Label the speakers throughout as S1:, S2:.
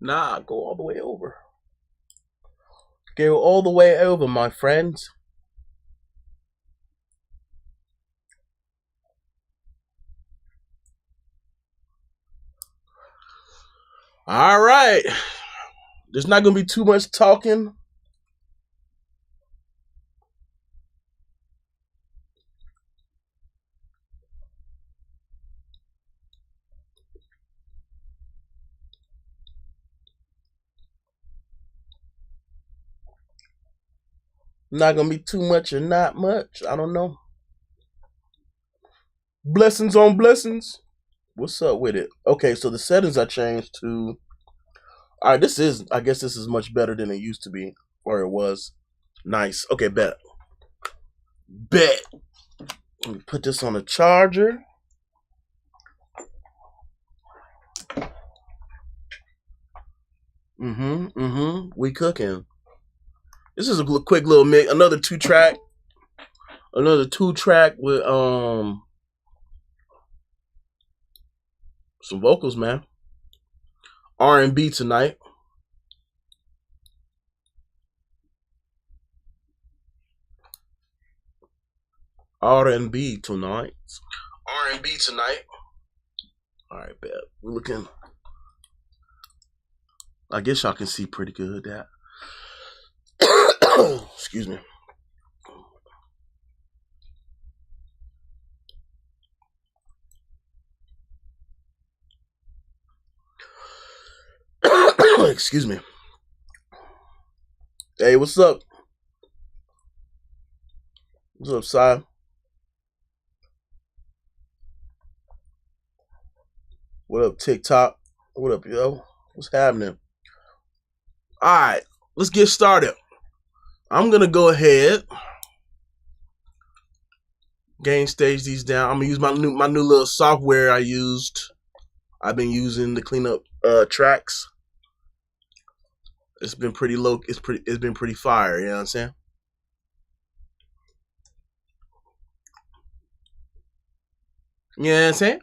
S1: Nah, go all the way over. Go all the way over, my friends. All right. There's not going to be too much talking. Not going to be too much or not much. I don't know. Blessings on blessings. What's up with it? Okay, so the settings I changed to. All right, I guess this is much better than it used to be, or it was. Nice. Okay, bet. Bet. Let me put this on a charger. We cooking. This is a quick little mix. Another two track with some vocals, man. R&B tonight. R&B tonight. R&B tonight. All right, bet. We're looking. I guess y'all can see pretty good that. Excuse me. Excuse me. Hey, what's up? What's up, Si? What up, TikTok? What up, yo? What's happening? All right, let's get started. I'm gonna go ahead, gain stage these down. I'm gonna use my new little software I've been using to clean up tracks. It's been pretty low. It's been pretty fire. You know what I'm saying? You know what I'm saying?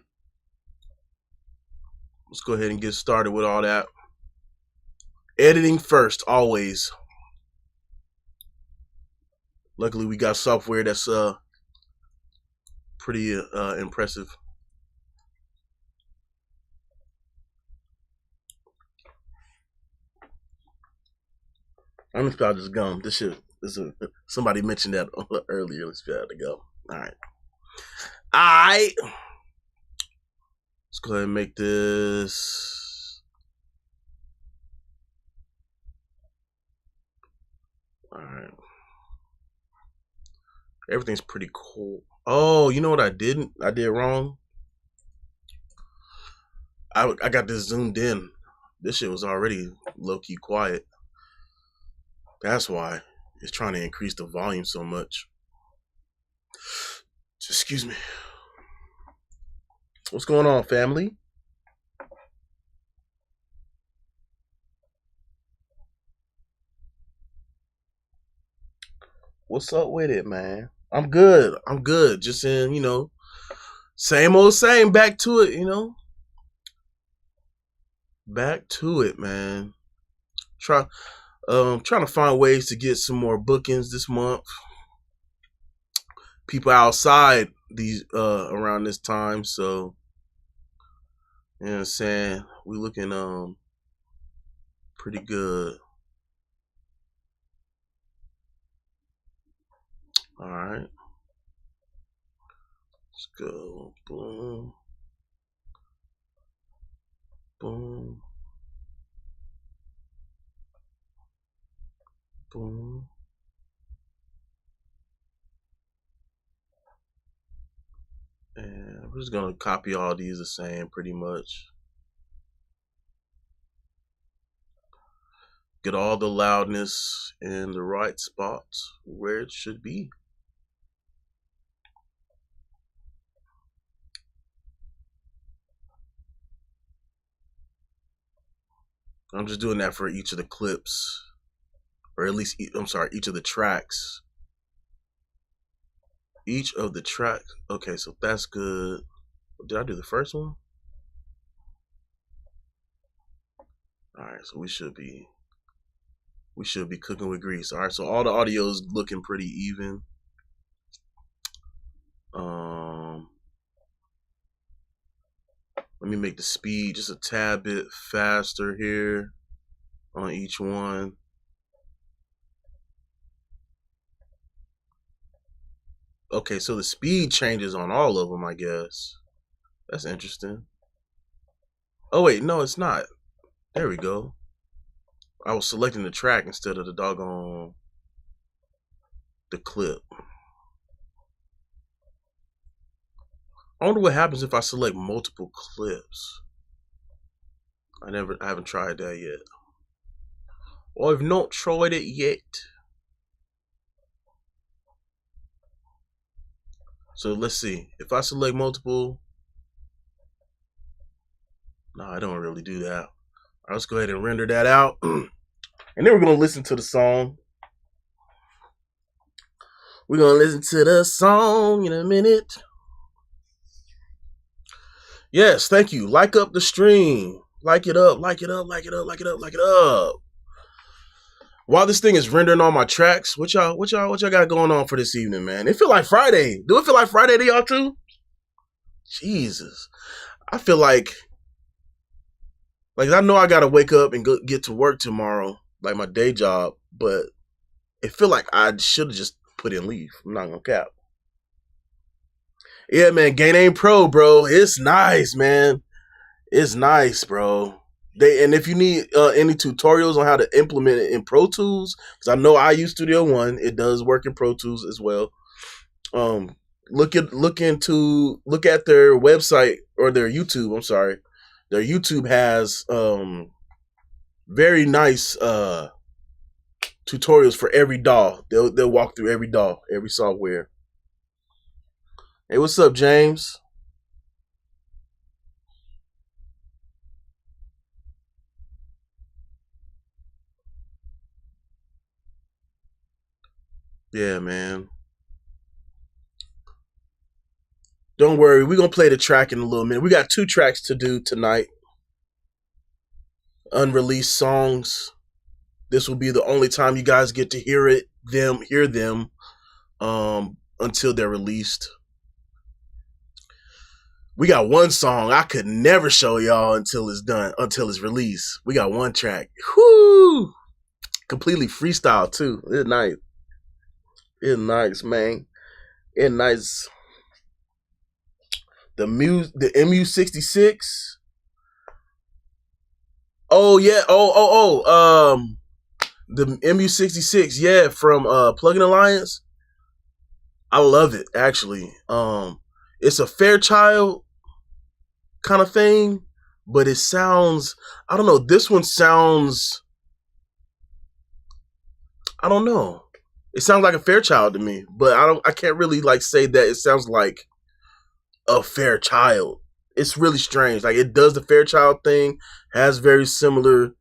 S1: Let's go ahead and get started with all that. Editing first, always. Luckily, we got software that's pretty impressive. I'm gonna spell this gum. Somebody mentioned that earlier. Let's spell the gum. All right. All right. Let's go ahead and make this. All right. Everything's pretty cool. Oh, you know what I did wrong? I got this zoomed in. This shit was already low key quiet. That's why it's trying to increase the volume so much. Excuse me. What's going on, family? What's up with it, man? I'm good. Just in, same old same. Back to it, Back to it, man. Trying to find ways to get some more bookings this month. People outside these around this time, so you know what I'm saying, we looking pretty good. All right, let's go. Boom, boom, boom. And we're just gonna copy all these the same, pretty much. Get all the loudness in the right spots where it should be. I'm just doing that for each of the clips, or at least, each of the tracks. Each of the tracks. Okay, so that's good. Did I do the first one? All right, so we should be cooking with grease. All right, so all the audio is looking pretty even. Let me make the speed just a tad bit faster here on each one. Okay, so the speed changes on all of them, I guess. That's interesting. Oh wait, no, it's not. There we go. I was selecting the track instead of the doggone the clip. I wonder what happens if I select multiple clips. I haven't tried that yet. Or I've not tried it yet. So let's see. If I select multiple, no, I don't really do that. All right, let's go ahead and render that out. And then we're gonna listen to the song. We're gonna listen to the song in a minute. Yes, thank you. Like up the stream. Like it up, like it up, like it up, like it up, like it up. While this thing is rendering all my tracks, what y'all got going on for this evening, man? It feel like Friday. Do it feel like Friday to y'all too? Jesus. I feel like I know I gotta wake up and get to work tomorrow, like my day job, but it feel like I should have just put in leave. I'm not gonna cap. Yeah, man, Gain Aim Pro, bro. It's nice, man. It's nice, bro. And if you need any tutorials on how to implement it in Pro Tools, because I know I use Studio One, it does work in Pro Tools as well. Look at their website or their YouTube. I'm sorry, their YouTube has very nice tutorials for every DAW. They'll walk through every DAW, every software. Hey, what's up, James? Yeah, man. Don't worry, we're going to play the track in a little minute. We got 2 tracks to do tonight. Unreleased songs. This will be the only time you guys get to hear them until they're released. We got 1 song I could never show y'all until it's done, until it's released. We got 1 track. Whoo! Completely freestyle too. It's nice. It's nice, man. It's nice. The MU66. Oh yeah. The MU66. Yeah, from Plugin Alliance. I love it actually. It's a Fairchild kind of thing, but it sounds, I don't know, this one sounds, I don't know. It sounds like a Fairchild to me, but I can't really like say that it sounds like a Fairchild. It's really strange. Like it does the Fairchild thing, has very similar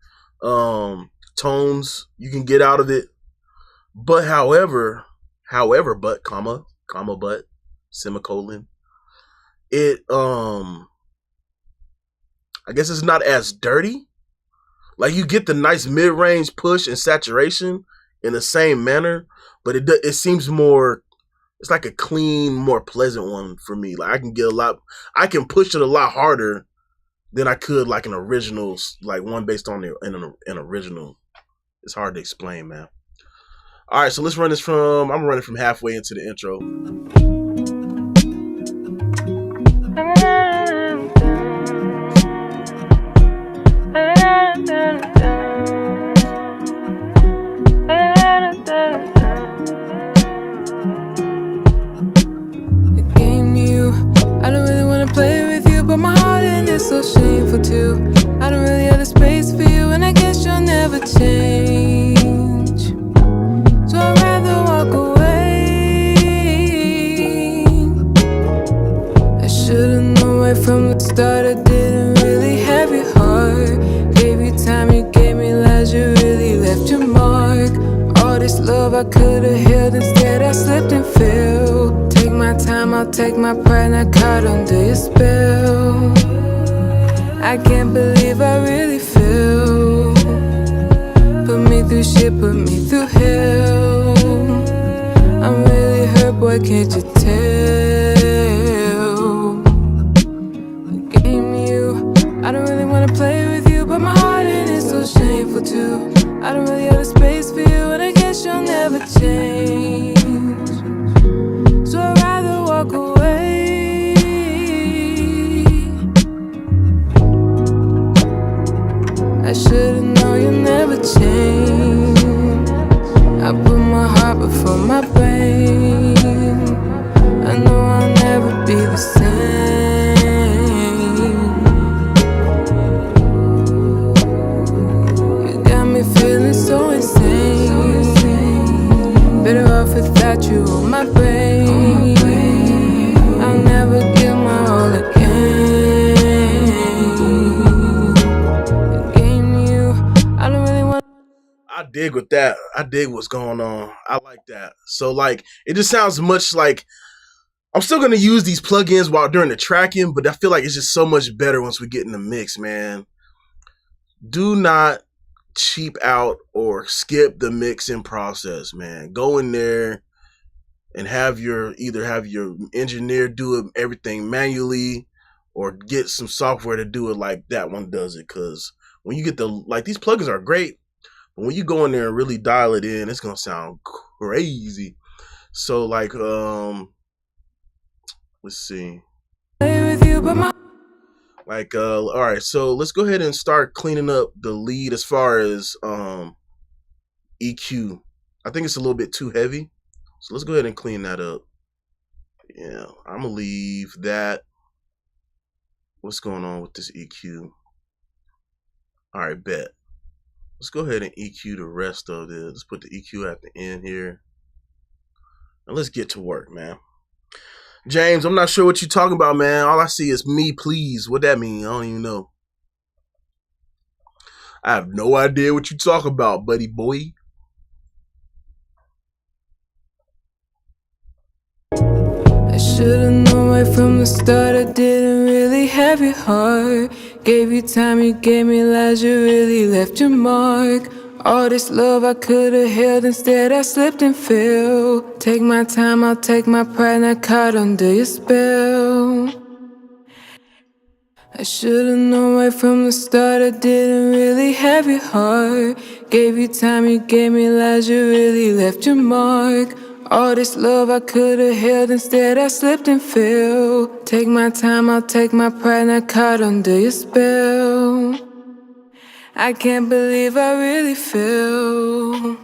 S1: tones you can get out of it. But however, but comma, but semicolon. It I guess it's not as dirty. Like you get the nice mid-range push and saturation in the same manner, but it seems more, it's like a clean, more pleasant one for me. Like I can push it a lot harder than I could like an original, like one based on an original. It's hard to explain, man. All right, so let's run this I'm running from halfway into the intro.
S2: It's so shameful too. I don't really have the space for you, and I guess you'll never change. So I'd rather walk away. I should've known right from the start I didn't really have your heart. Gave you time, you gave me lies, you really left your mark. All this love I could've held, instead I slipped and fell. Take my time, I'll take my pride, not caught under your spell. I can't believe I really feel I don't really have a space for you, and I guess you'll never change. So I'd rather walk away. I should've known you'll never change. I put my heart before my brain. I know I'll never be the same. You got me feeling so insane. Better off without you on my brain. I'll never give my all again. Again, you, I don't really want.
S1: I dig with that. I dig what's going on. I like that. So like it just sounds much like I'm still gonna use these plugins while during the tracking, but I feel like it's just so much better once we get in the mix, man. Do not cheap out or skip the mixing process, man. Go in there and have your engineer do everything manually or get some software to do it like that one does it. Cause when you get these plugins are great, but when you go in there and really dial it in, it's gonna sound crazy. So like let's see. Like all right, so let's go ahead and start cleaning up the lead as far as EQ. I think it's a little bit too heavy. So let's go ahead and clean that up. Yeah, I'm gonna leave that. What's going on with this EQ? All right, bet. Let's go ahead and EQ the rest of this. Let's put the EQ at the end here. And let's get to work, man. James, I'm not sure what you're talking about, man. All I see is me, please. What that mean? I don't even know. I have no idea what you talk about, buddy boy.
S2: I should've known right from the start I didn't really have your heart. Gave you time, you gave me lies, you really left your mark. All this love I could've held, instead I slipped and fell. Take my time, I'll take my pride, not caught under your spell. I should've known right from the start I didn't really have your heart. Gave you time, you gave me lies, you really left your mark. All this love I could've held, instead I slipped and fell. Take my time, I'll take my pride, not caught under your spell. I can't believe I really fell.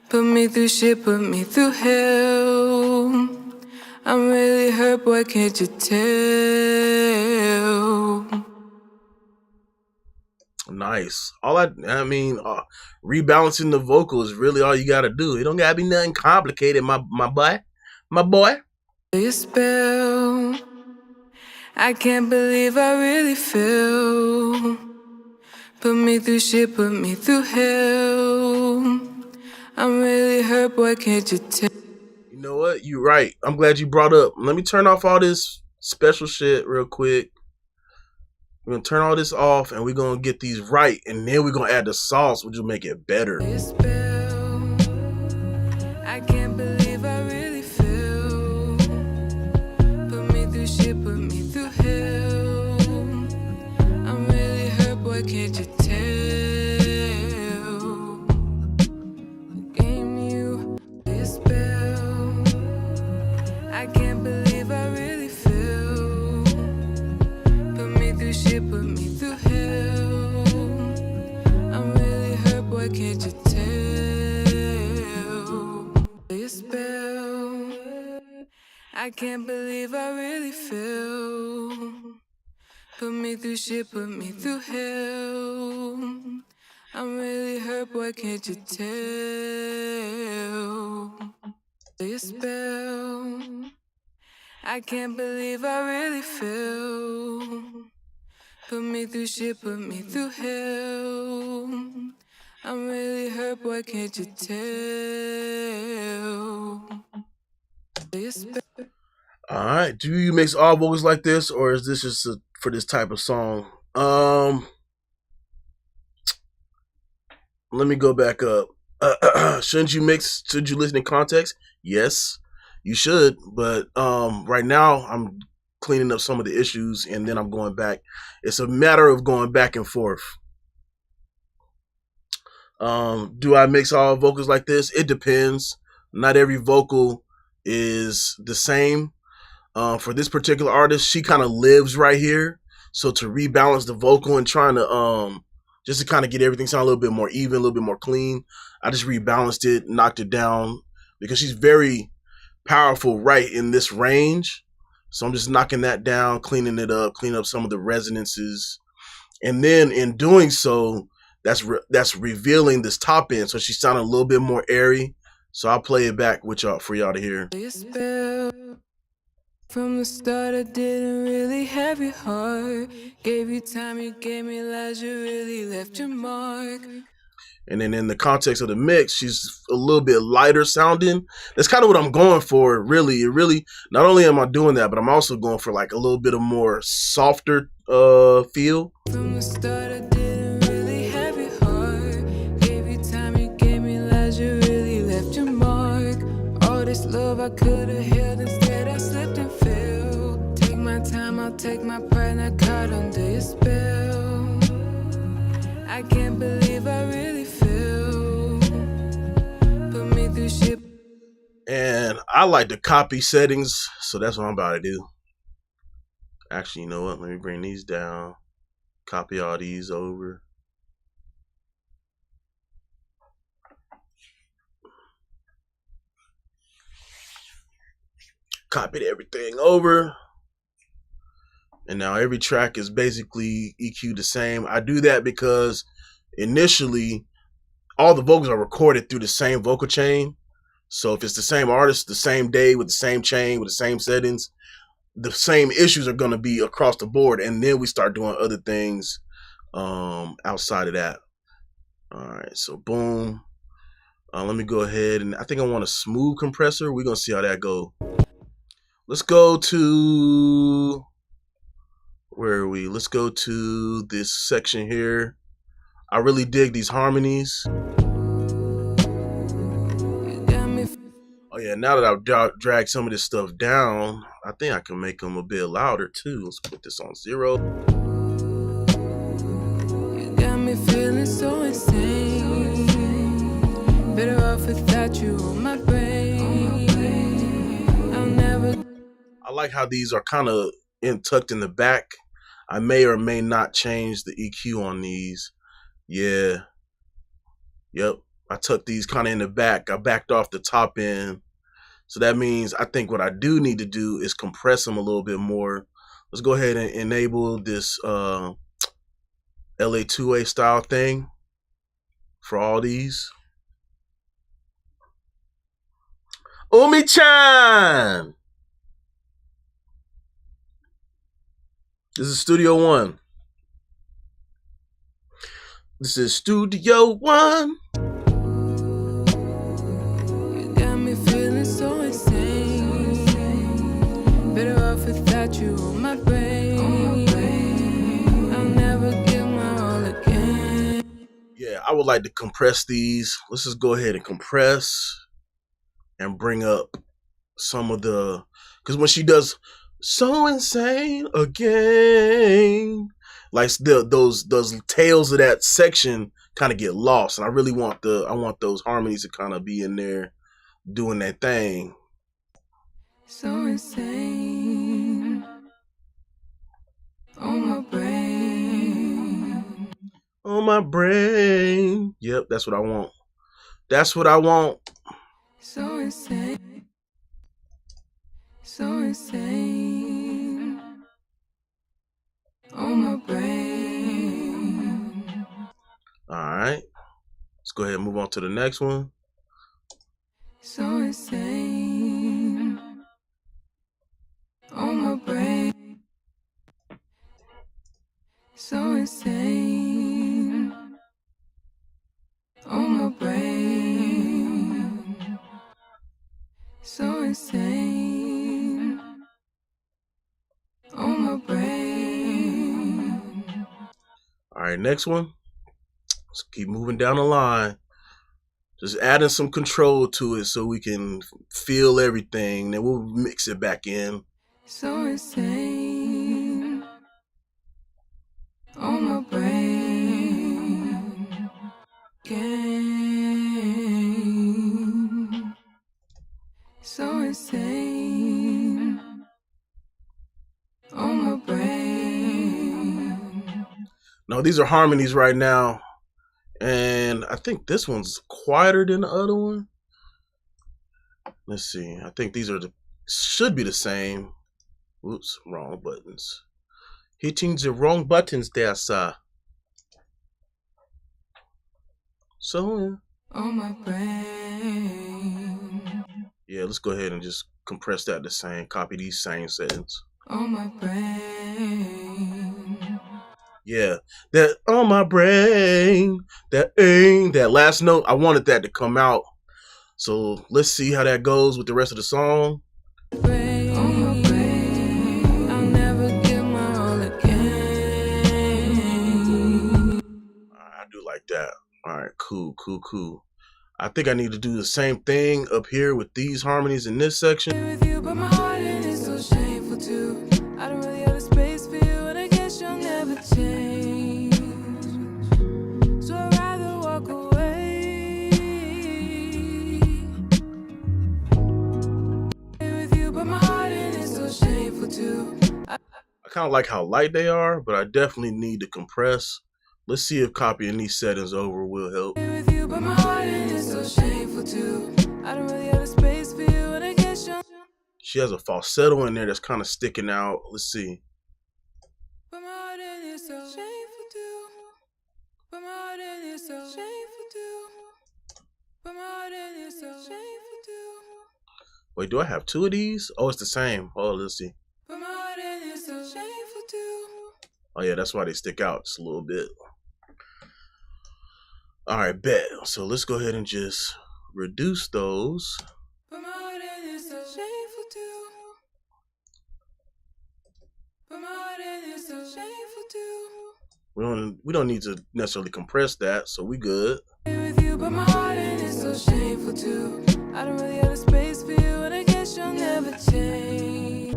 S2: Put me through shit, put me through hell. I'm really hurt, boy, can't you tell?
S1: Nice. Rebalancing the vocal is really all you gotta do. It don't gotta be nothing complicated, my boy. My boy.
S2: Your spell. I can't believe I really fell. Put me through shit, put me through hell. I'm really hurt, boy, can't you tell?
S1: You know what? You're right. I'm glad you brought up. Let me turn off all this special shit real quick. We're gonna turn all this off and we're gonna get these right, and then we're gonna add the sauce, which will make it better.
S2: I can't believe I really fell. Put me through shit, put me through hell. I'm really hurt, boy, can't you tell? Game you a spell. I can't believe I really fell. Put me through shit, put me through hell. I'm really hurt, boy, can't you tell? Your spell. I can't believe I really fell. Put me through shit, put me through hell. I'm really hurt, boy, can't you tell? Your spell. I can't believe I really fell. Put me through shit, put me through hell. I'm really hurt, boy, can't you tell? Your spell.
S1: All right. Do you mix all vocals like this, or is this just for this type of song? Let me go back up. Shouldn't you mix? Should you listen in context? Yes, you should. But right now I'm cleaning up some of the issues, and then I'm going back. It's a matter of going back and forth. Do I mix all vocals like this? It depends. Not every vocal is the same. For this particular artist, she kind of lives right here. So to rebalance the vocal and trying to just to kind of get everything sound a little bit more even, a little bit more clean, I just rebalanced it, knocked it down because she's very powerful right in this range. So I'm just knocking that down, cleaning it up, cleaning up some of the resonances, and then in doing so, that's revealing this top end. So she sounded a little bit more airy. So I'll play it back with y'all for y'all to hear.
S2: From the start, I didn't really have your heart. Gave you time, you gave me lies, you really left your mark.
S1: And then in the context of the mix, she's a little bit lighter sounding. That's kind of what I'm going for, really. It really, not only am I doing that, but I'm also going for like a little bit of more softer feel.
S2: From the start, I didn't really have your heart. Gave you time, you gave me lies, you really left your mark. All this love I could have held, instead I slipped and fell. Take my time, I'll take my pride, not caught under your spell. I can't believe I really feel. Put me through shit.
S1: And I like to copy settings, so that's what I'm about to do. Actually, you know what? Let me bring these down. Copy all these over. Copied everything over. And now every track is basically EQ'd the same. I do that because initially all the vocals are recorded through the same vocal chain. So if it's the same artist, the same day, with the same chain, with the same settings, the same issues are going to be across the board. And then we start doing other things outside of that. All right, so boom. Let me go ahead, and I think I want a smooth compressor. We're going to see how that goes. Let's go to... Where are we? Let's go to this section here. I really dig these harmonies. Oh yeah, now that I've dragged some of this stuff down, I think I can make them a bit louder too. Let's put this on 0.
S2: You got me feeling so insane. Better off without you on my brain. I'll never.
S1: I like how these are kind of tucked in the back. I may or may not change the EQ on these. Yeah. Yep. I tucked these kind of in the back. I backed off the top end. So that means I think what I do need to do is compress them a little bit more. Let's go ahead and enable this LA2A style thing for all these. Umi-chan! This is Studio One. This is Studio One.
S2: You got me feeling so insane. Better off without you on my brain. I'll never give my all again.
S1: Yeah, I would like to compress these. Let's just go ahead and compress and bring up some of the, because when she does so insane again, like those tails of that section kind of get lost, and I really want those harmonies to kind of be in there doing that thing.
S2: So insane on my brain.
S1: On my brain. Yep, that's what I want. That's what I want.
S2: So insane. So insane on my brain.
S1: All right. Let's go ahead and move on to the next one.
S2: So insane on my brain. So insane on my brain. So insane on my brain.
S1: All right, next one. Let's keep moving down the line. Just adding some control to it so we can feel everything. Then we'll mix it back in.
S2: So insane on my brain. Again.
S1: No, these are harmonies right now. And I think this one's quieter than the other one. Let's see. I think these should be the same. Oops, wrong buttons. Hitting the wrong buttons there, sir. So,
S2: on my brain.
S1: Yeah, let's go ahead and just compress that the same. Copy these same settings.
S2: On my brain.
S1: Yeah, that on my brain. That last note, I wanted that to come out. So let's see how that goes with the rest of the song.
S2: On my brain. I'll never give my all again.
S1: I do like that. All right, cool. I think I need to do the same thing up here with these harmonies in this section.
S2: With you, but my heart is so shameful too. I don't really have a space for you, and I guess you'll never change. So I'd rather walk away. With you, but my heart is so shameful too.
S1: I kind of like how light they are, but I definitely need to compress. Let's see if copying these settings over will help.
S2: With you, but my heart is so shameful too. I don't really have a space for you, and I guess you'll.
S1: She has a falsetto in there that's kind of sticking out. Let's see.
S2: But my heart is so shameful too. But my heart is so shameful too. But my heart is so shameful too.
S1: Wait, do I have two of these? Oh, it's the same. Oh, let's see.
S2: But my heart is so shameful too.
S1: Oh yeah, that's why they stick out just a little bit. All right, bet. So let's go ahead and just reduce those.
S2: But my heart is so shameful too. But my heart is so shameful too.
S1: We don't need to necessarily compress that, so we good.
S2: With you, but my heart is so shameful too. I don't really have a space for you, and I guess you'll never change.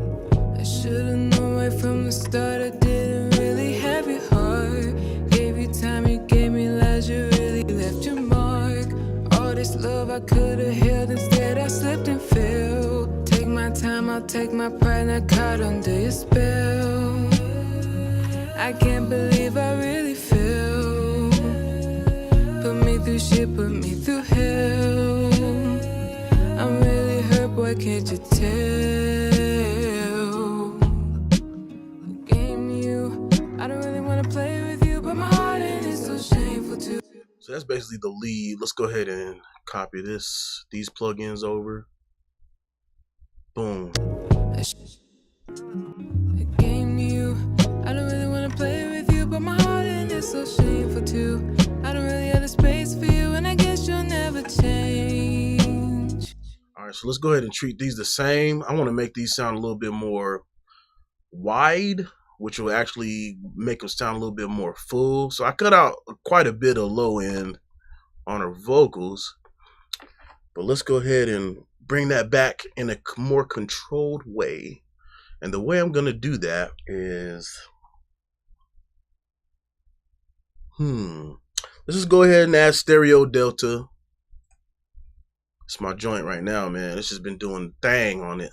S2: I should've known right from the start I didn't really have your heart. Gave you time, you gave me lies, you really left your mark. All this love I could've held, instead I slipped and fell. Take my time, I'll take my pride, not caught under your spell. I can't believe I really fell. Put me through shit, put me through hell. I'm really hurt, boy, can't you tell? The game you, I don't really wanna play with you, but my heart is so shameful too.
S1: So that's basically the lead. Let's go ahead and copy these plugins over. Boom.
S2: The game you, I don't really wanna play with you, but my heart is so shameful too. I don't really have the space for you, and I guess you'll never change.
S1: All right, so let's go ahead and treat these the same. I want to make these sound a little bit more wide, which will actually make them sound a little bit more full. So I cut out quite a bit of low end on her vocals, but let's go ahead and bring that back in a more controlled way. And the way I'm going to do that is, let's just go ahead and add stereo delta. It's my joint right now, man. It's just been doing thing on it.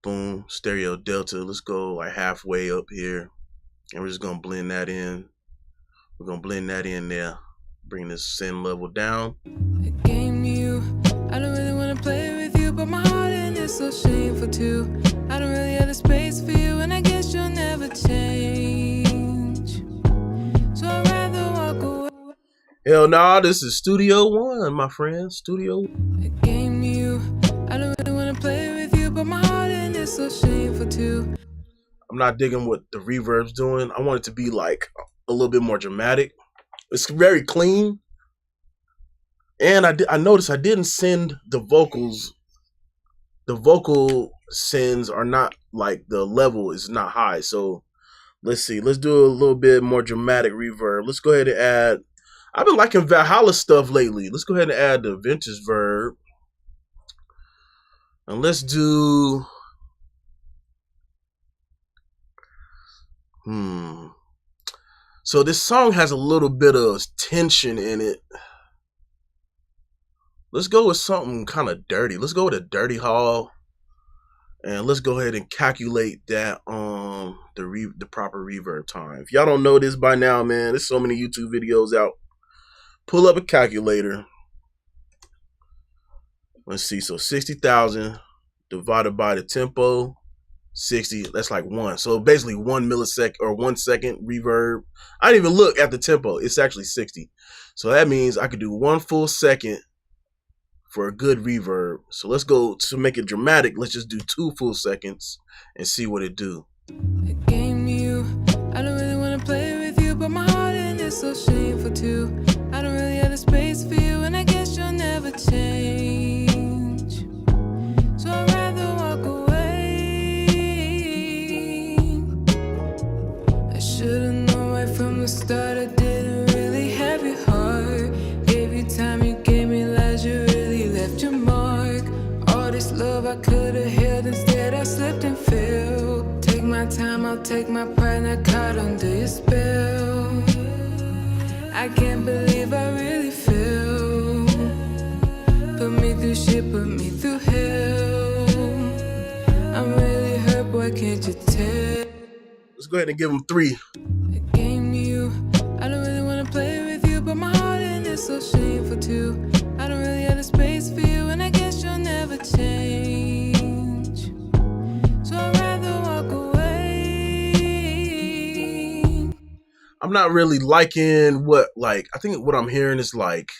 S1: Boom, stereo delta. Let's go like halfway up here. And we're just going to blend that in. We're going to blend that in there. Bring this send level down.
S2: The game you, I don't really wanna play with you, but my heart is so shameful too. I don't really have the space for you, and I guess you'll never change. So I'd rather walk away.
S1: Hell nah, this is Studio One, my friend. Studio.
S2: The game you, I don't really wanna play with you, but my heart is so shameful too.
S1: I'm not digging what the reverb's doing. I want it to be like a little bit more dramatic. It's very clean. And I noticed I didn't send the vocals. The vocal sends are not like, the level is not high. So let's see. Let's do a little bit more dramatic reverb. Let's go ahead and add. I've been liking Valhalla stuff lately. Let's go ahead and add the vintage verb. And let's do. So this song has a little bit of tension in it. Let's go with something kind of dirty. Let's go with a dirty hall. And let's go ahead and calculate that the proper reverb time. If y'all don't know this by now, man, there's so many YouTube videos out. Pull up a calculator. Let's see. So 60,000 divided by the tempo, 60. That's like 1. So basically 1 millisecond or 1 second reverb. I didn't even look at the tempo. It's actually 60. So that means I could do 1 full second for a good reverb. So let's go to make it dramatic. Let's just do 2 full seconds and see what it do.
S2: A game you, I don't really want to play with you, but my heart in is so shameful too. I don't really have the space for you, and I guess you'll never change. So I'd rather walk away. I should've known right from the start I didn't really have your heart. Gave you time, you gave me lies, you really left your mark. All this love I could've held, instead I slipped and fell. Take my time, I'll take my pride, not caught under your spell. I can't believe I really fell. Put me through shit, put me through hell. I'm really hurt, boy, can't you tell?
S1: Let's go ahead and give them 3.
S2: A game you, I don't really want to play with you, but my heart in is so shameful too. I don't really have the space for you, and I guess you'll never change. So I'd rather walk away.
S1: I'm not really liking what, like, I think what I'm hearing is like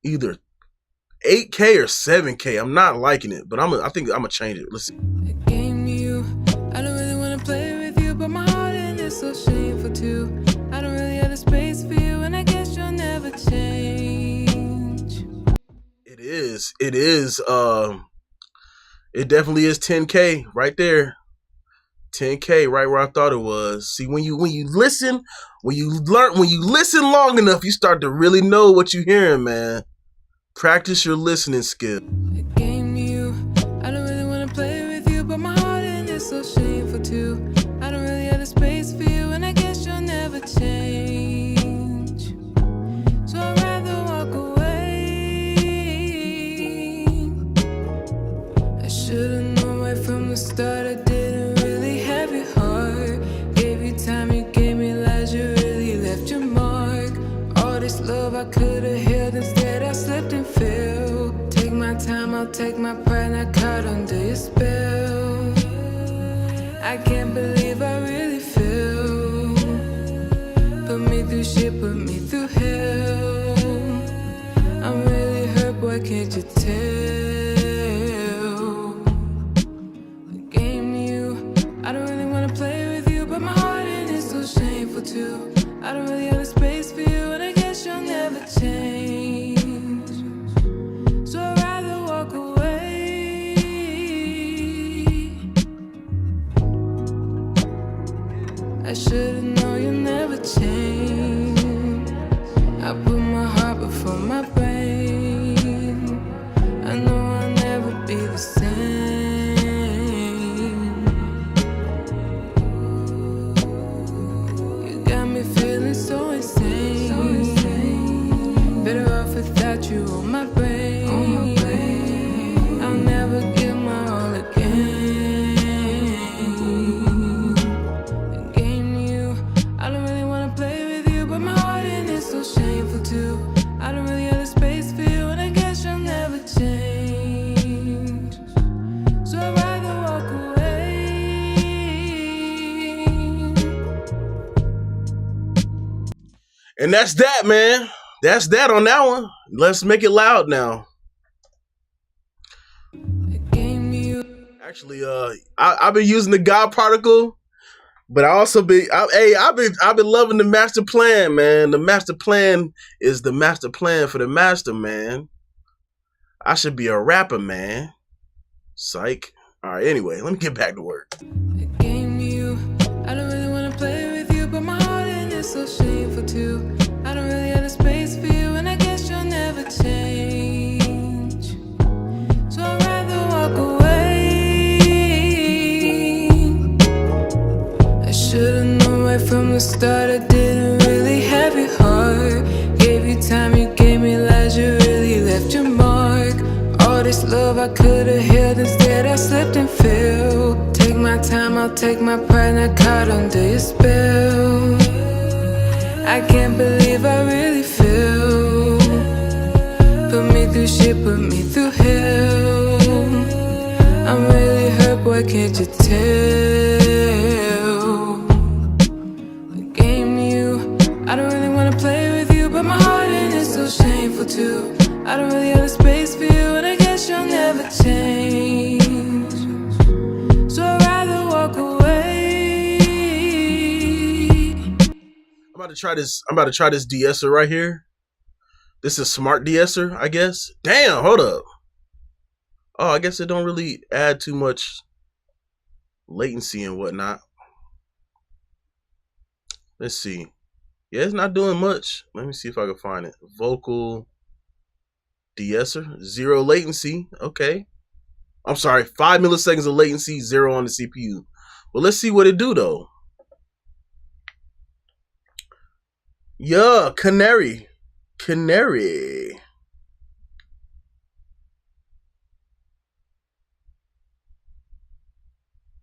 S1: either 8K or 7K. I'm not liking it, but I think I'm gonna change it. Let's see.
S2: A game you, I don't really want to play with you, but my heart in is so shameful too. I don't really have the space for you, and I guess you'll never change.
S1: It is. It definitely is 10K right there. 10K right where I thought it was. See, when you listen, when you listen long enough, you start to really know what you're hearing, man. Practice your listening skill.
S2: A game you, I don't really want to play with you, but my heart in is so shameful too. I don't really have the space for you, and I guess you'll never change. So I'd rather walk away. I should've known right from the start I didn't really have your heart. Gave you time, you gave me lies, you really left your mark. All this love I could've held, instead I slipped and fell. Take my time, I'll take my pride, not caught under your spell. I can't believe I really fell. Put me through shit, put me through hell. I'm really hurt, boy, can't you tell? A game you, I don't really want to play with you, but my heart in is so shameful too. I don't really have the space for you, and I guess you'll never change. So I'd rather walk away. I should've known you'll never change. I put my heart before my brain. I know I'll never be the same. You got me feeling so insane. Better off without you on my brain. I'll never give my all again. A game you, I don't really want to play with you, but my heart in is so shameful too. I don't really have the space for you, and I guess you'll never change. So I'd rather walk away.
S1: And that's that, man. That's that on that one. Let's make it loud now.
S2: A game you,
S1: Actually, I've been using the God particle, but I've been loving the master plan, man. The master plan is the master plan for the master, man. I should be a rapper, man. Psych. All right. Anyway, let me get back to work.
S2: a game you, I don't really want to play with you, but my heart in is so shameful too. I don't really have the space for you, and I guess you'll never change. So I'd rather walk away. I should've known right from the start I didn't really have your heart. Gave you time, you gave me lies, you really left your mark. All this love I could've held, instead I slipped slipped and fell. Take my time, I'll take my pride, not caught under your spell. I can't believe I really feel. Put me through shit, put me through hell. I'm really hurt, boy, can't you tell? The game you, I don't really wanna play with you, but my heart in is so shameful too. I don't really have a space for you, and I guess you'll never change. So I'd rather walk away.
S1: I'm about to try this de-esser right here. This is smart de-esser, I guess. Damn, hold up. Oh, I guess it don't really add too much latency and whatnot. Let's see. Yeah, it's not doing much. Let me see if I can find it. Vocal de-esser, 0 latency. Okay. I'm sorry, 5 milliseconds of latency, 0 on the CPU. Well, let's see what it do though. Yeah, KHANARi.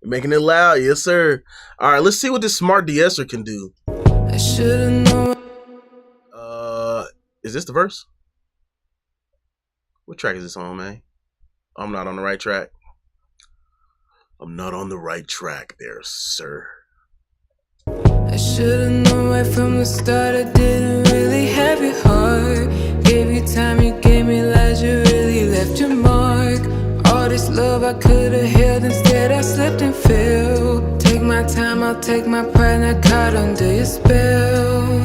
S1: Making it loud, yes sir. All right, let's see what this smart de-esser can do.
S2: I should've known.
S1: Is this the verse? What track is this on, man? I'm not on the right track. I'm not on the right track there, sir.
S2: I should've known right from the start I didn't really have your heart. Gave you time, you gave me lies, you really left your mark. All this love I could've held, instead I slipped and fell. Take my time, I'll take my pride, not caught under your spell.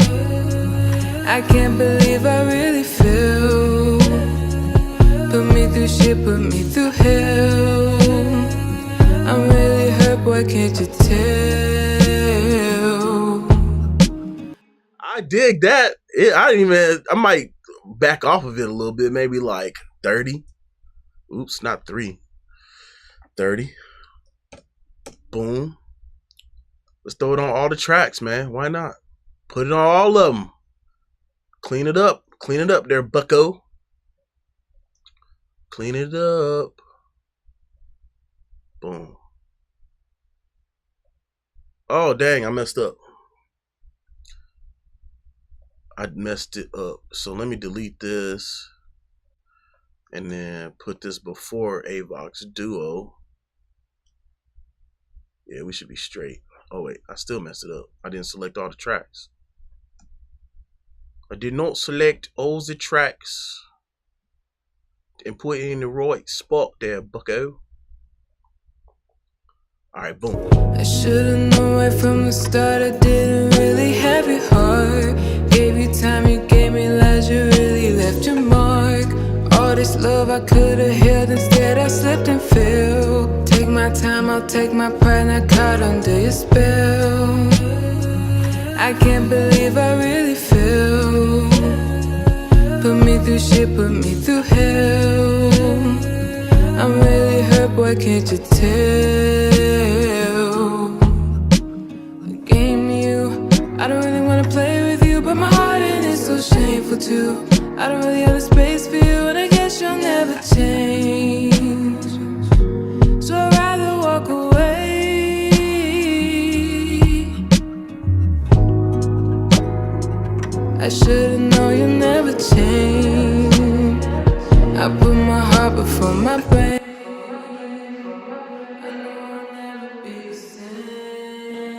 S2: I can't believe I really feel. Put me through shit, put me through hell. I'm really hurt, boy, can't you tell?
S1: I dig that. I might back off of it a little bit, maybe like 30. Oops, not 3. 30. Boom. Let's throw it on all the tracks, man. Why not? Put it on all of them. Clean it up. Clean it up there, bucko. Clean it up. Boom. Oh, dang, I messed up. I messed it up. So let me delete this. And then put this before Avox Duo. Yeah, we should be straight. Oh, wait, I still messed it up. I didn't select all the tracks. I did not select all the tracks. And put it in the right spot there, bucko. Alright, boom.
S2: I should've known right from the start I didn't really have your heart. Gave you time, you gave me lies, you really left your mark. All this love I could've held, instead I slipped and fell. Take my time, I'll take my pride, not caught under your spell. I can't believe I really feel. Put me through shit, put me through hell. I'm really hurt, boy, can't you tell? The game you, I don't really wanna play with you, but my heart in is so shameful too. I don't really have a space for you, and I guess you'll never change. So I'd rather walk away. I should've known you'll never change. I put my heart before my brain. I know I'll never be the same.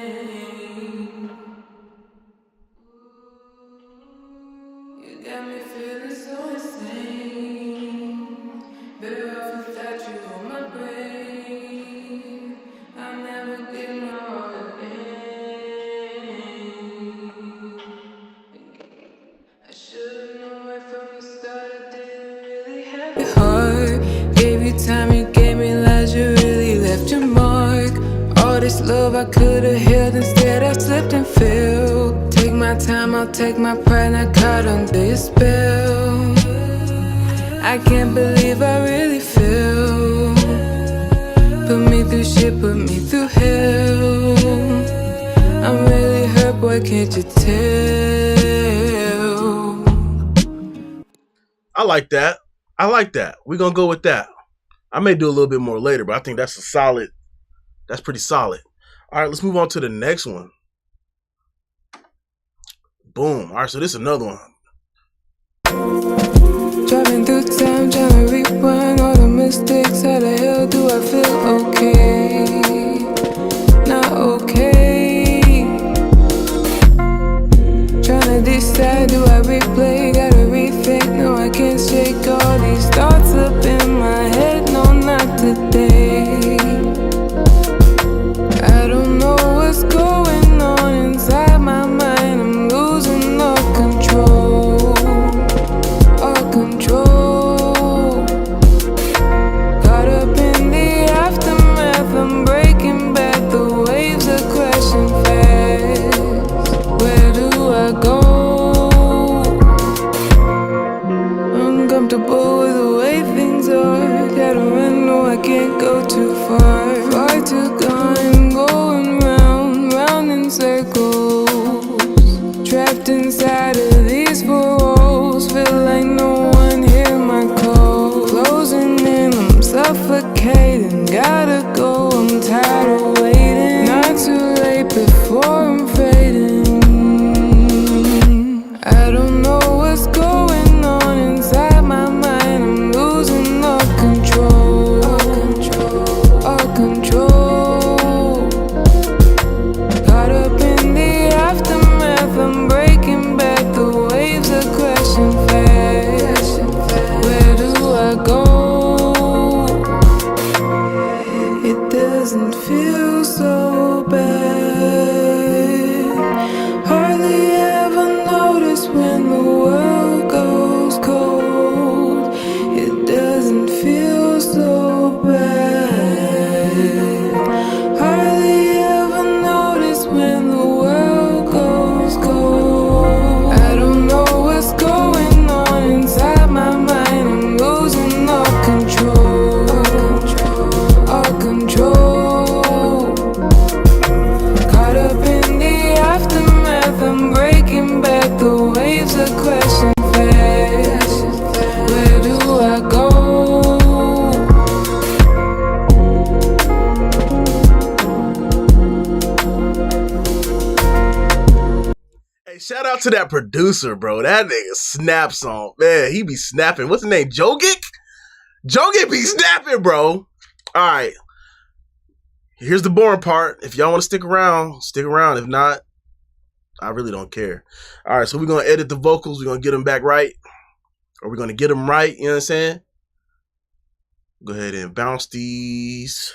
S2: You got me feeling so insane. Better off without you on my brain. I'll never give my all again. I should've known right from the start I didn't really have your heart. Gave you time, you gave me lies, you really left your mark. All this love I could've held, instead I slipped and fell. Take my time, I'll take my pride, not caught under your spell. I can't believe I really feel. Put me through shit, put me through hell. I'm really hurt, boy, can't you tell?
S1: I like that. I like that. We're gonna go with that. I may do a little bit more later, but I think that's that's pretty solid. All right, let's move on to the next one. Boom. All right, so this is another one.
S2: Driving through town, trying to rewind all the mistakes. How the hell do I feel okay? Not okay. Trying to decide, do I replay? Gotta rethink, no I can't shake all these thoughts up in my head. No, not today. I don't know what's going on inside my mind. I'm losing all control. All control. Caught up in the aftermath. I'm breaking back. The waves are crashing fast. Where do I go? Uncomfortable with the way things are. Gotta run, no I can't go too far. Far too gone, going round, round in circles. Trapped inside of these four walls. Feel like no one hear my call. Closing in, I'm suffocating. Gotta go, I'm tired of waiting. Not too late before I'm fading. I don't know what's going on inside my mind. I'm losing all control. All control. Caught up in the aftermath. I'm breaking back. The waves are crashing fast. Where do I go? It doesn't feel so bad. Hardly ever notice when the world goes cold. It doesn't feel so bad. Hardly ever notice when the world goes cold. I don't know what's going on inside my mind. I'm losing all control. All control. Caught up in the aftermath. I'm breaking back. The waves are crashing fast. Where do I go?
S1: Hey, shout out to that producer, bro. That nigga snaps on. Man, he be snapping. What's his name? Jogic? Jogic be snapping, bro. All right. Here's the boring part. If y'all want to stick around, stick around. If not, I really don't care. All right, so we're going to edit the vocals. We're going to get them back right. Or we're going to get them right. You know what I'm saying? Go ahead and bounce these.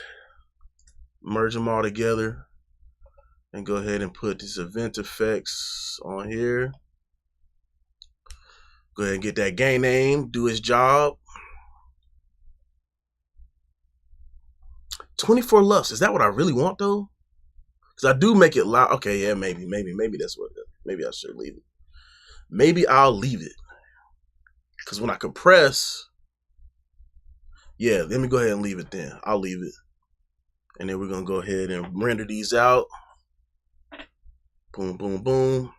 S1: Merge them all together. And go ahead and put these event effects on here. Go ahead and get that gain name. Do its job. 24 LUFS. Is that what I really want, though? Because I do make it loud. Okay, yeah, maybe that's what. Maybe I should leave it. Maybe I'll leave it. Because when I compress, yeah, let me go ahead and leave it then. I'll leave it. And then we're going to go ahead and render these out. Boom, boom, boom.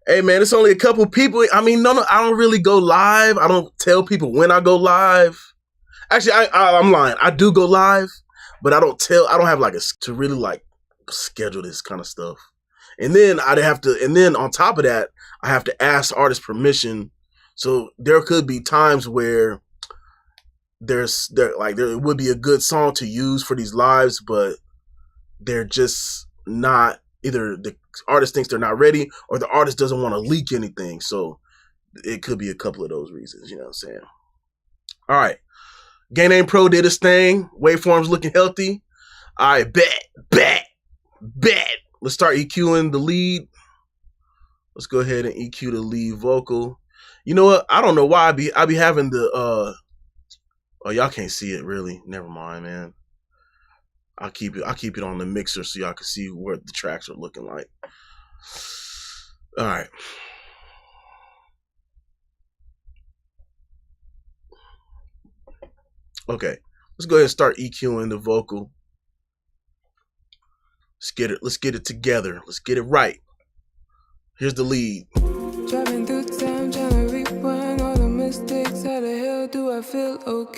S1: Hey, man, it's only a couple people. I mean, no, I don't really go live. I don't tell people when I go live. Actually, I'm lying. I do go live, but I don't have like to really like schedule this kind of stuff. And then on top of that, I have to ask artists permission. So there could be times where there would be a good song to use for these lives, but they're just not, either the artist thinks they're not ready or the artist doesn't want to leak anything. So it could be a couple of those reasons, you know what I'm saying? All right. Gain Name Pro did his thing. Waveforms looking healthy. All right, bet. Let's start EQing the lead. Let's go ahead and EQ the lead vocal. You know what? I don't know why I be having the oh, y'all can't see it really. Never mind, man. I'll keep it on the mixer so y'all can see what the tracks are looking like. All right. Okay. Let's go ahead and start EQing the vocal. Let's get it together. Let's get it right. Here's the lead.
S2: Driving through town, trying to rewind all the mistakes. How the hell do I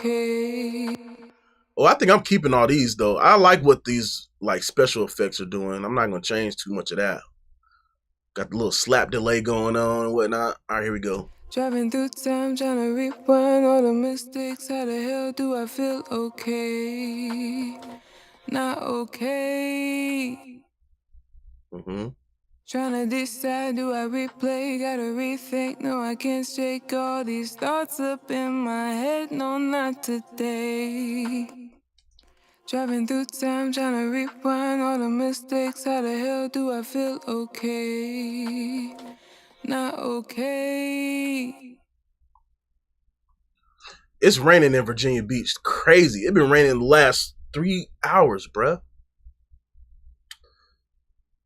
S2: okay.
S1: Oh, I think I'm keeping all these though. I like what these like special effects are doing. I'm not gonna change too much of that. Got the little slap delay going on and whatnot. All right, here we go.
S2: Driving through time, trying to rewind all the mistakes. How the hell do I feel okay? Not okay. Trying to decide, do I replay? Gotta rethink, no I can't shake all these thoughts up in my head. No, not today. Driving through time, trying to rewind all the mistakes. How the hell do I feel okay? Not okay.
S1: It's raining in Virginia Beach. Crazy. It's been raining the last 3 hours, bruh.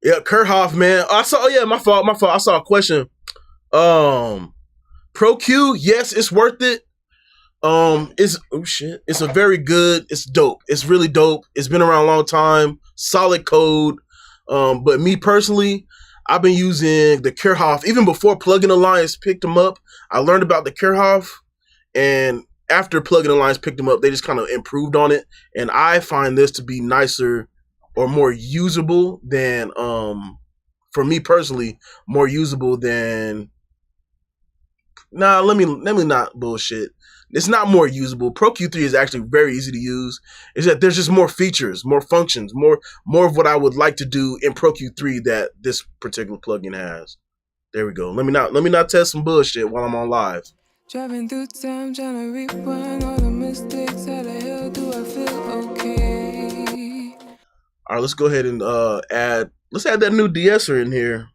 S1: Yeah, Kerhoff, man. I saw. Oh yeah, my fault. I saw a question. Pro Q, yes, it's worth it. It's a very good. It's dope. It's really dope. It's been around a long time. Solid code. But me personally, I've been using the Kerhoff even before Plugin Alliance picked them up. I learned about the Kerhoff, and after Plugin Alliance picked them up, they just kind of improved on it. And I find this to be nicer or more usable than, for me personally, more usable than. Nah, let me not bullshit. It's not more usable. Pro Q3 is actually very easy to use. It's that there's just more features, more functions, more of what I would like to do in Pro Q3 that this particular plugin has. There we go. Let me not test some bullshit while I'm on live.
S2: Driving through time, trying to rewind all the mistakes. How the hell do I feel okay?
S1: All right, let's go ahead and add that new de-esser in here.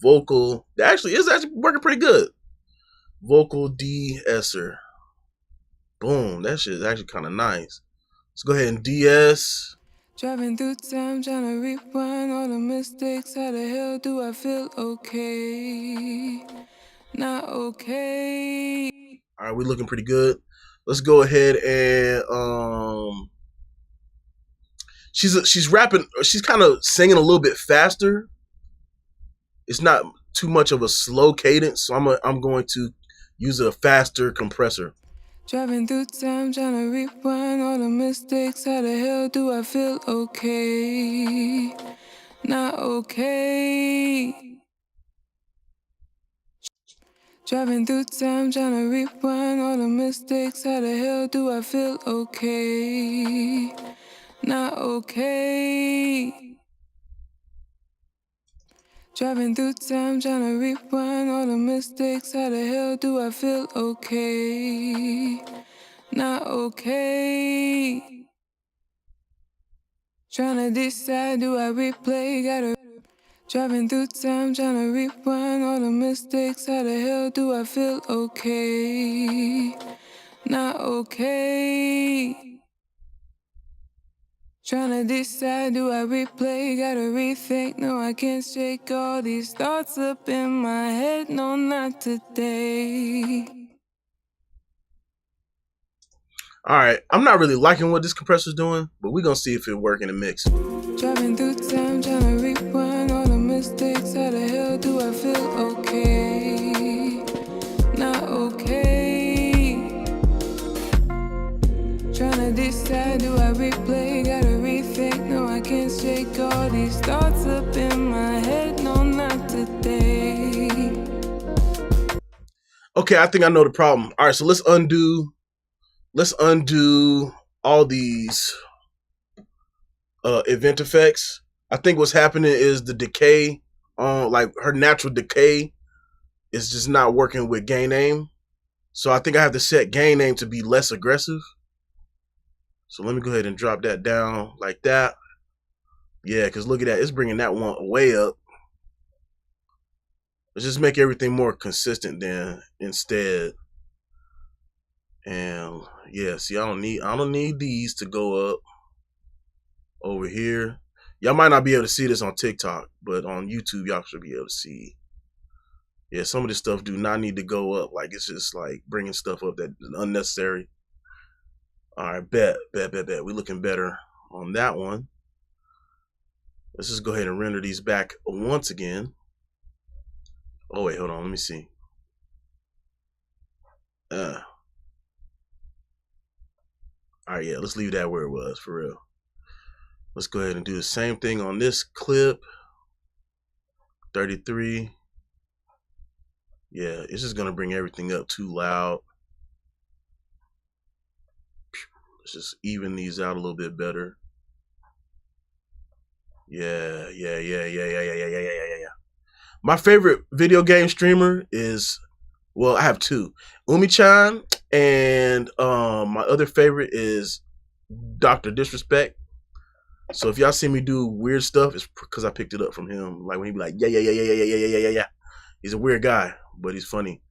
S1: Vocal. It's actually working pretty good. Vocal de-esser. Boom. That shit is actually kind of nice. Let's go ahead and de-ess.
S2: Driving through time, trying to rewind all the mistakes. How the hell do I feel okay? Not okay.
S1: All right, we're looking pretty good. Let's go ahead and she's rapping. She's kind of singing a little bit faster. It's not too much of a slow cadence, so I'm going to use a faster compressor.
S2: Driving through time, trying to rewind all the mistakes. How the hell do I feel okay? Not okay. Driving through time, trying to rewind all the mistakes. How the hell do I feel okay? Not okay. Driving through time, trying to rewind all the mistakes. How the hell do I feel okay? Not okay. Trying to decide, do I replay? Gotta. Driving through time, trying to rewind all the mistakes. How the hell do I feel okay? Not okay. Trying to decide, do I replay? Gotta rethink, no I can't shake all these thoughts up in my head. No, not today.
S1: All right, I'm not really liking what this compressor's doing, but we're gonna see if it works in the mix.
S2: Driving through time, trying to rewind all the mistakes. How the hell do I feel okay? Not okay. Trying to decide, do I replay? Gotta rethink, no I can't shake all these thoughts up in my head. No, not today.
S1: Okay, I think I know the problem. All right, so let's undo all these event effects. I think what's happening is the decay, like her natural decay is just not working with gain aim. So I think I have to set gain aim to be less aggressive. So let me go ahead and drop that down like that. Yeah, because look at that. It's bringing that one way up. Let's just make everything more consistent then instead. And yeah, see, I don't need these to go up over here. Y'all might not be able to see this on TikTok, but on YouTube, y'all should be able to see. Yeah, some of this stuff do not need to go up. Like, it's just like bringing stuff up that is unnecessary. All right, bet. We're looking better on that one. Let's just go ahead and render these back once again. Oh, wait, hold on. Let me see. All right, yeah, let's leave that where it was for real. Let's go ahead and do the same thing on this clip. 33. Yeah, it's just gonna bring everything up too loud. Let's just even these out a little bit better. Yeah. My favorite video game streamer is, well, I have two. Umi-chan, and my other favorite is Dr. Disrespect. So if y'all see me do weird stuff, it's because I picked it up from him. Like when he be like, yeah. He's a weird guy, but he's funny.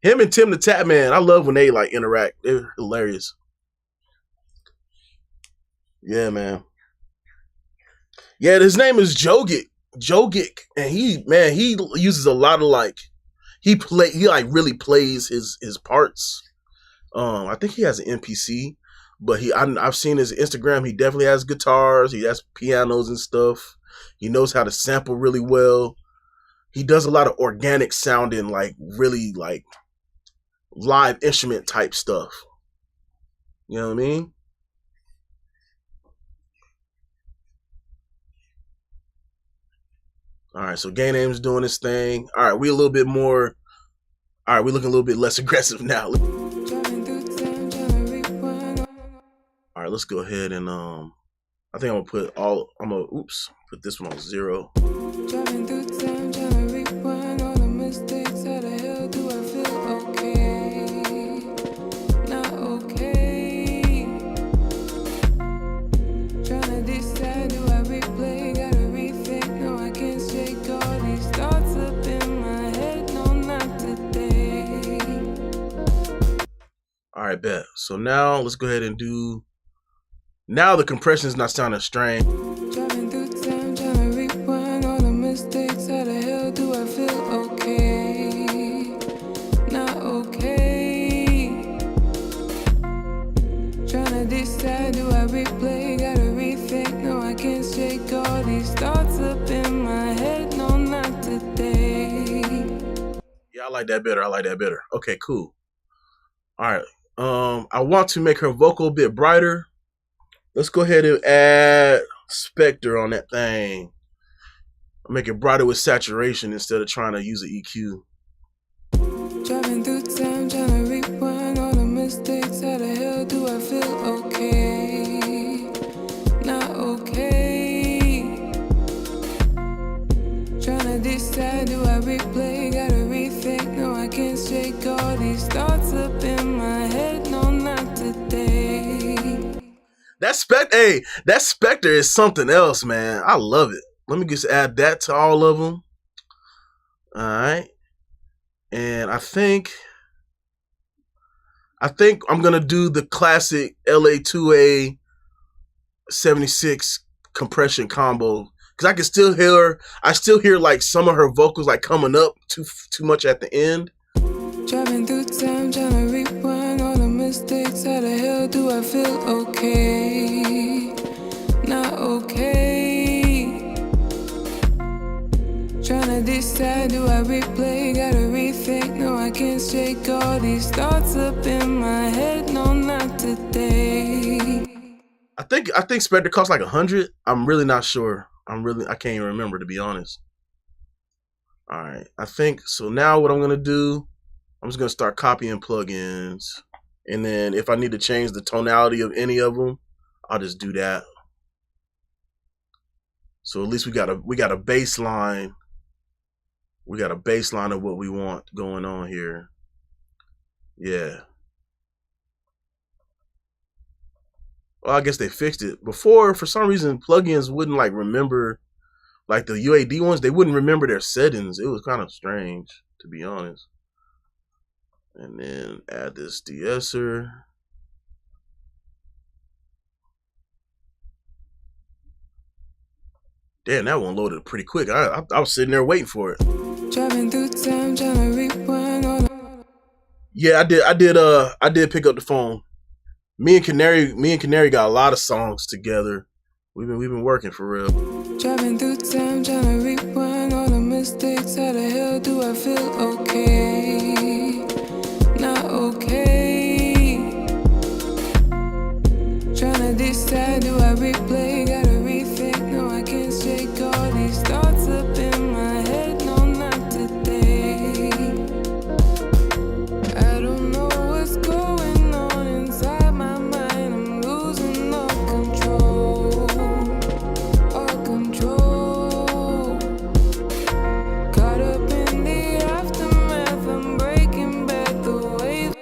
S1: Him and Tim the Tap Man, I love when they like interact. They're hilarious. Yeah, man. Yeah, his name is Jogic, and he uses a lot of like he like really plays his parts. I think he has an NPC, but I've seen his Instagram. He definitely has guitars. He has pianos and stuff. He knows how to sample really well. He does a lot of organic sounding, like really like live instrument type stuff. You know what I mean? All right, so Game Name's doing this thing. All right, we're a little bit more. All right, we're looking a little bit less aggressive now. All right, let's go ahead and I think I'm gonna put this one on 0.
S2: Driving through town, trying to rewind all the mistakes. How the hell do I feel? Okay, not okay. Trying to decide, do I replay? Gotta rethink. No, I can't shake all these thoughts up in my head. No, not today.
S1: All right, bet. So now let's go ahead and do. Now the compression is not sounding strange.
S2: Driving through town, trying to rewind all the mistakes. How the hell do I feel? Okay, not okay. Trying to decide, do I replay? Gotta rethink. No, I can't shake all these thoughts up in my head. No, not today.
S1: Yeah, I like that better. Okay, cool. All right. I want to make her vocal a bit brighter. Let's go ahead and add Spectre on that thing. Make it brighter with saturation instead of trying to use an EQ.
S2: Driving through town, trying to rewind all the mistakes. How the hell do I feel? Okay, not okay. Trying to decide, do I replay? Gotta rethink. No, I can't shake all these thoughts up in my head. No, not today.
S1: That Spectre is something else, man. I love it. Let me just add that to all of them. All right. And I think I'm going to do the classic LA2A 76 compression combo, cuz I still hear like some of her vocals like coming up too much at the end.
S2: Driving through town, trying to rewind all the mistakes. How the hell do I feel? Okay, not okay. Trying to decide, do I replay? Gotta rethink. No, I can't shake all these thoughts up in my head. No, not today.
S1: I think Spectre costs like 100. I'm really not sure. I can't even remember, to be honest. All right, I think so. Now what I'm gonna do, I'm just gonna start copying plugins, and then if I need to change the tonality of any of them, I'll just do that. So at least we got a baseline. We got a baseline of what we want going on here. Yeah. Well, I guess they fixed it. Before, for some reason, plugins wouldn't like remember, like the UAD ones, they wouldn't remember their settings. It was kind of strange, to be honest. And then add this de-esser. Damn, that one loaded pretty quick. I was sitting there waiting for it.
S2: Driving through town, trying to rewind all the...
S1: Yeah, I did pick up the phone. Me and KHANARi got a lot of songs together. We've been working for real.
S2: Driving through town, trying to rewind all the mistakes. How the hell do I feel? Okay, not okay. decide, do I replay? Gotta rethink, no I can't shake all these thoughts up in my head. No, not today. I don't know what's going on inside my mind. I'm losing all control. All control. Caught up in the aftermath. I'm breaking back the waves.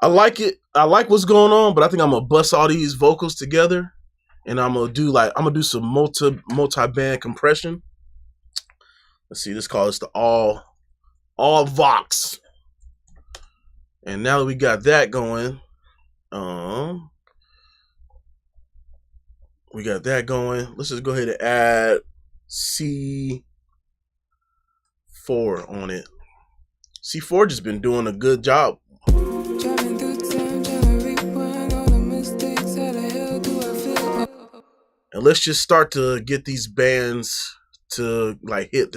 S1: I like it. I like what's going on, but I think I'm gonna bust all these vocals together, and I'm gonna do some multi-band compression. Let's see. Let's call this the all Vox. And now that we got that going, let's just go ahead and add C4 on it. C4 just been doing a good job.
S2: Driving through town, trying to rewind all the mistakes. How the hell do I feel?
S1: And let's just start to get these bands to like hit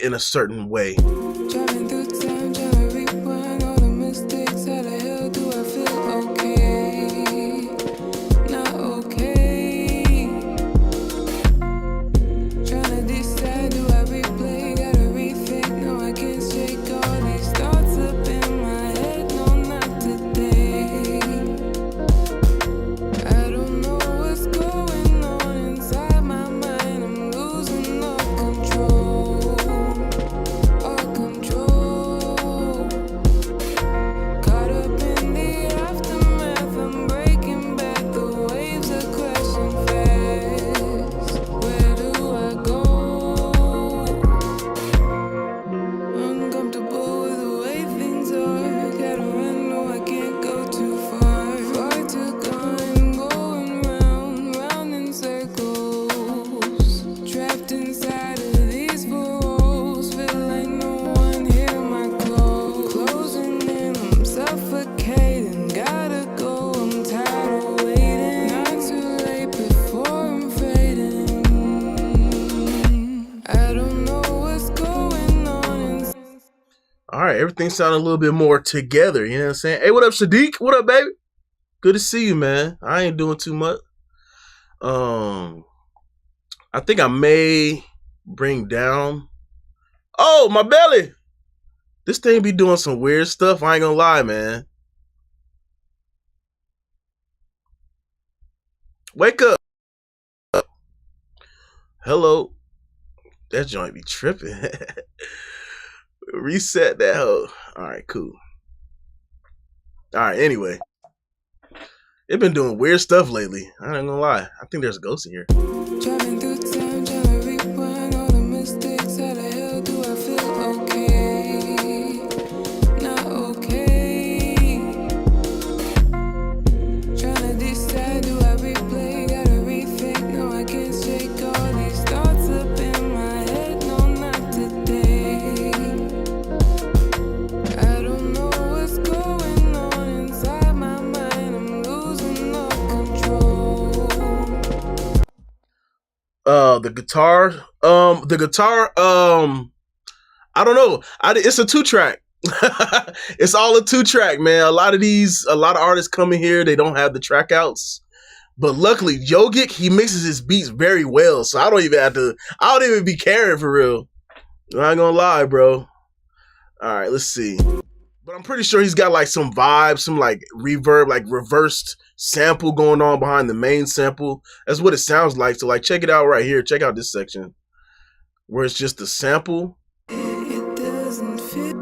S1: in a certain way.
S2: Driving through town, trying to rewind all the mistakes. How the hell do I feel? Okay, not okay. Trying to decide, do I replay? Gotta rethink, no I can't shake all these thoughts up in my head. No, not today. I don't know what's going on inside my mind. I'm losing all control. All control. Caught up in the aftermath. I'm breaking back. The waves are crashing fast. Where do I go? Uncomfortable with the way things are. Gotta run, no I can't go too far. Far too gone, going round in circles. Trapped inside of these walls. Feel like no one hear my call. Closing in, I'm suffocating. Gotta go, I'm tired of waiting. Not too late before I'm fading. I don't know what's going on.
S1: All right, everything sounded a little bit more together. You know what I'm saying? Hey, what up, Sadiq? What up, baby? Good to see you, man. I ain't doing too much. I think I may bring down. Oh, my belly! This thing be doing some weird stuff. I ain't gonna lie, man. Wake up. Hello. That joint be tripping. Reset that hoe. All right, cool. All right, anyway. It been doing weird stuff lately. I ain't gonna lie. I think there's a ghost in here.
S2: Driving through town, trying to rewind all the mistakes. How the hell do I feel? Okay, not okay. Trying to decide, do I replay? Gotta rethink, no I can't shake all these thoughts up in my head. No, not today. I don't know what's going on inside my mind. I'm losing all control.
S1: The guitar, I don't know. It's a 2-track. It's all a 2-track, man. A lot of artists come in here, they don't have the track outs. But luckily, Yogic, he mixes his beats very well. So I don't even be caring for real. I'm not gonna lie, bro. All right, let's see. But I'm pretty sure he's got like some vibe, some like reverb, like reversed sample going on behind the main sample. That's what it sounds like. So like, check it out right here. Check out this section where it's just the sample.
S2: It doesn't fit.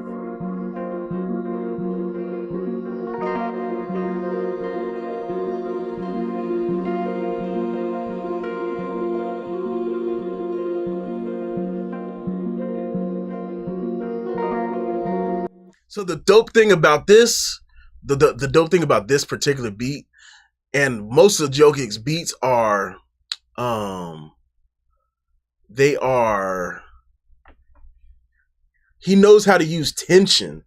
S1: So the dope thing about this, the dope thing about this particular beat, and most of Jogic's beats are, he knows how to use tension,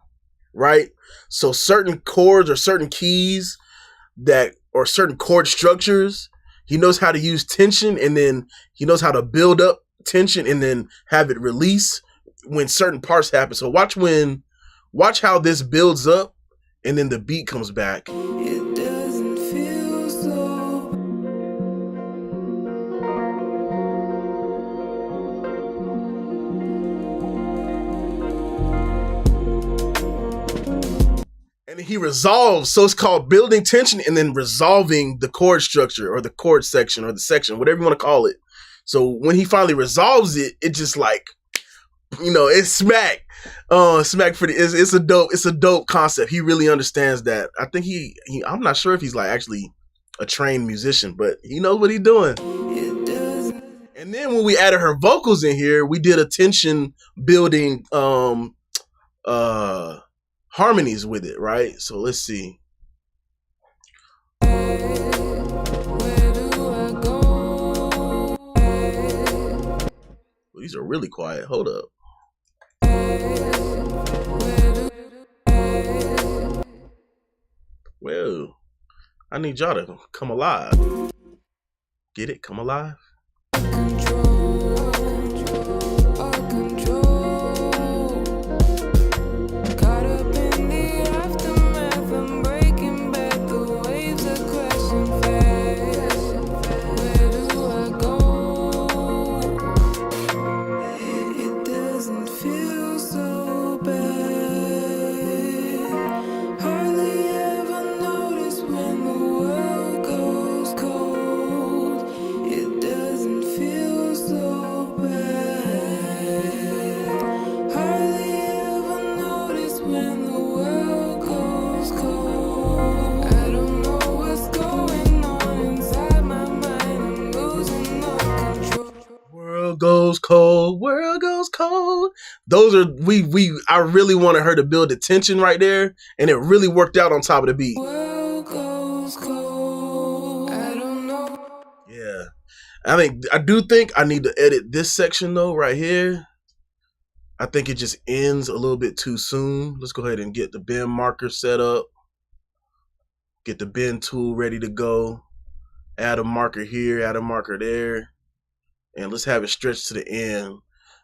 S1: right? So certain chords or certain keys or certain chord structures, he knows how to use tension, and then he knows how to build up tension and then have it release when certain parts happen. So watch how this builds up and then the beat comes back.
S2: It doesn't feel so
S1: And he resolves, so it's called building tension and then resolving the chord structure or the chord section or the section, whatever you want to call it. So when he finally resolves it, it just like, it's smack. Smack for it's a dope concept. He really understands that. I think I'm not sure if he's like actually a trained musician, but he knows what he's doing. And then when we added her vocals in here, we did a tension building harmonies with it, right? So let's see. These are really quiet. Hold up. Well, I need y'all to come alive. Get it? Come alive? Goes cold, world goes cold. Those are I really wanted her to build the tension right there, and it really worked out on top of the beat. World goes cold. I don't know. Yeah. I do think I need to edit this section though, right here. I think it just ends a little bit too soon. Let's go ahead and get the bend marker set up. Get the bend tool ready to go. Add a marker here, add a marker there. And let's have it stretch to the end.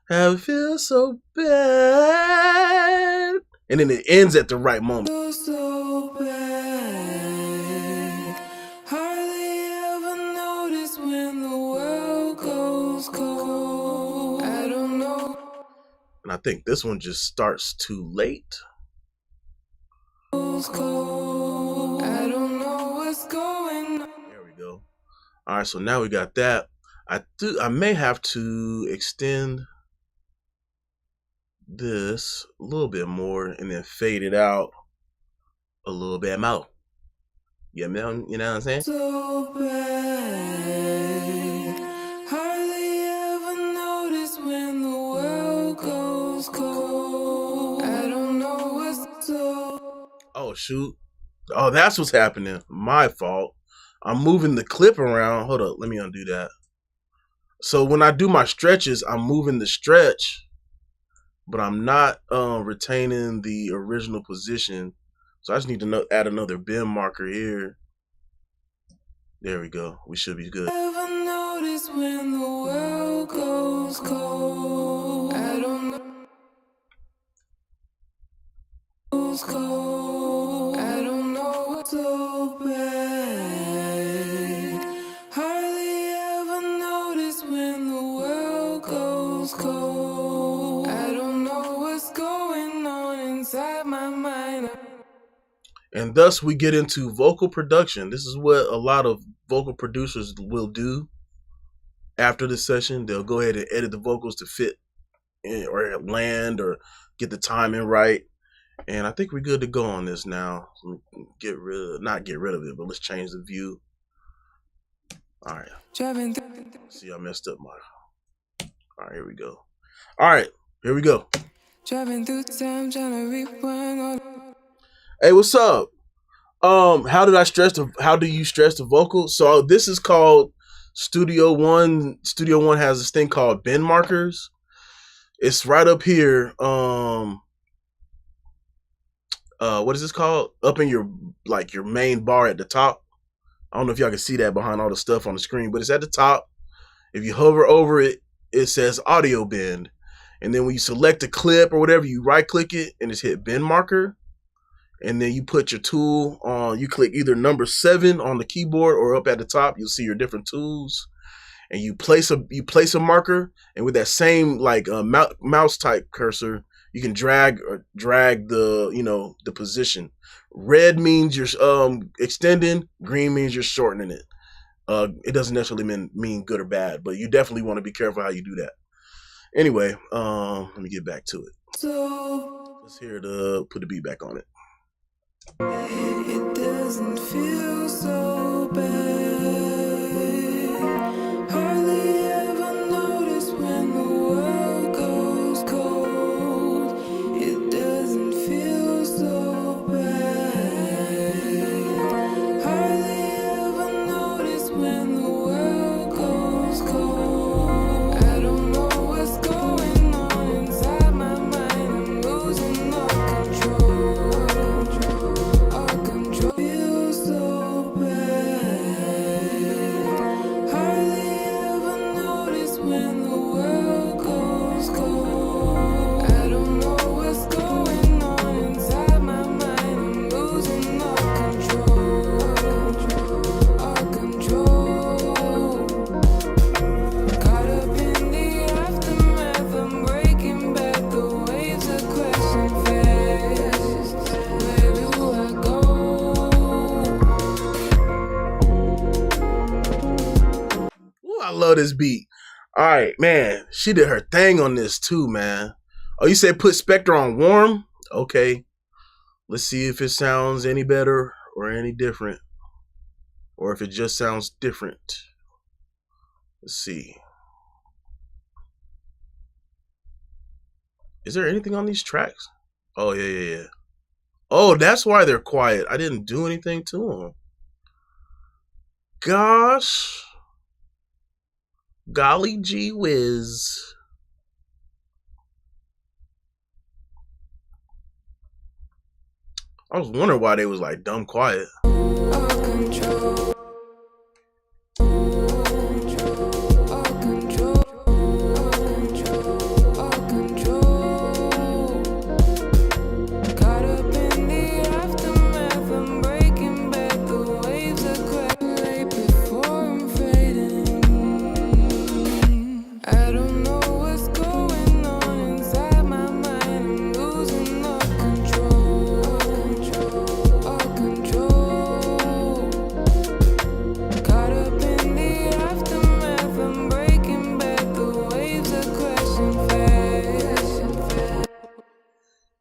S1: I feel so bad. And then it ends at the right moment. So bad. Hardly ever notice when the world goes cold. I don't know. And I think this one just starts too late. Cold. I don't know what's going on. There we go. All right, so now we got that. I may have to extend this a little bit more and then fade it out a little bit more. You know what I'm saying? So bad. Hardly ever notice when the world goes cold. I don't know what's so. Oh shoot. Oh, that's what's happening. My fault. I'm moving the clip around. Hold up, let me undo that. So when I do my stretches, I'm moving the stretch, but I'm not retaining the original position. So I just need to add another bend marker here. There we go. We should be good. Ever notice when the world goes cold? I don't know. Goes cold. I don't know what's so bad. Cold. I don't know what's going on inside my mind. And thus we get into vocal production. This is what a lot of vocal producers will do after the session. They'll go ahead and edit the vocals to fit in, or land, or get the timing right. And I think we're good to go on this now. Not get rid of it, but let's change the view. All right. See, I messed up my. All right, here we go. All right, here we go. Driving through time, trying to rewind. Hey, what's up? How do you stress the vocal? So this is called Studio One. Studio One has this thing called bend markers. It's right up here. What is this called? Up in your main bar at the top. I don't know if y'all can see that behind all the stuff on the screen, but it's at the top. If you hover over it, it says audio bend. And then when you select a clip or whatever, you right click it and just hit bend marker. And then you put your tool on, you click either number 7 on the keyboard or up at the top, you'll see your different tools. And you place a marker, and with that same mouse type cursor, You can drag the the position. Red means you're extending. Green means you're shortening it. It doesn't necessarily mean good or bad, but you definitely want to be careful how you do that. Anyway, let me get back to it. Let's hear put the beat back on it.
S2: It doesn't feel so bad. Hardly ever notice when the world goes cold. It doesn't feel so bad. Hardly ever notice when the world goes cold. I don't know what's going on inside my mind. I'm losing all control.
S1: I love this beat. All right, man. She did her thing on this too, man. Oh, you said put Spectre on warm? Okay. Let's see if it sounds any better or any different. Or if it just sounds different. Let's see. Is there anything on these tracks? Oh, yeah. Oh, that's why they're quiet. I didn't do anything to them. Gosh. Golly gee whiz. I was wondering why they was like dumb quiet.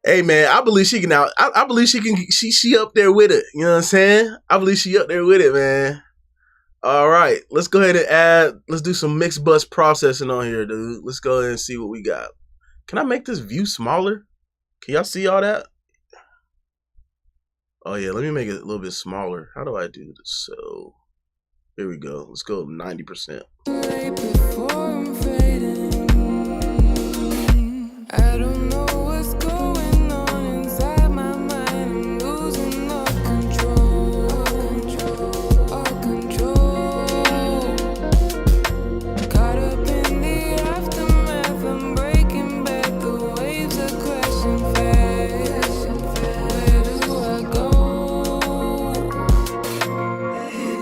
S1: Hey man, I believe she can out. I believe she can. She up there with it. You know what I'm saying? I believe she up there with it, man. All right, let's go ahead and add. Let's do some mixed bus processing on here, dude. Let's go ahead and see what we got. Can I make this view smaller? Can y'all see all that? Oh yeah, let me make it a little bit smaller. How do I do this? So here we go. Let's go 90%.
S2: I don't know what's going on inside my mind. I'm losing all control. Caught up in the aftermath. I'm breaking back. The waves are crashing fast. Where do I go?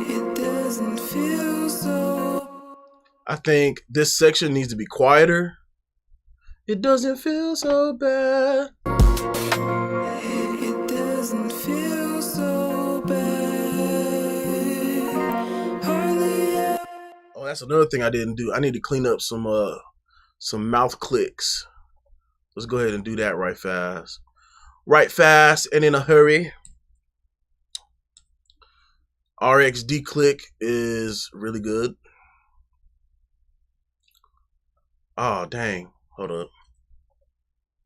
S2: It doesn't feel so.
S1: I think this section needs to be quieter. It doesn't feel so bad.
S2: It doesn't feel so bad. Hardly.
S1: Oh, that's another thing I didn't do. I need to clean up some mouth clicks. Let's go ahead and do that right fast. Right fast and in a hurry. RXD click is really good. Oh, dang. Hold up.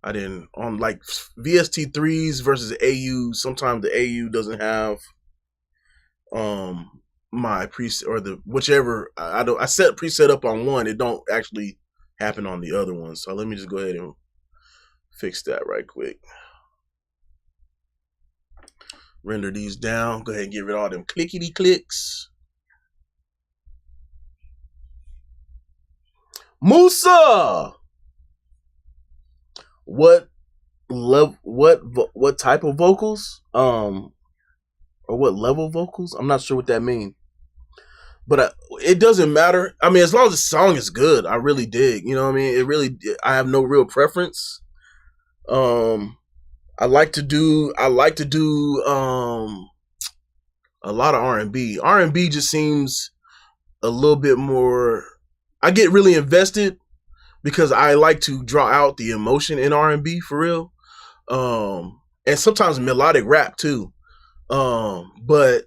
S1: I didn't on like VST3s versus AU. Sometimes the AU doesn't have my preset or the whichever I set preset up on one. It don't actually happen on the other one. So let me just go ahead and fix that right quick. Render these down. Go ahead and get rid of all them clickety clicks. Musa. What type of vocals? Or what level vocals? I'm not sure what that means. But it doesn't matter. I mean, as long as the song is good, I really dig. You know what I mean? I have no real preference. Um, I like to do a lot of R&B. R&B just seems a little bit more. I get really invested because I like to draw out the emotion in R&B for real. And sometimes melodic rap too. But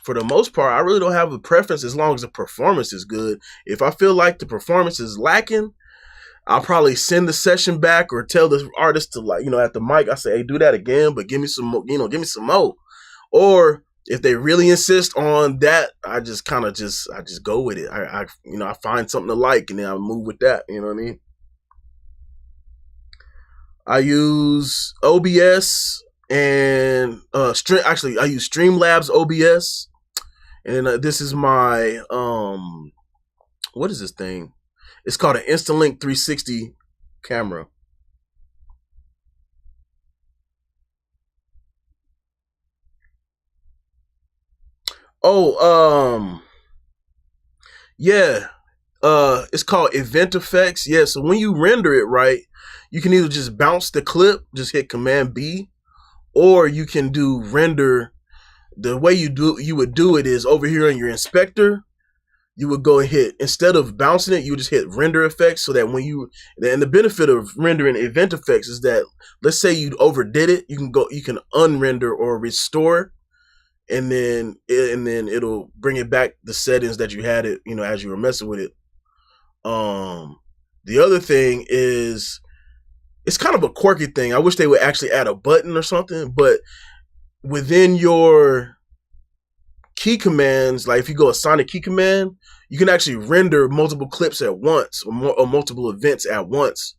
S1: for the most part, I really don't have a preference as long as the performance is good. If I feel like the performance is lacking, I'll probably send the session back or tell the artist to, like, at the mic, I say, hey, do that again, but give me some more, give me some more. Or if they really insist on that, I just kind of I just go with it. I find something to like and then I move with that. You know what I mean? I use OBS and actually I use Streamlabs OBS, and this is my what is this thing? It's called an Instalink 360 camera. Oh, yeah. It's called Event Effects. Yeah, so when you render it right, you can either just bounce the clip, just hit Command B, or you can do render. The way you would do it is over here on your inspector. You would go and hit, instead of bouncing it, you would just hit render effects, so that and the benefit of rendering event effects is that, let's say you overdid it, you can unrender or restore, and then it'll bring it back the settings that you had it, as you were messing with it. The other thing is, it's kind of a quirky thing. I wish they would actually add a button or something, but within your key commands, like if you go assign a key command, you can actually render multiple clips at once, or multiple events at once.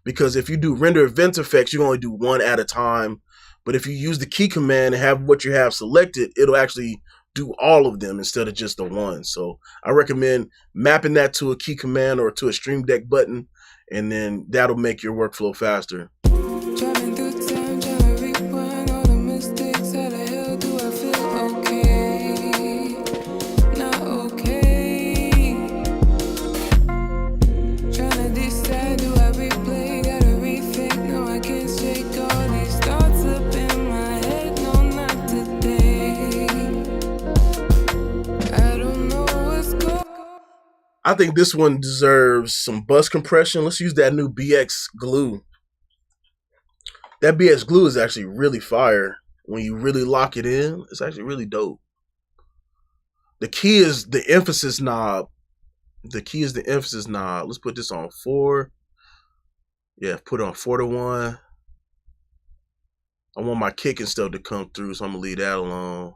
S1: Because if you do render event effects, you can only do one at a time. But if you use the key command and have what you have selected, it'll actually do all of them instead of just the one. So I recommend mapping that to a key command or to a Stream Deck button, and then that'll make your workflow faster.
S2: Driving through town, trying to rewind all the mistakes. How the hell do I feel okay? Not okay. Trying to decide, do I replay? Gotta rethink. No, I can't shake all these thoughts up in my head. No, not today. I don't know what's going.
S1: I think this one deserves some bus compression. Let's use that new BX glue. That BX glue is actually really fire. When you really lock it in, it's actually really dope. The key is the emphasis knob. Let's put this on 4. Yeah, put it on 4 to 1. I want my kick and stuff to come through, so I'm going to leave that alone.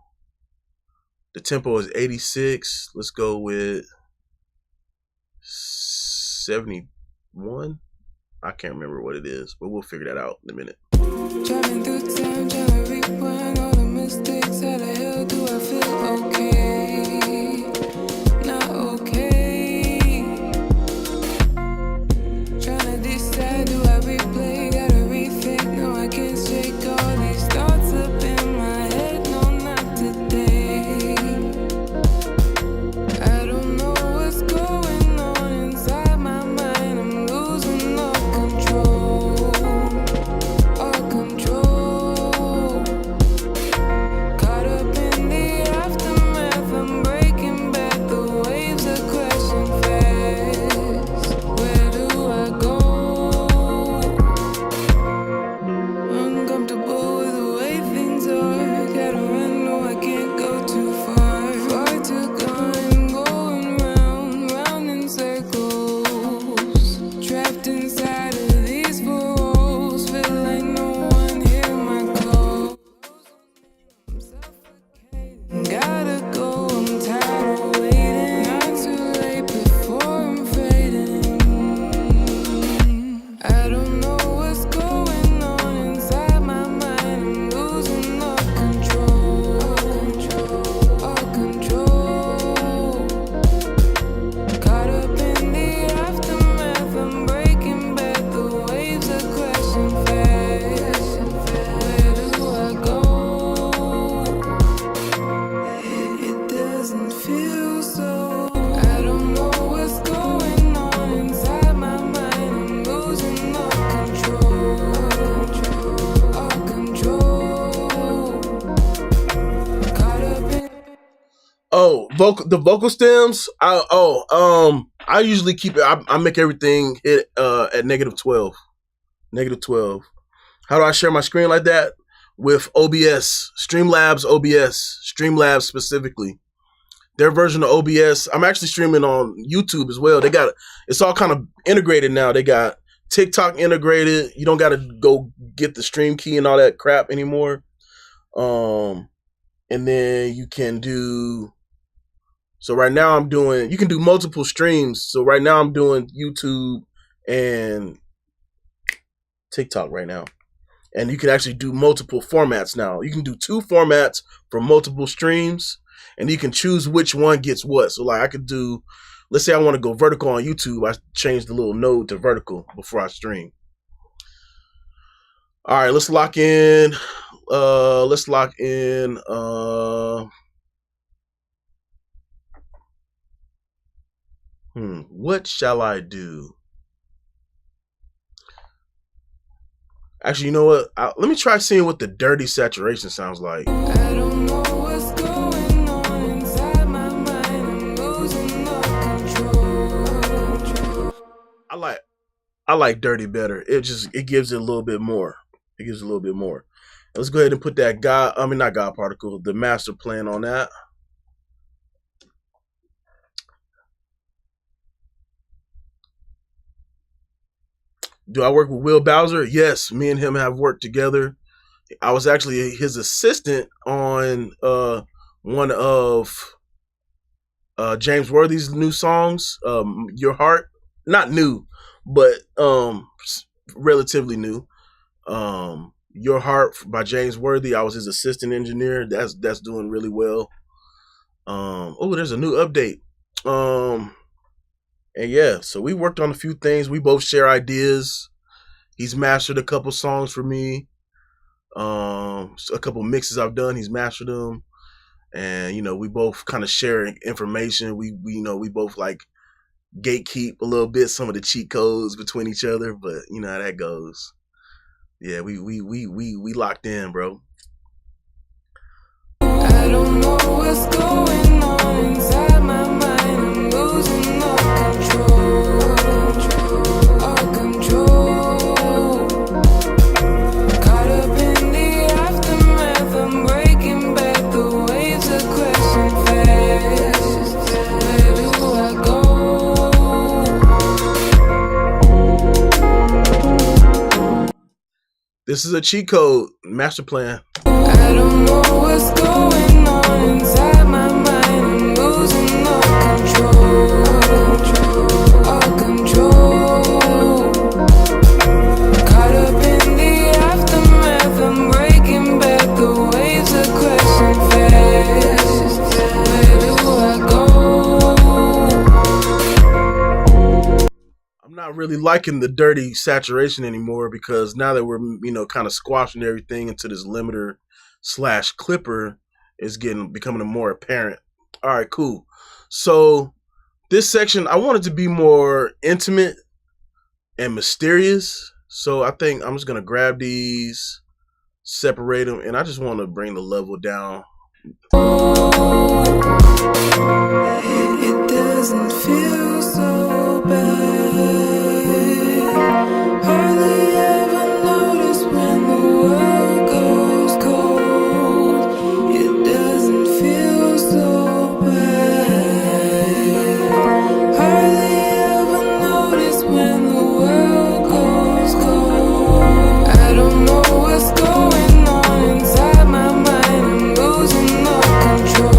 S1: The tempo is 86. Let's go with 71. I can't remember what it is, but we'll figure that out in a minute.
S2: Driving through town, trying to rewind all the mistakes. How the hell do I feel okay? Not okay. Trying to decide, do I replay? Gotta rethink. No, I can't shake all these thoughts up in my head. No, not today. I don't know what's going on inside my mind. I'm losing all control. All control. Caught up in the aftermath. I'm breaking bad
S1: vocal stems. I usually keep it. I make everything hit at -12. -12. How do I share my screen like that? With OBS, Streamlabs specifically. Their version of OBS. I'm actually streaming on YouTube as well. It's all kind of integrated now. They got TikTok integrated. You don't got to go get the stream key and all that crap anymore. And then you can do. So right now you can do multiple streams. So right now I'm doing YouTube and TikTok right now. And you can actually do multiple formats now. You can do 2 formats for multiple streams, and you can choose which one gets what. So like I could do, let's say I want to go vertical on YouTube. I change the little node to vertical before I stream. All right, let's lock in. What shall I do? Actually, you know what? Let me try seeing what the dirty saturation sounds like.
S2: I don't know what's going on inside my mind. I'm losing all control.
S1: I like dirty better. It gives it a little bit more. It gives it a little bit more. Let's go ahead and put that not God particle, the master plan on that. Do I work with Will Bowser? Yes, me and him have worked together. I was actually his assistant on one of James Worthy's new songs, Your Heart. Not new, but relatively new. Your Heart by James Worthy. I was his assistant engineer. That's doing really well. There's a new update. And yeah, so we worked on a few things. We both share ideas. He's mastered a couple songs for me. A couple mixes I've done, he's mastered them. And we both kind of share information. We both like gatekeep a little bit some of the cheat codes between each other, but you know how that goes. Yeah, we locked in, bro.
S2: I don't know what's going on inside my mind. I'm losing all control. Caught up in the aftermath. I'm breaking back the waves of question fast. Where do I go?
S1: This is a cheat code master plan.
S2: I don't know what's going on inside my mind. I'm losing all control. Caught up in the aftermath. I'm breaking back the waves of question fast. Where do I go?
S1: I'm not really liking the dirty saturation anymore because now that we're kind of squashing everything into this limiter / clipper, is becoming more apparent. All right, cool. So this section, I want it to be more intimate and mysterious. So I think I'm just gonna grab these, separate them, and I just want to bring the level down.
S2: It doesn't feel so bad. Hardly ever notice when the world goes cold. It doesn't feel so bad. Hardly ever notice when the world goes cold. I don't know what's going on inside my mind. I'm losing all control.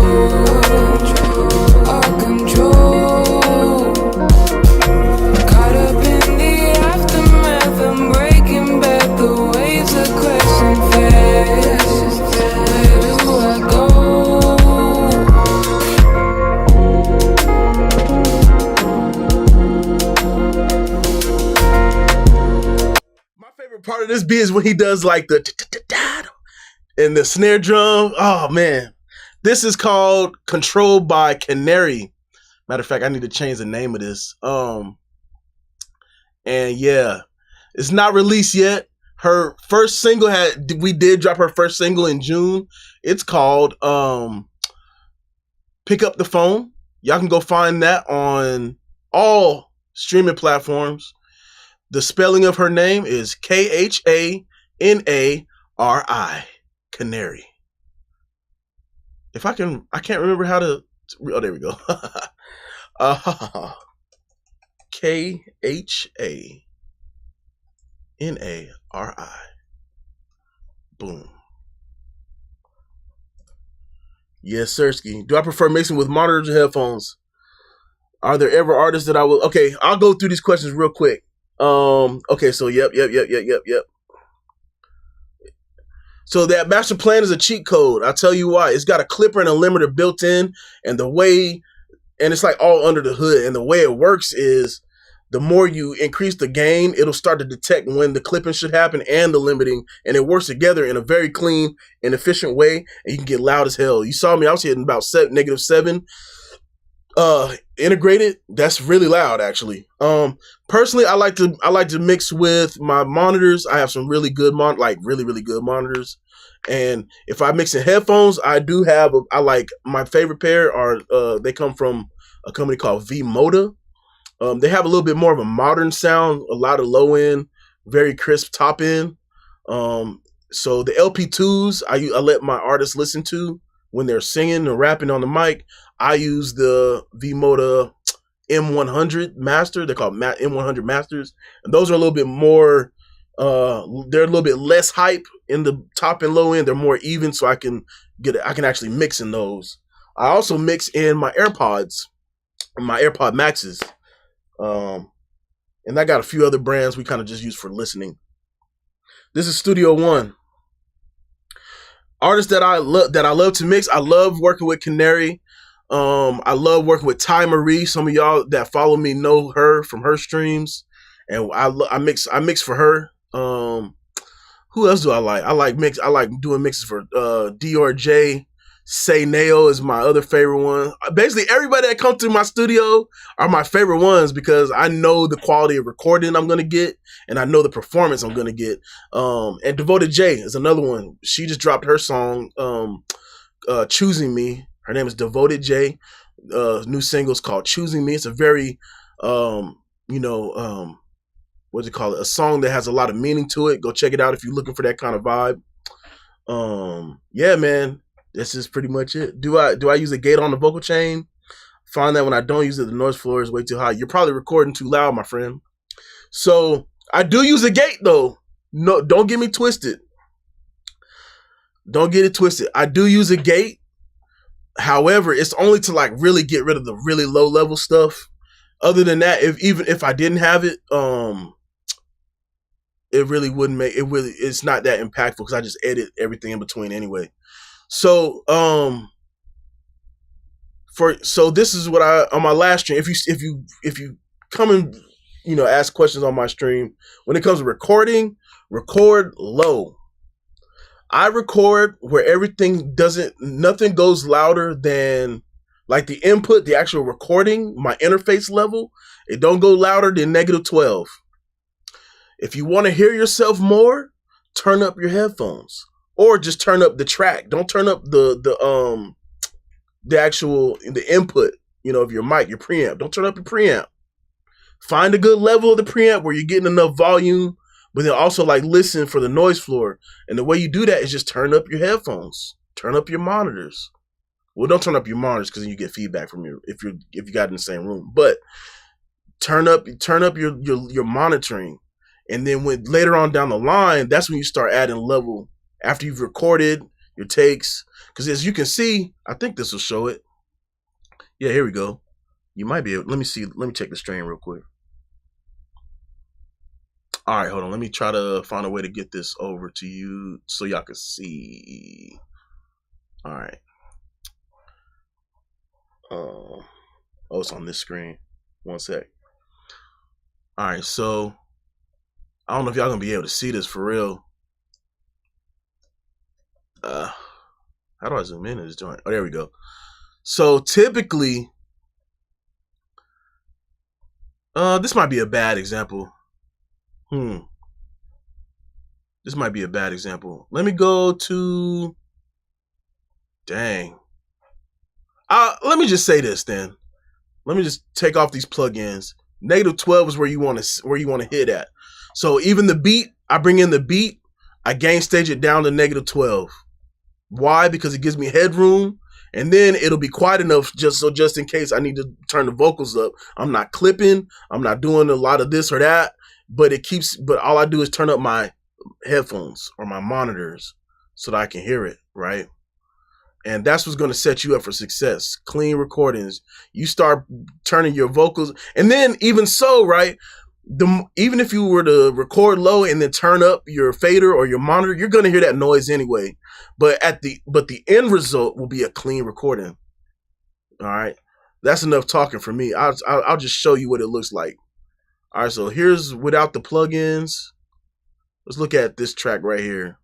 S2: Caught up in the aftermath. I'm breaking back the waves of question fast. Where do I go?
S1: My favorite part of this beat is when he does like the and the snare drum. Oh man, this is called "Controlled by KHANARi." Matter of fact, I need to change the name of this. And yeah, it's not released yet. Her first single we did drop her first single in June. It's called pick up the phone. Y'all can go find that on all streaming platforms. The spelling of her name is KHANARI. KHANARi. If I can't remember how to. Oh, there we go. KHANARI. Boom. Yes, Sirski. Do I prefer mixing with monitors or headphones? Are there ever artists that I will? Okay, I'll go through these questions real quick. Okay, so yep. So that master plan is a cheat code. I'll tell you why. It's got a clipper and a limiter built in, and it's like all under the hood. And the way it works is the more you increase the gain, it'll start to detect when the clipping should happen and the limiting, and it works together in a very clean and efficient way, and you can get loud as hell. You saw me, I was hitting about -7 integrated. That's really loud, actually. Personally, I like to mix with my monitors. I have some really good really good monitors. And if I mix in headphones, I do have I like my favorite pair are they come from a company called V-Moda. They have a little bit more of a modern sound, a lot of low end, very crisp top end. So the LP2s I let my artists listen to when they're singing or rapping on the mic. I use the V-Moda M100 Master. They're called M100 Masters, and those are a little bit more. They're a little bit less hype in the top and low end. They're more even, so I can actually mix in those. I also mix in my AirPods, my AirPod Maxes. And I got a few other brands we kind of just use for listening. This is Studio One. Artists that I love to mix. I love working with KHANARi. I love working with Marie. Some of y'all that follow me know her from her streams, and I mix for her. Who else do I like? I like doing mixes for Dior J. Say Neo is my other favorite one. Basically, everybody that comes through my studio are my favorite ones because I know the quality of recording I'm gonna get, and I know the performance I'm gonna get. And Devoted J is another one. She just dropped her song, "Choosing Me." Her name is Devoted J. New single's called "Choosing Me." It's a very, what do you call it? A song that has a lot of meaning to it. Go check it out if you're looking for that kind of vibe. Yeah, man. This is pretty much it. Do I use a gate on the vocal chain? Find that when I don't use it, the noise floor is way too high. You're probably recording too loud, my friend. So I do use a gate though. No, don't get me twisted. Don't get it twisted. I do use a gate. However, it's only to like really get rid of the really low level stuff. Other than that, even if I didn't have it, it really wouldn't make it really. It's not that impactful because I just edit everything in between anyway. So this is what on my last stream. If you come and ask questions on my stream, when it comes to recording, record low. I record where nothing goes louder than like the input, the actual recording, my interface level. It don't go louder than -12. If you want to hear yourself more, turn up your headphones. Or just turn up the track. Don't turn up the input, of your mic, your preamp. Don't turn up your preamp. Find a good level of the preamp where you're getting enough volume, but then also like listen for the noise floor. And the way you do that is just turn up your headphones. Turn up your monitors. Well, don't turn up your monitors because then you get feedback from if you got in the same room. But turn up your monitoring. And then when later on down the line, that's when you start adding level. After you've recorded your takes, because as you can see, I think this will show it. Yeah, here we go. You might be able. Let me see. Let me check the stream real quick. All right, hold on. Let me try to find a way to get this over to you so y'all can see. All right. Oh, it's on this screen. One sec. All right, so I don't know if y'all gonna be able to see this for real. How do I zoom in this joint? Oh, there we go. So typically, this might be a bad example. This might be a bad example. Let me go to, dang. Let me just say this then. Let me just take off these plugins. -12 is where you want to hit at. So even the beat, I bring in the beat, I gain stage it down to -12. Why? Because it gives me headroom, and then it'll be quiet enough just in case I need to turn the vocals up. I'm not clipping, I'm not doing a lot of this or that, but all I do is turn up my headphones or my monitors so that I can hear it, right? And that's what's going to set you up for success. Clean recordings. You start turning your vocals, and then even so, right? Even if you were to record low and then turn up your fader or your monitor, you're going to hear that noise anyway. But the end result will be a clean recording. All right, that's enough talking for me. I'll just show you what it looks like. All right, so here's without the plugins. Let's look at this track right here.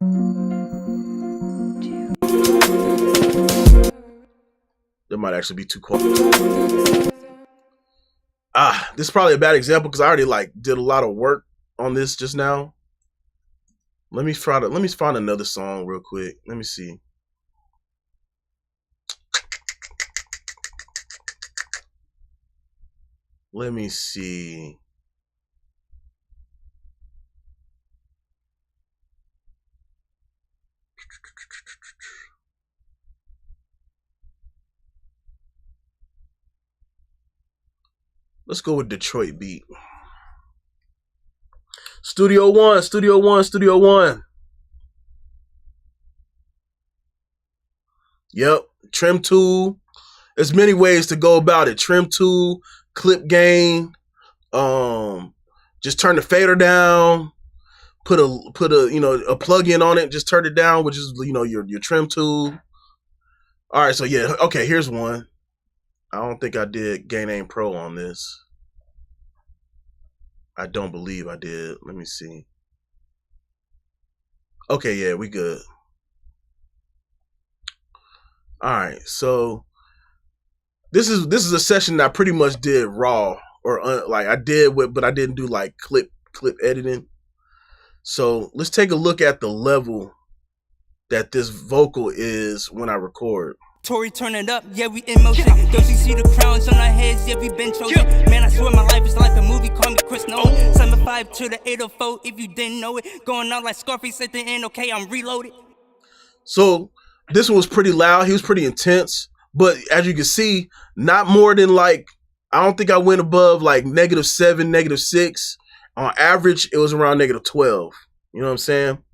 S1: That might actually be too quiet. This is probably a bad example because I already did a lot of work on this just now. Let me find another song real quick. Let me see. Let me see. Let's go with Detroit beat. Studio One. Yep. Trim tool. There's many ways to go about it. Trim tool, clip gain, just turn the fader down, put a plug-in on it, just turn it down, which is your trim tool. All right, so yeah, okay, here's one. I don't think I did Gain Aim Pro on this. I don't believe I did. Let me see. Okay, yeah, we good. All right, so this is a session that I pretty much did raw, or I did but I didn't do clip editing. So let's take a look at the level that this vocal is when I record.
S3: Tory, turn it up, yeah, we in motion. Don't you see the crowns on our heads? Yeah, we been chosen. Man, I swear my life is like a movie, call me Chris Nolan. 75 to the 804, if you didn't know it. Going out like Scarface at the end, okay, I'm reloaded.
S1: So this one was pretty loud, he was pretty intense. But as you can see, not more than I don't think I went above -7, -6. On average, it was around -12. You know what I'm saying?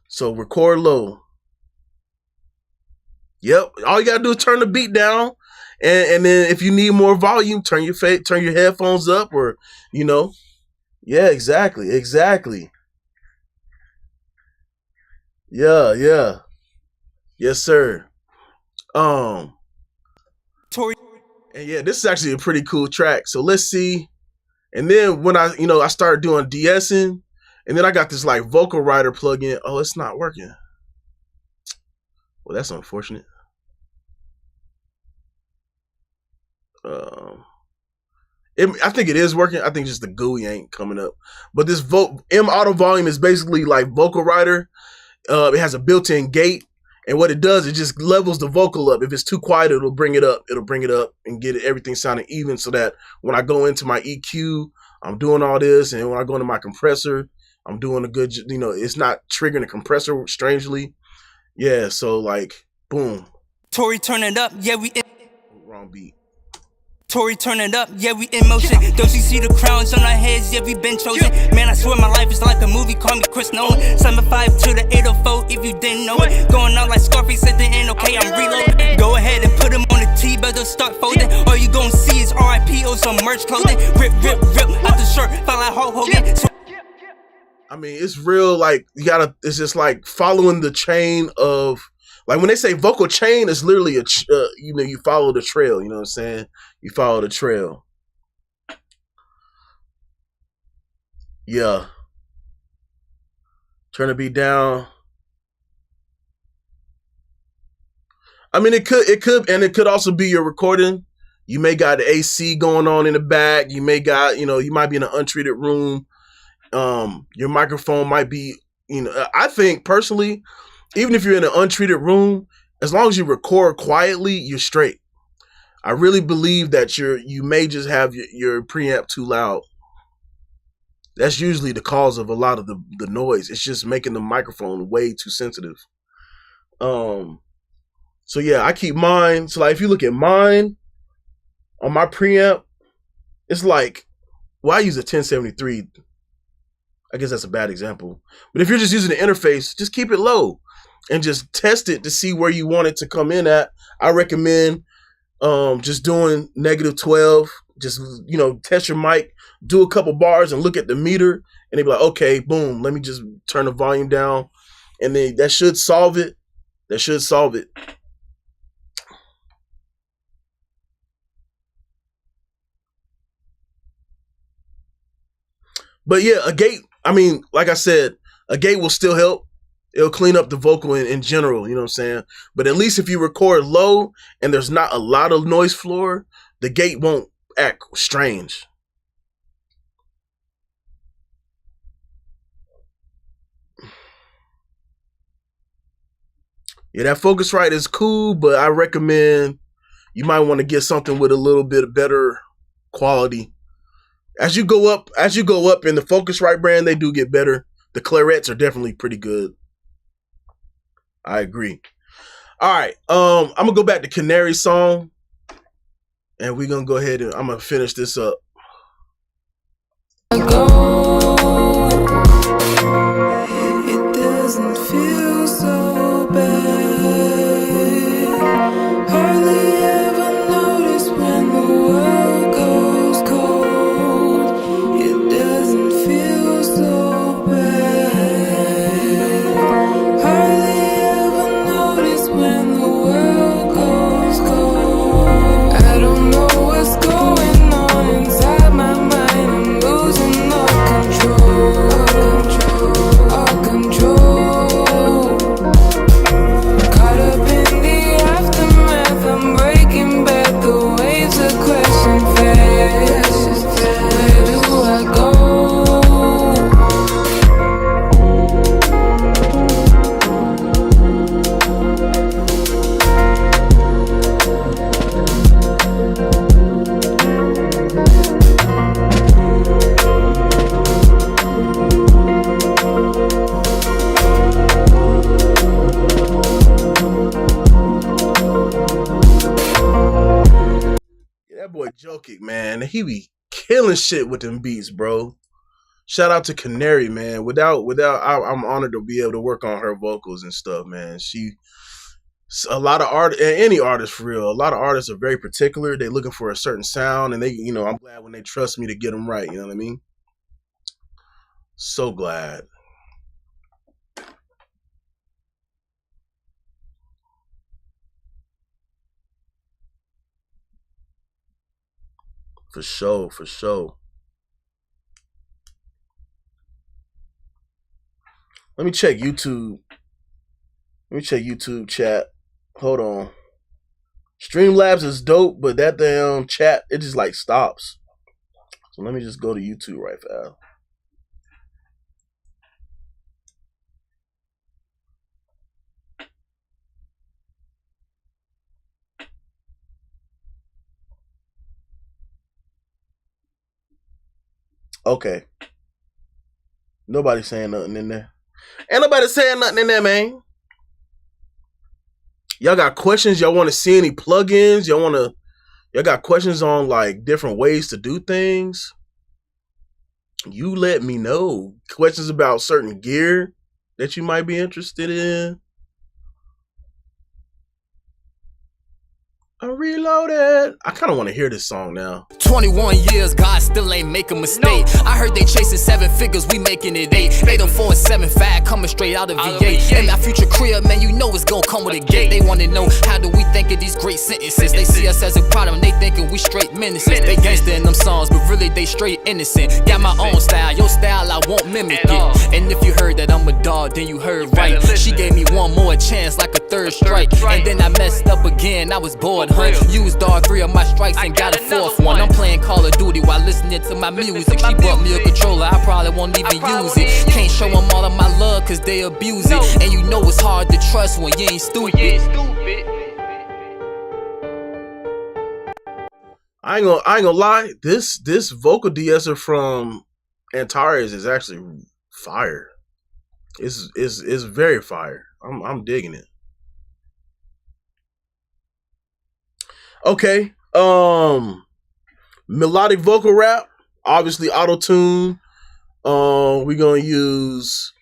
S1: So record low. Yep. All you gotta do is turn the beat down, and then if you need more volume, turn your headphones up, or yeah, exactly. Yeah. Yes, sir.
S3: Tory.
S1: And yeah, this is actually a pretty cool track. So let's see. And then when I started doing de-essing, and then I got this vocal writer plugin. Oh, it's not working. Well, that's unfortunate. I think it is working. I think just the GUI ain't coming up. But this M Auto Volume is basically like vocal writer. It has a built-in gate, and what it does, it just levels the vocal up. If it's too quiet, it'll bring it up. It'll bring it up and get everything sounding even, so that when I go into my EQ, I'm doing all this, and when I go into my compressor, I'm doing a good. It's not triggering the compressor strangely. Yeah, so boom.
S3: Tory, turn it up, yeah, we in.
S1: Wrong beat.
S3: Tory, turn it up, yeah, we in motion. Don't you see the crowns on our heads? Yeah, we been chosen. Man, I swear my life is like a movie, call me Chris Nolan. 75 to the 804, if you didn't know it. Going out like Scarface at the end, okay, I'm reloading. Go ahead and put him on the T, better start folding. All you gon' see is RIP or some merch clothing. Rip, out the shirt, feel like Hulk Hogan.
S1: I mean, it's real, it's just following the chain of, when they say vocal chain, it's literally you follow the trail, you know what I'm saying? You follow the trail. Yeah. Turn the beat down. I mean, it could also be your recording. You may got the AC going on in the back. You may got, you might be in an untreated room. Your microphone might be, I think personally, even if you're in an untreated room, as long as you record quietly, you're straight. I really believe that you may just have your preamp too loud. That's usually the cause of a lot of the noise. It's just making the microphone way too sensitive. So yeah, I keep mine. So like if you look at mine on my preamp, it's like, well, I use a 1073. I guess that's a bad example. But if you're just using the interface, just keep it low and just test it to see where you want it to come in at. I recommend just doing -12. Just, test your mic, do a couple bars and look at the meter, and they be like, okay, boom, let me just turn the volume down. And then that should solve it. That should solve it. But yeah, a gate, I mean, like I said, a gate will still help. It'll clean up the vocal in general, you know what I'm saying? But at least if you record low and there's not a lot of noise floor, the gate won't act strange. Yeah, that Focusrite is cool, but I recommend you might want to get something with a little bit better quality. As you go up in the Focusrite brand, they do get better. The clarets are definitely pretty good. I agree. All right, I'm gonna go back to KHANARi song, and we're gonna go ahead and I'm gonna finish this up.
S2: It doesn't feel so bad. Hardly ever notice when the world goes cold. It doesn't feel so bad. Hardly ever notice when the world goes cold. I don't know what's going on inside my mind. I'm losing all control. Caught up in the aftermath, I'm breaking back. The waves are crashing fast. Where do I go?
S1: That boy Jokic, man, he be killing shit with them beats, bro. Shout out to KHANARi, man. I'm honored to be able to work on her vocals and stuff, man. A lot of any artist for real. A lot of artists are very particular. They're looking for a certain sound, and I'm glad when they trust me to get them right. You know what I mean? So glad. For sure, for sure. Let me check YouTube. Let me check YouTube chat. Hold on. Streamlabs is dope, but that damn chat, it just like stops. So let me just go to YouTube right fast. Okay. Nobody's saying nothing in there. Ain't nobody saying nothing in there, man. Y'all got questions? Y'all want to see any plugins? Y'all got questions on like different ways to do things? You let me know. Questions about certain gear that you might be interested in. I'm reloaded. I kind of want to hear this song now.
S4: 21 years, God still ain't make a mistake. I heard they chasing 7 figures, we making it 8. 804 and 75 coming straight out of VA. And my future career, man, you know it's gonna come with a gate. They wanna know how do we think of these great sentences. They see us as a problem, they thinking we straight menaces. They gangster in them songs, but really they straight innocent. Got my own style, your style I won't mimic it. And if you heard that I'm a dog, then you heard right. She gave me one more chance like a third strike. And then I messed up again, I was bored, huh? Used all 3 of my strikes and got a 4th one. I'm playing Call of Duty while listening to my music. She bought me a controller, I probably won't even use it. Can't show them all of my love cause they abuse it. And you know it's hard to trust when you ain't stupid.
S1: I ain't gonna lie. This vocal de-esser from Antares is actually fire. It's very fire. I'm digging it. Okay. Melodic vocal rap, obviously auto-tune. We're gonna use,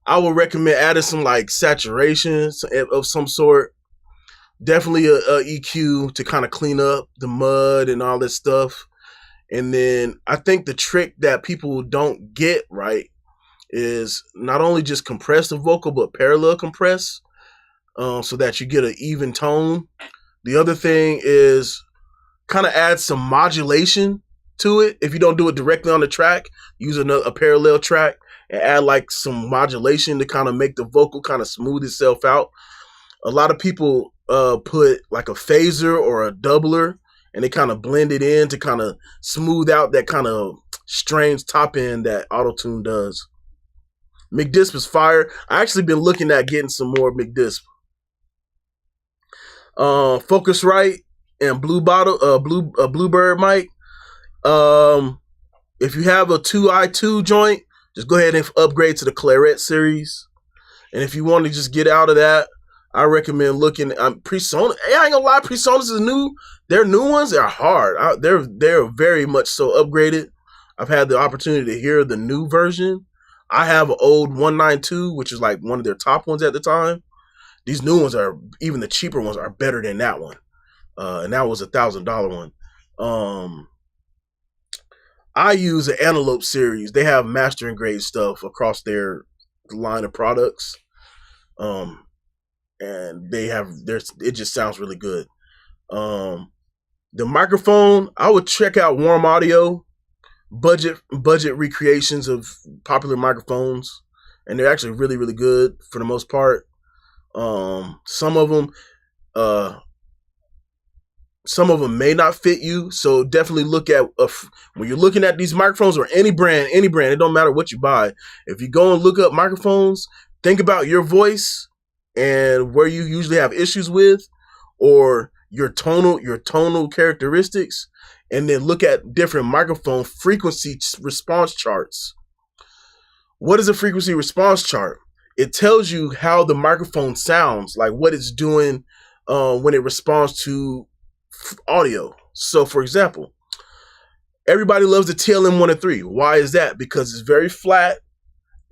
S1: I would recommend adding some like saturation of some sort. Definitely a EQ to kind of clean up the mud and all this stuff. And then I think the trick that people don't get right is not only just compress the vocal, but parallel compress, so that you get an even tone. The other thing is kind of add some modulation to it. If you don't do it directly on the track, use a parallel track and add like some modulation to kind of make the vocal kind of smooth itself out. A lot of people put like a phaser or a doubler and they kind of blend it in to kind of smooth out that kind of strange top end that auto-tune does. McDisp is fire. I actually been looking at getting some more McDisp. Focusrite and Bluebird mic. If you have a 2i2 joint, just go ahead and upgrade to the Claret series. And if you want to just get out of that, I recommend looking at PreSonus. I ain't gonna lie, PreSonus is new. Their new ones are hard. They're very much so upgraded. I've had the opportunity to hear the new version. I have an old 192, which is like one of their top ones at the time. These new ones are, even the cheaper ones are better than that one. And that was $1,000 one. I use an Antelope series. They have mastering grade stuff across their line of products. And they have it just sounds really good. The microphone, I would check out Warm Audio, budget recreations of popular microphones, and they're actually really, really good for the most part. Some of them may not fit you, so definitely look at when you're looking at these microphones or any brand, it don't matter what you buy. If you go and look up microphones, think about your voice and where you usually have issues with, or your tonal characteristics, and then look at different microphone frequency response charts. What is a frequency response chart? It tells you how the microphone sounds, like what it's doing when it responds to audio. So for example, everybody loves the TLM-103. Why is that? Because it's very flat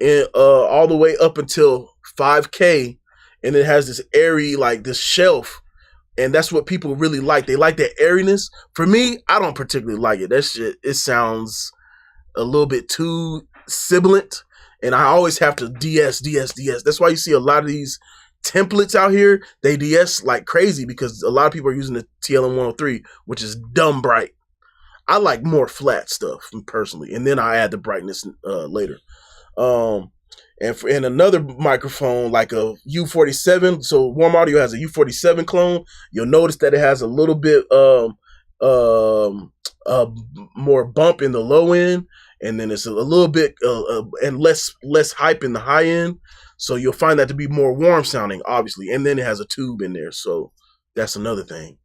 S1: and all the way up until 5K, and it has this airy, like this shelf, and that's what people really like. They like that airiness. For me, I don't particularly like it. That shit, it sounds a little bit too sibilant, and I always have to DS. That's why you see a lot of these templates out here, they DS like crazy because a lot of people are using the TLM-103, which is dumb bright. I like more flat stuff personally, and then I add the brightness later. And another microphone like a U47. So Warm Audio has a U47 clone. You'll notice that it has a little bit more bump in the low end, and then it's a little bit and less hype in the high end. So you'll find that to be more warm sounding, obviously. And then it has a tube in there, so that's another thing.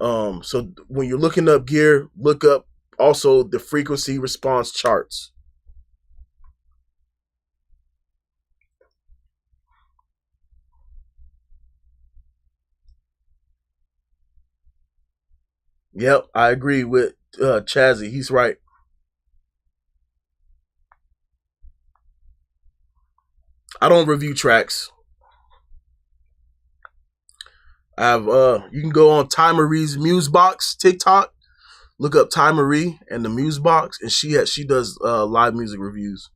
S1: So when you're looking up gear, look up also the frequency response charts. Yep, I agree with Chazzy. He's right. I don't review tracks. You can go on TimeRi's Musebox TikTok, look up TimeRi and the Musebox, and she does live music reviews.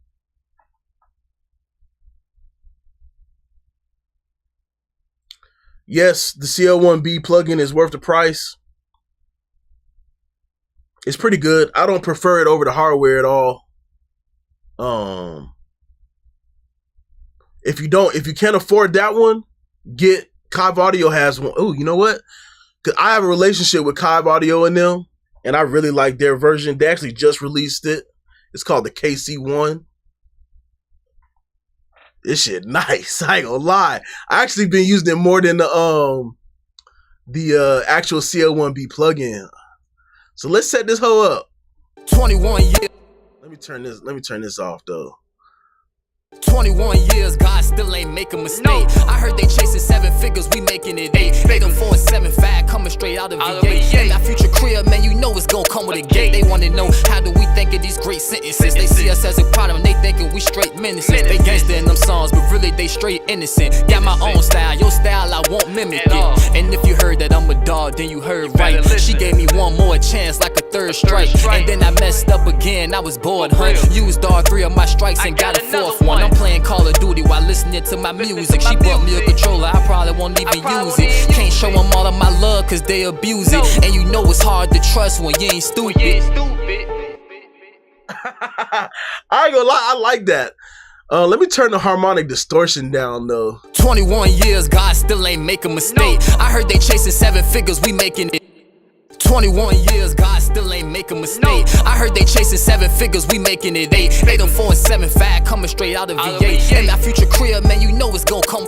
S1: Yes, the CL1B plugin is worth the price. It's pretty good. I don't prefer it over the hardware at all. If you can't afford that one, get Kive Audio has one. Oh, you know what? Because I have a relationship with Kive Audio and them, and I really like their version. They actually just released it. It's called the KC1. This shit nice. I ain't gonna lie. I actually been using it more than the actual CL1B plugin. So let's set this hoe up.
S4: 21 years.
S1: Let me turn this off though.
S4: 21 years, God still ain't make a mistake. I heard they chasing 7 figures, we making it 8. They done 4 7 fat, coming straight out of VA. And that future crib, man, you know it's gon' come with a gate. They wanna know, how do we think of these great sentences? They see us as a problem, they thinking we straight menaces. They gangsta in them songs, but really they straight innocent. Got my own style, your style I won't mimic it. And if you heard that I'm a dog, then you heard right. She gave me one more chance, like a 3rd strike. And then I messed up again, I was bored, hun. Used all 3 of my strikes and got a 4th one. I'm playing Call of Duty while listening to my music. She bought me a controller, I probably won't even use it. Can't show them all of my love cause they abuse it. And you know it's hard to trust when you ain't stupid.
S1: I ain't gonna lie, I like that. Let me turn the harmonic distortion down though.
S4: 21 years, God still ain't make a mistake. I heard they chasing 7 figures, we making it. 21 years, God still ain't make a mistake. I heard they chasing 7 figures, we making it 8. They done 4 7 fat, coming straight out of VA. And that future crib, man, you know it's gon' come.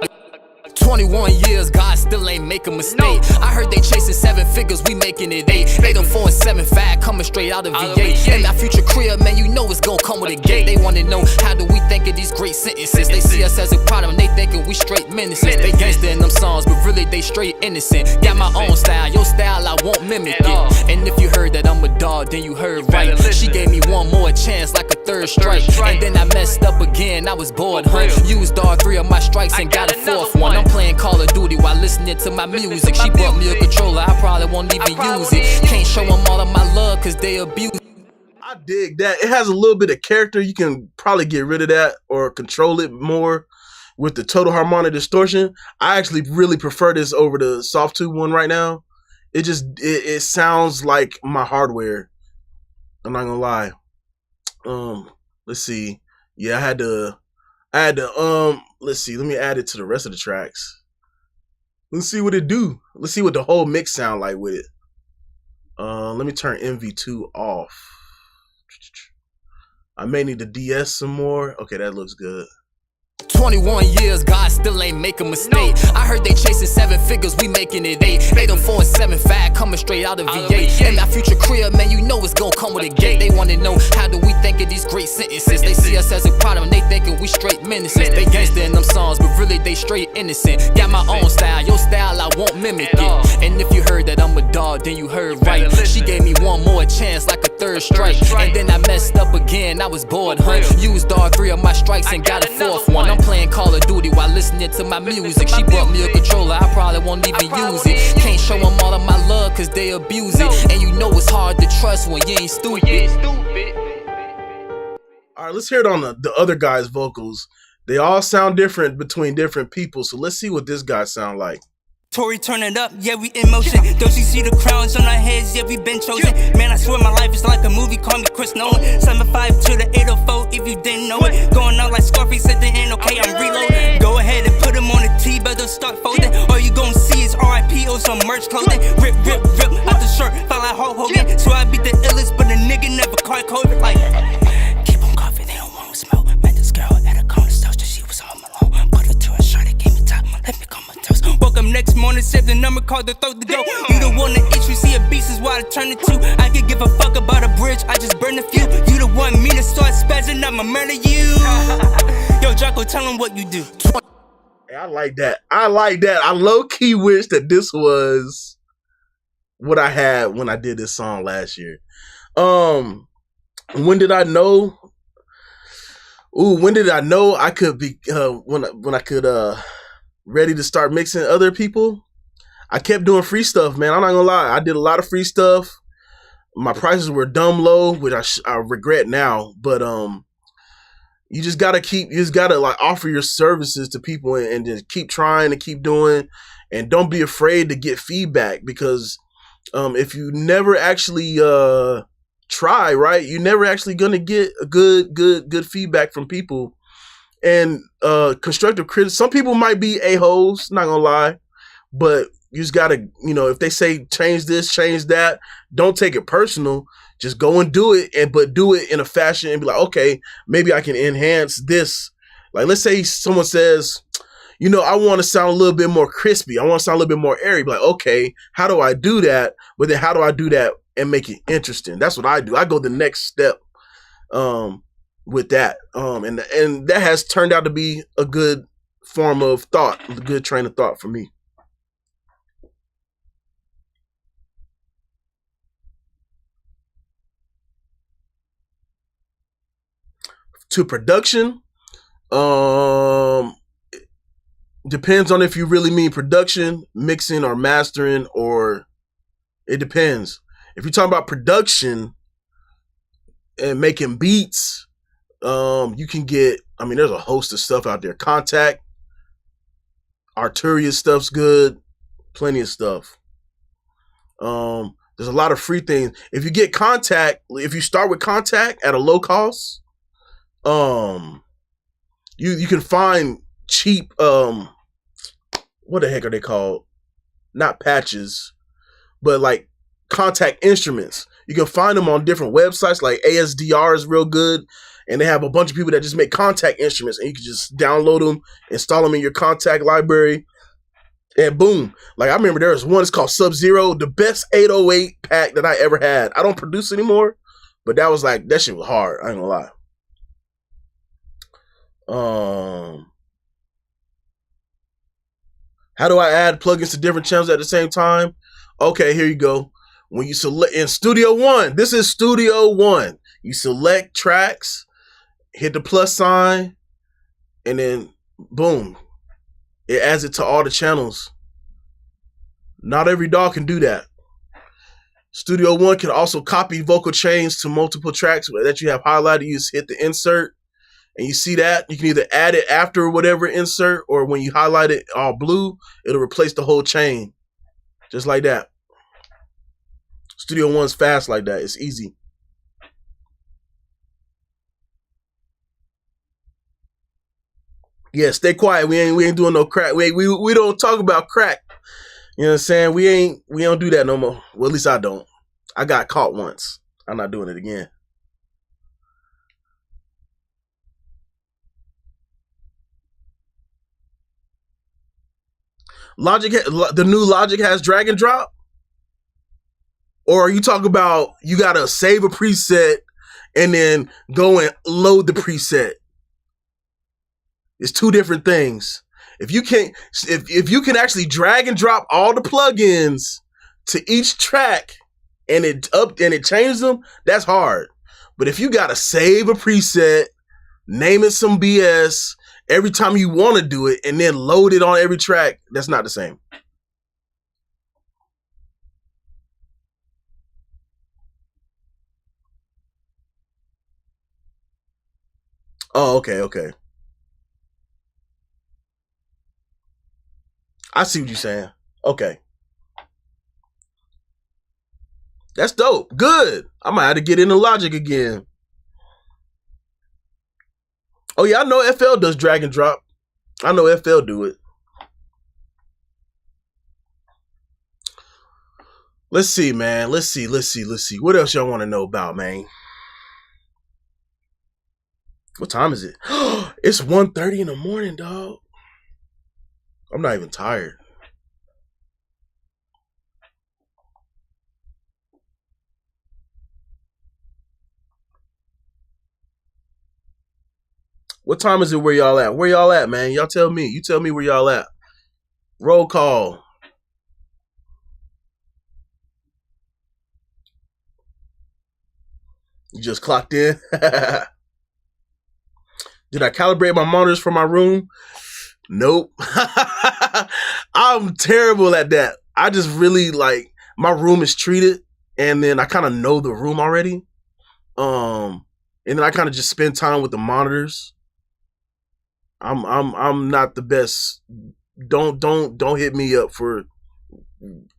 S4: 21 years, God still ain't make a mistake. I heard they chasing 7 figures, we making it 8. They done 4 7 fat, coming straight out of VA. And that future crib, man, you know it's gon' come with a gate. They wanna know, how do we think of these great sentences? They see us as a problem, they thinking we straight menaces. They gangsta in them songs, but really they straight innocent. Got my own style, your style I won't mimic it. And if you heard that I'm a dog, then you heard right. She gave me one more chance, like a 3rd strike. And then I messed up again, I was bored, hun. Used all 3 of my strikes and got a 4th one. I'm playing Call of Duty while listening to my music. She bought me a controller, I probably won't even use it. Can't show them all of my love cause they abuse it.
S1: I dig that. It has a little bit of character. You can probably get rid of that or control it more with the total harmonic distortion. I actually really prefer this over the soft tube one right now. It sounds like my hardware. I'm not gonna lie. Let's see. Yeah, I had to let's see, let me add it to the rest of the tracks. Let's see what it do. Let's see what the whole mix sound like with it. Let me turn MV2 off. I may need to DS some more. Okay, that looks good.
S4: 21 years, God still ain't make a mistake. I heard they chasing 7 figures, we making it 8. They done 4 7 fat, coming straight out of VA. And that future crib, man, you know it's gon' come with a gate. They wanna know, how do we think of these great sentences? They see us as a problem, they thinking we straight menaces. They gangsta in them songs, but really they straight innocent. Got my own style, your style I won't mimic it. And if you heard that I'm a dog, then you heard right. She gave me one more chance, like a 3rd strike. And then I messed up again, I was bored, hun. Used all 3 of my strikes and got a 4th one. I'm playing Call of Duty while listening to my music. She bought me a controller, I probably won't even use it. Can't show them all of my love cause they abuse it. And you know it's hard to trust when you ain't stupid.
S1: Alright, let's hear it on the other guy's vocals. They all sound different between different people, so let's see what this guy sound like.
S3: Tory, turn it up, yeah, we in motion. Don't you see the crowns on our heads? Yeah, we been chosen. Man, I swear my life is like a movie, call me Chris Nolan. 75 to the 804, if you didn't know it. Going out like Scarface at the end, okay, I'm reloading. Go ahead and put him on the T, better start folding. All you gon' see is RIP or some merch clothing. Rip, rip, rip, out the shirt, felt like Hulk Hogan. So I beat the illest, but a nigga never caught COVID. Like, keep on coughing, they don't want to smell. Met this girl at a corner store, she was home alone. Put her to a shot, it gave me top, let me come and toast. Woke up next morning, saved the number, called the throat to go. You the one that itch, you see a beast is what I turn it to. I could give a fuck about a bridge, I just burn a few. You the one, me to start spazzing, I'ma murder you. Yo, Jocko, tell him what you do.
S1: Hey, I like that. I like that. I low-key wish that this was what I had when I did this song last year. When did I know? When did I know I could be when I could ready to start mixing other people? I kept doing free stuff, man. I'm not gonna lie. I did a lot of free stuff. My prices were dumb low, which I regret now. But you just gotta like offer your services to people and just keep trying and keep doing, and don't be afraid to get feedback, because if you never actually try, right, you're never actually gonna get a good feedback from people. And constructive criticism, some people might be a-holes, not gonna lie, but you just gotta, if they say change this, change that, don't take it personal. Just go and do it, but do it in a fashion and be like, okay, maybe I can enhance this Like, let's say someone says, I want to sound a little bit more crispy. I want to sound a little bit more airy. Like, okay, how do I do that? But then how do I do that and make it interesting? That's what I do. I go the next step with that. And that has turned out to be a good form of thought, a good train of thought for me. To production, depends on if you really mean production, mixing, or mastering, or it depends. If you're talking about production and making beats, you can get, there's a host of stuff out there. Contact, Arturia stuff's good, plenty of stuff. There's a lot of free things. If you get Contact, if you start with Contact at a low cost, you can find cheap, what the heck are they called? Not patches, but like Contact instruments. You can find them on different websites, like ASDR is real good, and they have a bunch of people that just make Contact instruments, and you can just download them, install them in your Contact library, and boom. Like, I remember there was one, it's called Sub-Zero, the best 808 pack that I ever had. I don't produce anymore, but that shit was hard, I ain't gonna lie. How do I add plugins to different channels at the same time? Okay, here you go. When you select in Studio One, this is Studio One. You select tracks, hit the plus sign, and then boom, it adds it to all the channels. Not every dog can do that. Studio One can also copy vocal chains to multiple tracks that you have highlighted. You just hit the insert, and you see that. You can either add it after whatever insert, or when you highlight it all blue, it'll replace the whole chain. Just like that. Studio One's fast like that. It's easy. Yeah, stay quiet. We ain't doing no crack. We don't talk about crack. You know what I'm saying? We don't do that no more. Well, at least I don't. I got caught once. I'm not doing it again. The new Logic has drag and drop? Or are you talking about you gotta save a preset and then go and load the preset? It's two different things. If you can actually drag and drop all the plugins to each track and it changes them, that's hard. But if you gotta save a preset, name it some BS every time you want to do it, and then load it on every track, that's not the same. Oh, okay. I see what you're saying. Okay. That's dope. Good. I might have to get into Logic again. Oh yeah, I know FL does drag and drop. I know FL do it. Let's see, man. Let's see. What else y'all want to know about, man? What time is it? It's 1:30 in the morning, dog. I'm not even tired. What time is it where y'all at? Where y'all at, man? Y'all tell me. You tell me where y'all at. Roll call. You just clocked in? Did I calibrate my monitors for my room? Nope. I'm terrible at that. I just really my room is treated, and then I kind of know the room already. And then I kind of just spend time with the monitors. I'm not the best. Don't hit me up for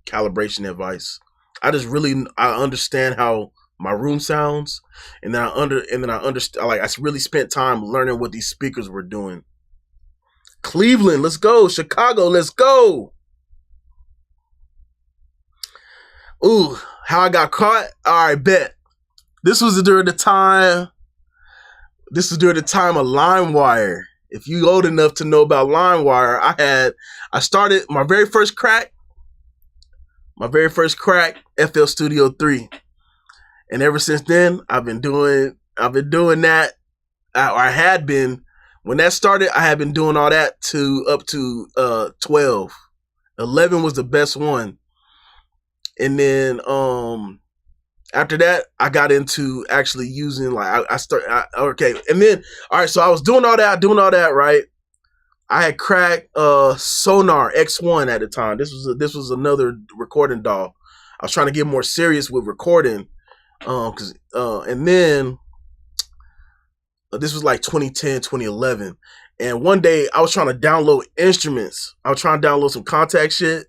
S1: calibration advice. I understand how my room sounds, and then I understand. I really spent time learning what these speakers were doing. Cleveland, let's go. Chicago, let's go. Ooh, how I got caught? All right, bet. This was during the time of LimeWire. If you old enough to know about LimeWire, I started my very first crack, FL Studio 3. And ever since then, I've been doing that. I had been, when that started, I had been doing all that up to 12. 11 was the best one. And then after that, I got into actually using like and then all right, so I was doing all that, right? I had cracked Sonar X1 at the time. This was another recording DAW. I was trying to get more serious with recording, and then this was like 2010, 2011. And one day I was trying to download instruments. I was trying to download some Contact shit,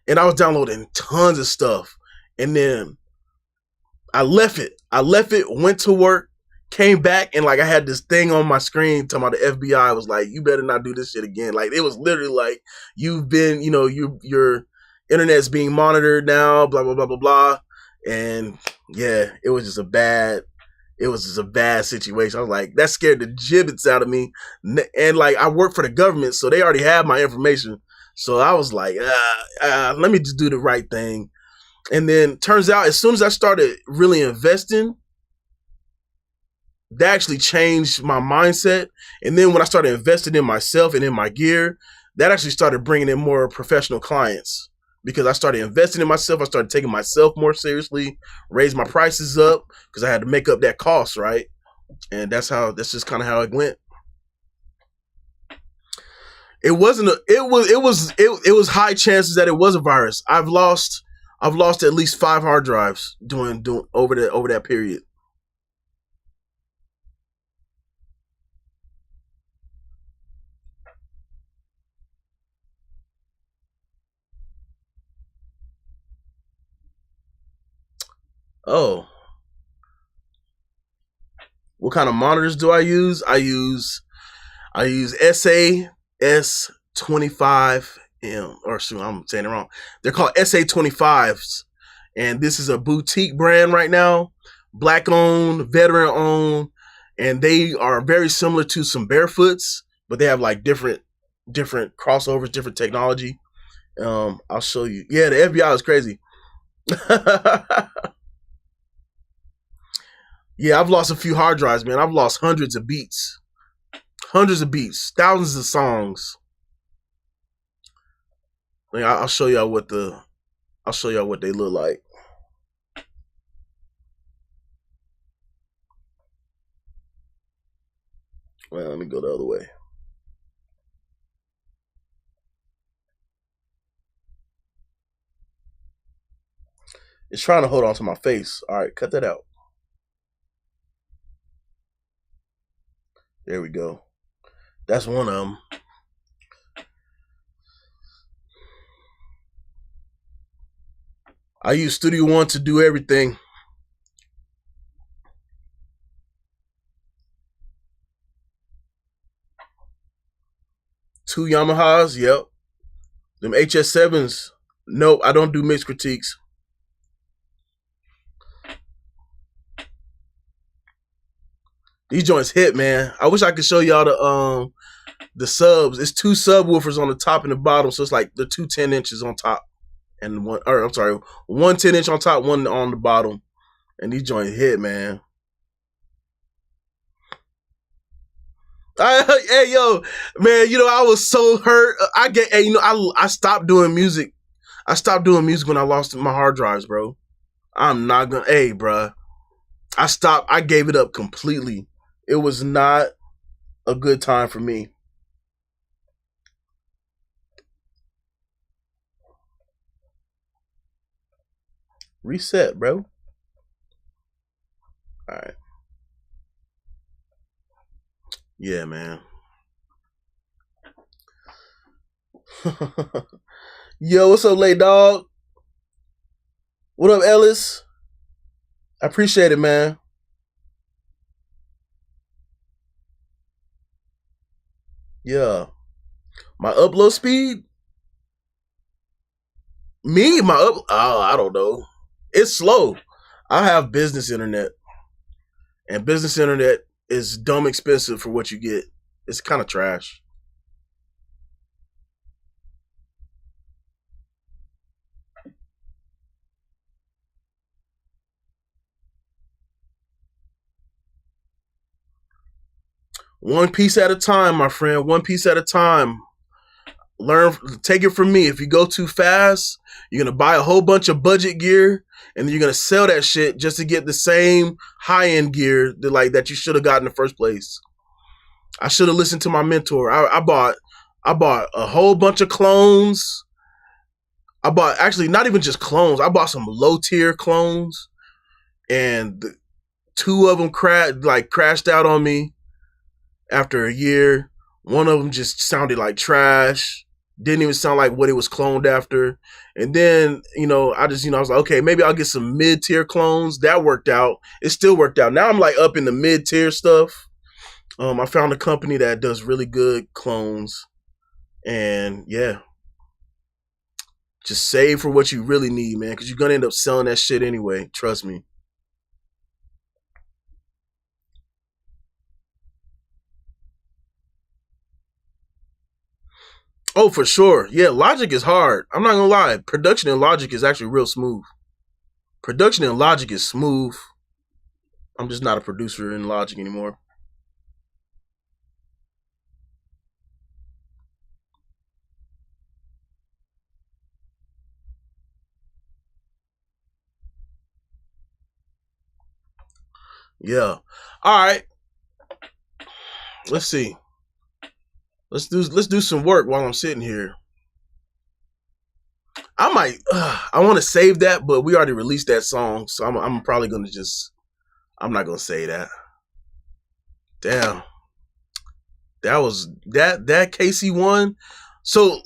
S1: and I was downloading tons of stuff. And then I left it, went to work, came back, and like I had this thing on my screen talking about the FBI. Was like, you better not do this shit again. Like it was literally like, you've been, your internet's being monitored now, blah, blah, blah, blah, blah. And yeah, it was just a bad situation. I was like, that scared the gibbets out of me. And like, I work for the government, so they already have my information. So I was like, let me just do the right thing. And then turns out, as soon as I started really investing, that actually changed my mindset. And then when I started investing in myself and in my gear, that actually started bringing in more professional clients, because I started investing in myself. I started taking myself more seriously, raised my prices up because I had to make up that cost, right? And that's just kind of how it went. It was high chances that it was a virus. I've lost at least 5 hard drives doing over that period. Oh, what kind of monitors do I use? I use SAS25M, or shoot, I'm saying it wrong. They're called SA25s, and this is a boutique brand right now, black owned, veteran owned, and they are very similar to some Barefoots, but they have like different crossovers, different technology. I'll show you. Yeah, the FBI is crazy. Yeah, I've lost a few hard drives, man. I've lost hundreds of beats, thousands of songs. I'll show y'all what they look like. Well, let me go the other way. It's trying to hold on to my face. All right, cut that out. There we go. That's one of them. I use Studio One to do everything. Two Yamahas, yep. Them HS7s, nope, I don't do mix critiques. These joints hit, man. I wish I could show y'all the subs. It's 2 subwoofers on the top and the bottom, so it's like the 2 10-inches on top, and one 10-inch on top, one on the bottom, and these joints hit, man. Hey yo, man, I was so hurt. I stopped doing music. I stopped doing music when I lost my hard drives, bro. I'm not gonna, bruh. I gave it up completely. It was not a good time for me. Reset, bro. All right. Yeah, man. Yo, what's up, late dog? What up, Ellis? I appreciate it, man. Yeah. My upload speed? I don't know. It's slow. I have business internet. And business internet is dumb expensive for what you get. it's kind of trash. One piece at a time, my friend. One piece at a time. Take it from me. If you go too fast, you're gonna buy a whole bunch of budget gear, and then you're gonna sell that shit just to get the same high-end gear that you should have got in the first place. I should have listened to my mentor. I bought a whole bunch of clones. I bought, actually, not even just clones. I bought some low-tier clones, and two of them crashed out on me after a year. One of them just sounded like trash. Didn't even sound like what it was cloned after. And then, I was like, okay, maybe I'll get some mid-tier clones. That worked out. It still worked out. Now I'm like up in the mid-tier stuff. I found a company that does really good clones. And yeah. Just save for what you really need, man, because you're going to end up selling that shit anyway. Trust me. Oh, for sure. Yeah, Logic is hard. I'm not gonna lie. Production in Logic is actually real smooth. Production in Logic is smooth. I'm just not a producer in Logic anymore. Yeah. All right. Let's see. Let's do some work while I'm sitting here. I want to save that, but we already released that song, so I'm probably gonna I'm not gonna say that. Damn, that was that KC1. So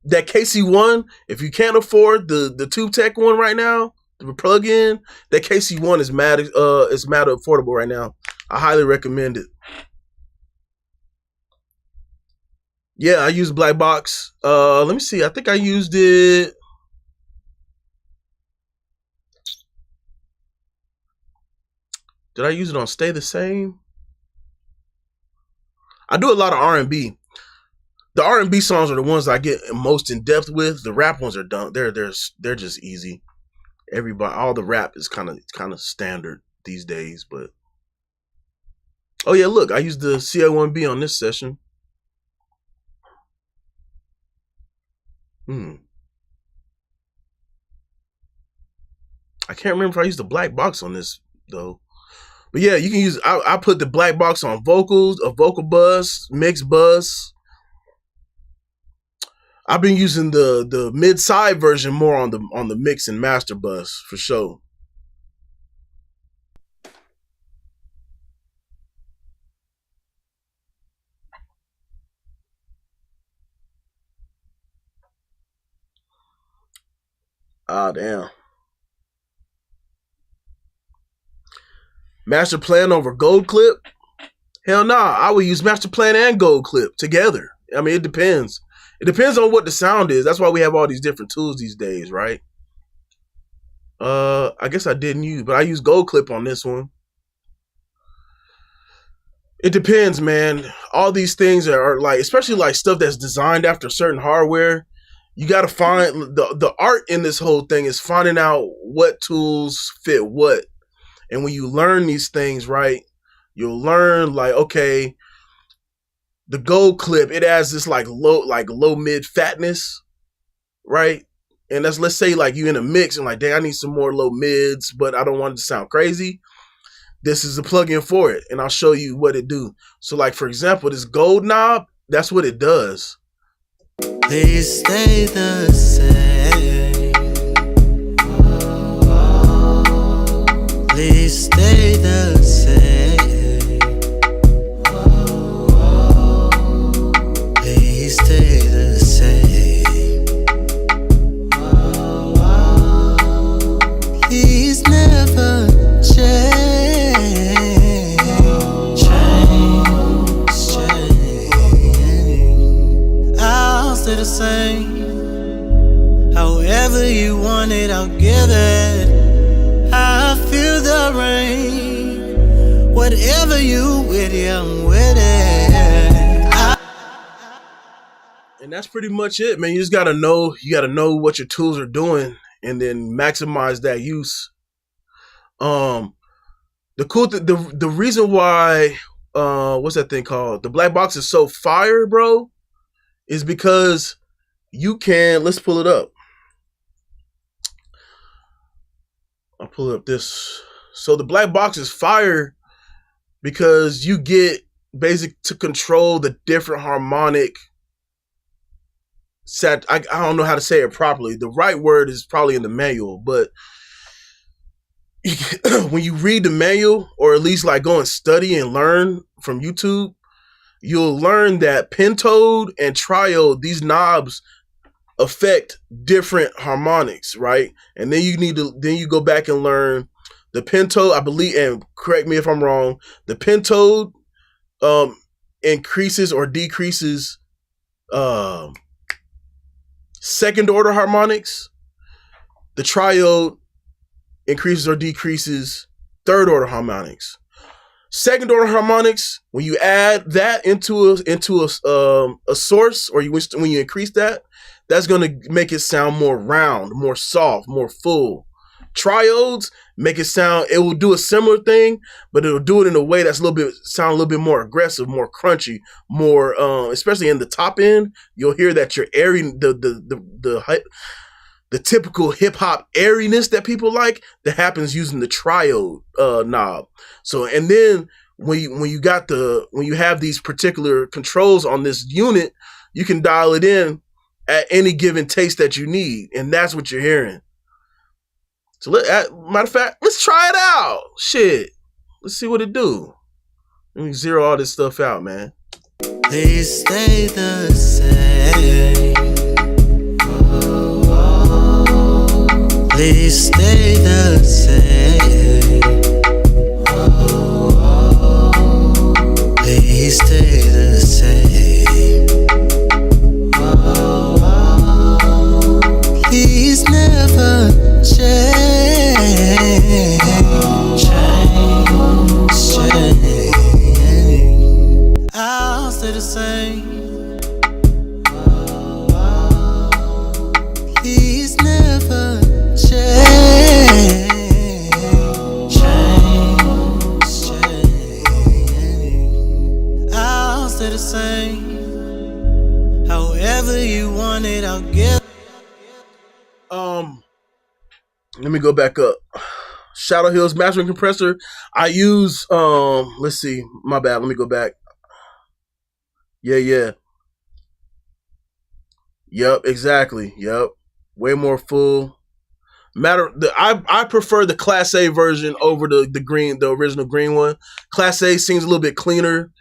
S1: that KC1, if you can't afford the Tube Tech one right now, the plug-in, that KC1 is mad affordable right now. I highly recommend it. Yeah, I used Black Box. Let me see. I think I used it. Did I use it on Stay the Same? I do a lot of R&B. The R&B songs are the ones I get most in depth with. The rap ones are done. They're just easy. All the rap is kind of standard these days. But oh yeah, look, I used the CA1B on this session. I can't remember if I used the Black Box on this though. But yeah, you can use. I put the Black Box on vocals, a vocal bus, mix bus. I've been using the mid-side version more on the mix and master bus for sure. Ah, damn. Master Plan over Gold Clip? Hell nah, I would use Master Plan and Gold Clip together. I mean, it depends. It depends on what the sound is. That's why we have all these different tools these days, right? I guess I didn't use, but I use Gold Clip on this one. It depends, man. All these things are like, especially like stuff that's designed after certain hardware. You got to find the art in this whole thing is finding out what tools fit what. And when you learn these things, right, you'll learn like, okay, the Gold Clip, it has this like low mid fatness, right? And let's say like you in a mix and like, dang, I need some more low mids, but I don't want it to sound crazy. This is a plugin for it, and I'll show you what it do. So like, for example, this gold knob, that's what it does.
S5: Please stay the same. Please stay the same. Please stay the same. Please never change. I'll stay the same. However you want it, I'll give it. I feel the rain. Whatever you with, yeah, I'm with it.
S1: And that's pretty much it, man. You just gotta know. You gotta know what your tools are doing, and then maximize that use. Um, the reason why what's that thing called? The black box is so fire, bro, is because you can. Let's pull it up. I'll pull up this. So the black box is fire because you get basic to control the different harmonic set. I don't know how to say it properly. The right word is probably in the manual, but when you read the manual, or at least like go and study and learn from YouTube, you'll learn that pentode and triode, these knobs affect different harmonics, right? And then you go back and learn the pentode, I believe, and correct me if I'm wrong, the pentode increases or decreases second order harmonics. The triode increases or decreases third order harmonics. Second order harmonics, when you add that into a source, or when you increase that, that's going to make it sound more round, more soft, more full. Triodes make it sound, it will do a similar thing, but it'll do it in a way that's sound a little bit more aggressive, more crunchy, more especially in the top end. You'll hear that you're airing the typical hip hop airiness that people like, that happens using the triode knob. So, and then when you have these particular controls on this unit, you can dial it in at any given taste that you need, and that's what you're hearing. So, matter of fact, let's try it out. Shit, let's see what it do. Let me zero all this stuff out, man.
S5: Please stay the same. Please stay the same. Please stay the same. Please never change. I'll stay the same. Please never change. I'll stay the same. However you want it, I'll give.
S1: Let me go back up. Shadow Hills mastering compressor. I use let's see, my bad. Let me go back. Yeah. Yep, exactly. Yep. Way more full. I prefer the Class A version over the original green one. Class A seems a little bit cleaner,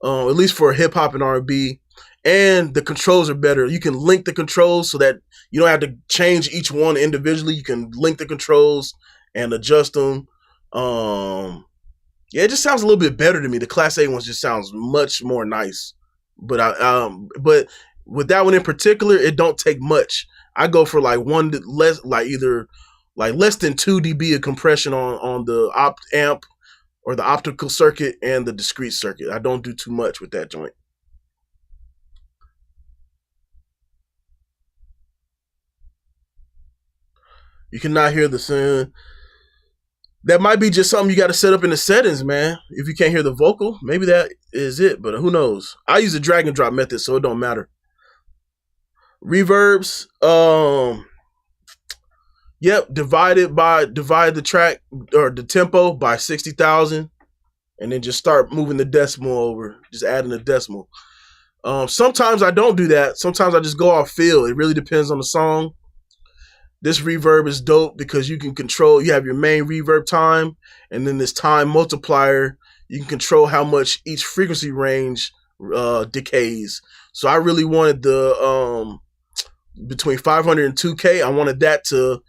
S1: at least for hip hop and R&B. And the controls are better. You can link the controls so that you don't have to change each one individually. You can link the controls and adjust them. Yeah, it just sounds a little bit better to me. The Class A ones just sounds much more nice. But but with that one in particular, it don't take much. I go for like less than 2 dB of compression on the amp or the optical circuit and the discrete circuit. I don't do too much with that joint. You cannot hear the sound. That might be just something you got to set up in the settings, man. If you can't hear the vocal, maybe that is it, but who knows? I use the drag and drop method, so it don't matter. Reverbs, yep, divide the track or the tempo by 60,000, and then just start moving the decimal over, just adding a decimal. Sometimes I don't do that. Sometimes I just go off feel. It really depends on the song. This reverb is dope because you have your main reverb time, and then this time multiplier, you can control how much each frequency range decays. So I really wanted the between 500 and 2K, I wanted that to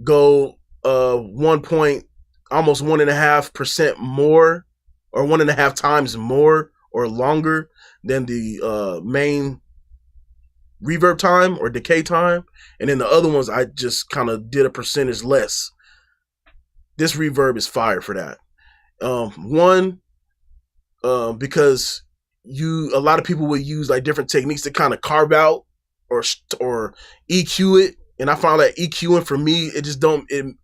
S1: go almost 1.5% more, or 1.5 times more or longer than the main reverb time or decay time. And then the other ones, I just kind of did a percentage less. This reverb is fire for that. Because a lot of people will use like different techniques to kind of carve out or EQ it. And I found that EQing for me, it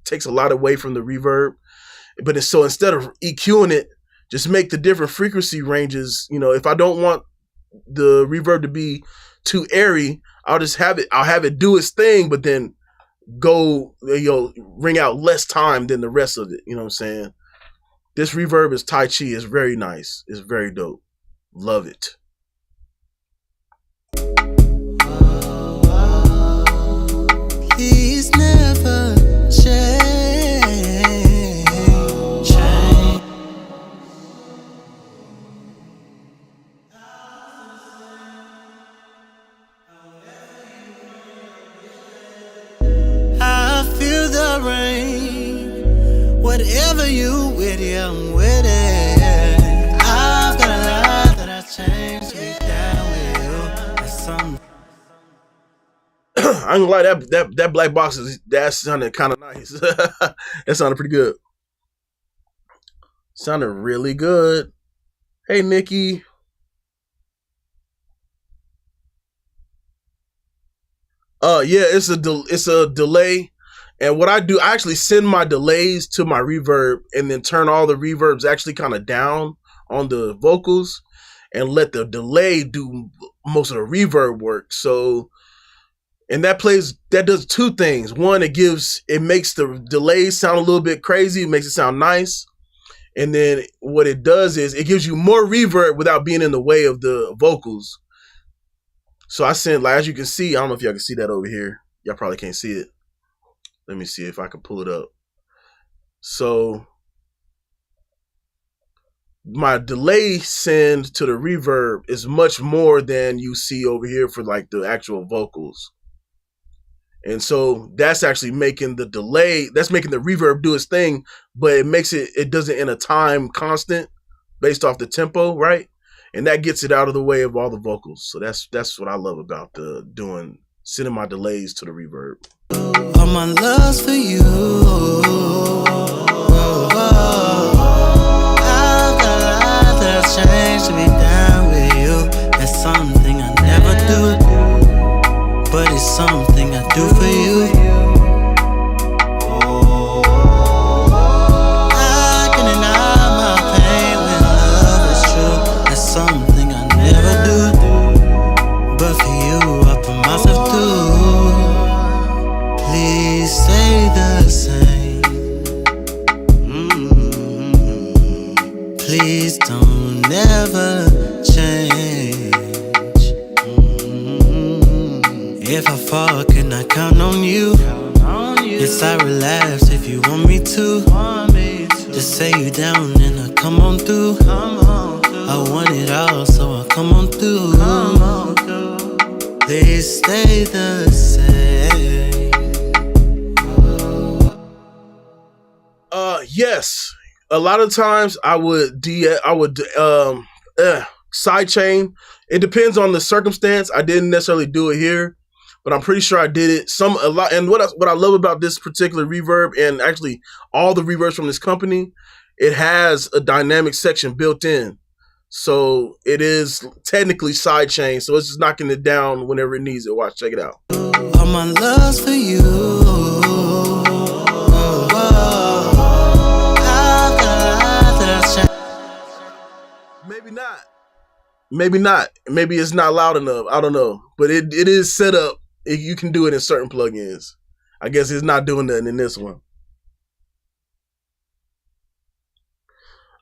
S1: takes a lot away from the reverb. But so instead of EQing it, just make the different frequency ranges. You know, if I don't want the reverb to be too airy, I'll have it do its thing, but then go, ring out less time than the rest of it. You know what I'm saying? This reverb is Tai Chi. It's very nice. It's very dope. Love it.
S5: Please never change. I feel the rain. Whatever you with, yeah, I'm with it. I've got a lot that I changed to be down with you. That's something.
S1: I ain't gonna lie, that black box that sounded kind of nice. That sounded pretty good. Sounded really good. Hey, Nikki. Yeah, it's a delay, and what I do, I actually send my delays to my reverb, and then turn all the reverbs actually kind of down on the vocals, and let the delay do most of the reverb work. So. And that does two things. One, it makes the delays sound a little bit crazy. It makes it sound nice. And then what it does is it gives you more reverb without being in the way of the vocals. So I sent, like, as you can see, I don't know if y'all can see that over here. Y'all probably can't see it. Let me see if I can pull it up. So my delay send to the reverb is much more than you see over here for like the actual vocals. And so that's actually making the reverb do its thing, but it does it in a time constant based off the tempo, right? And that gets it out of the way of all the vocals. So that's what I love about sending my delays to the reverb.
S5: All my love's for you. I've got a lot that I've changed to be down with you. That's something I never do, but it's something I do for you. I can deny my pain when love is true. That's something I never do, but for you I put myself through. Please stay the same. Please don't never change. If I fall, can I count on you? Yes, I relapse if you want me to. Just say you down and I come on through. I want it all, so I come on through. Please stay the same.
S1: Yes. A lot of times I would sidechain. It depends on the circumstance. I didn't necessarily do it here, but I'm pretty sure I did it a lot. And what I love about this particular reverb, and actually all the reverbs from this company, it has a dynamic section built in. So it is technically sidechain. So it's just knocking it down whenever it needs it. Watch, check it out.
S5: All my love's for you.
S1: Maybe not. Maybe it's not loud enough. I don't know. But it is set up. You can do it in certain plugins. I guess it's not doing nothing in this one.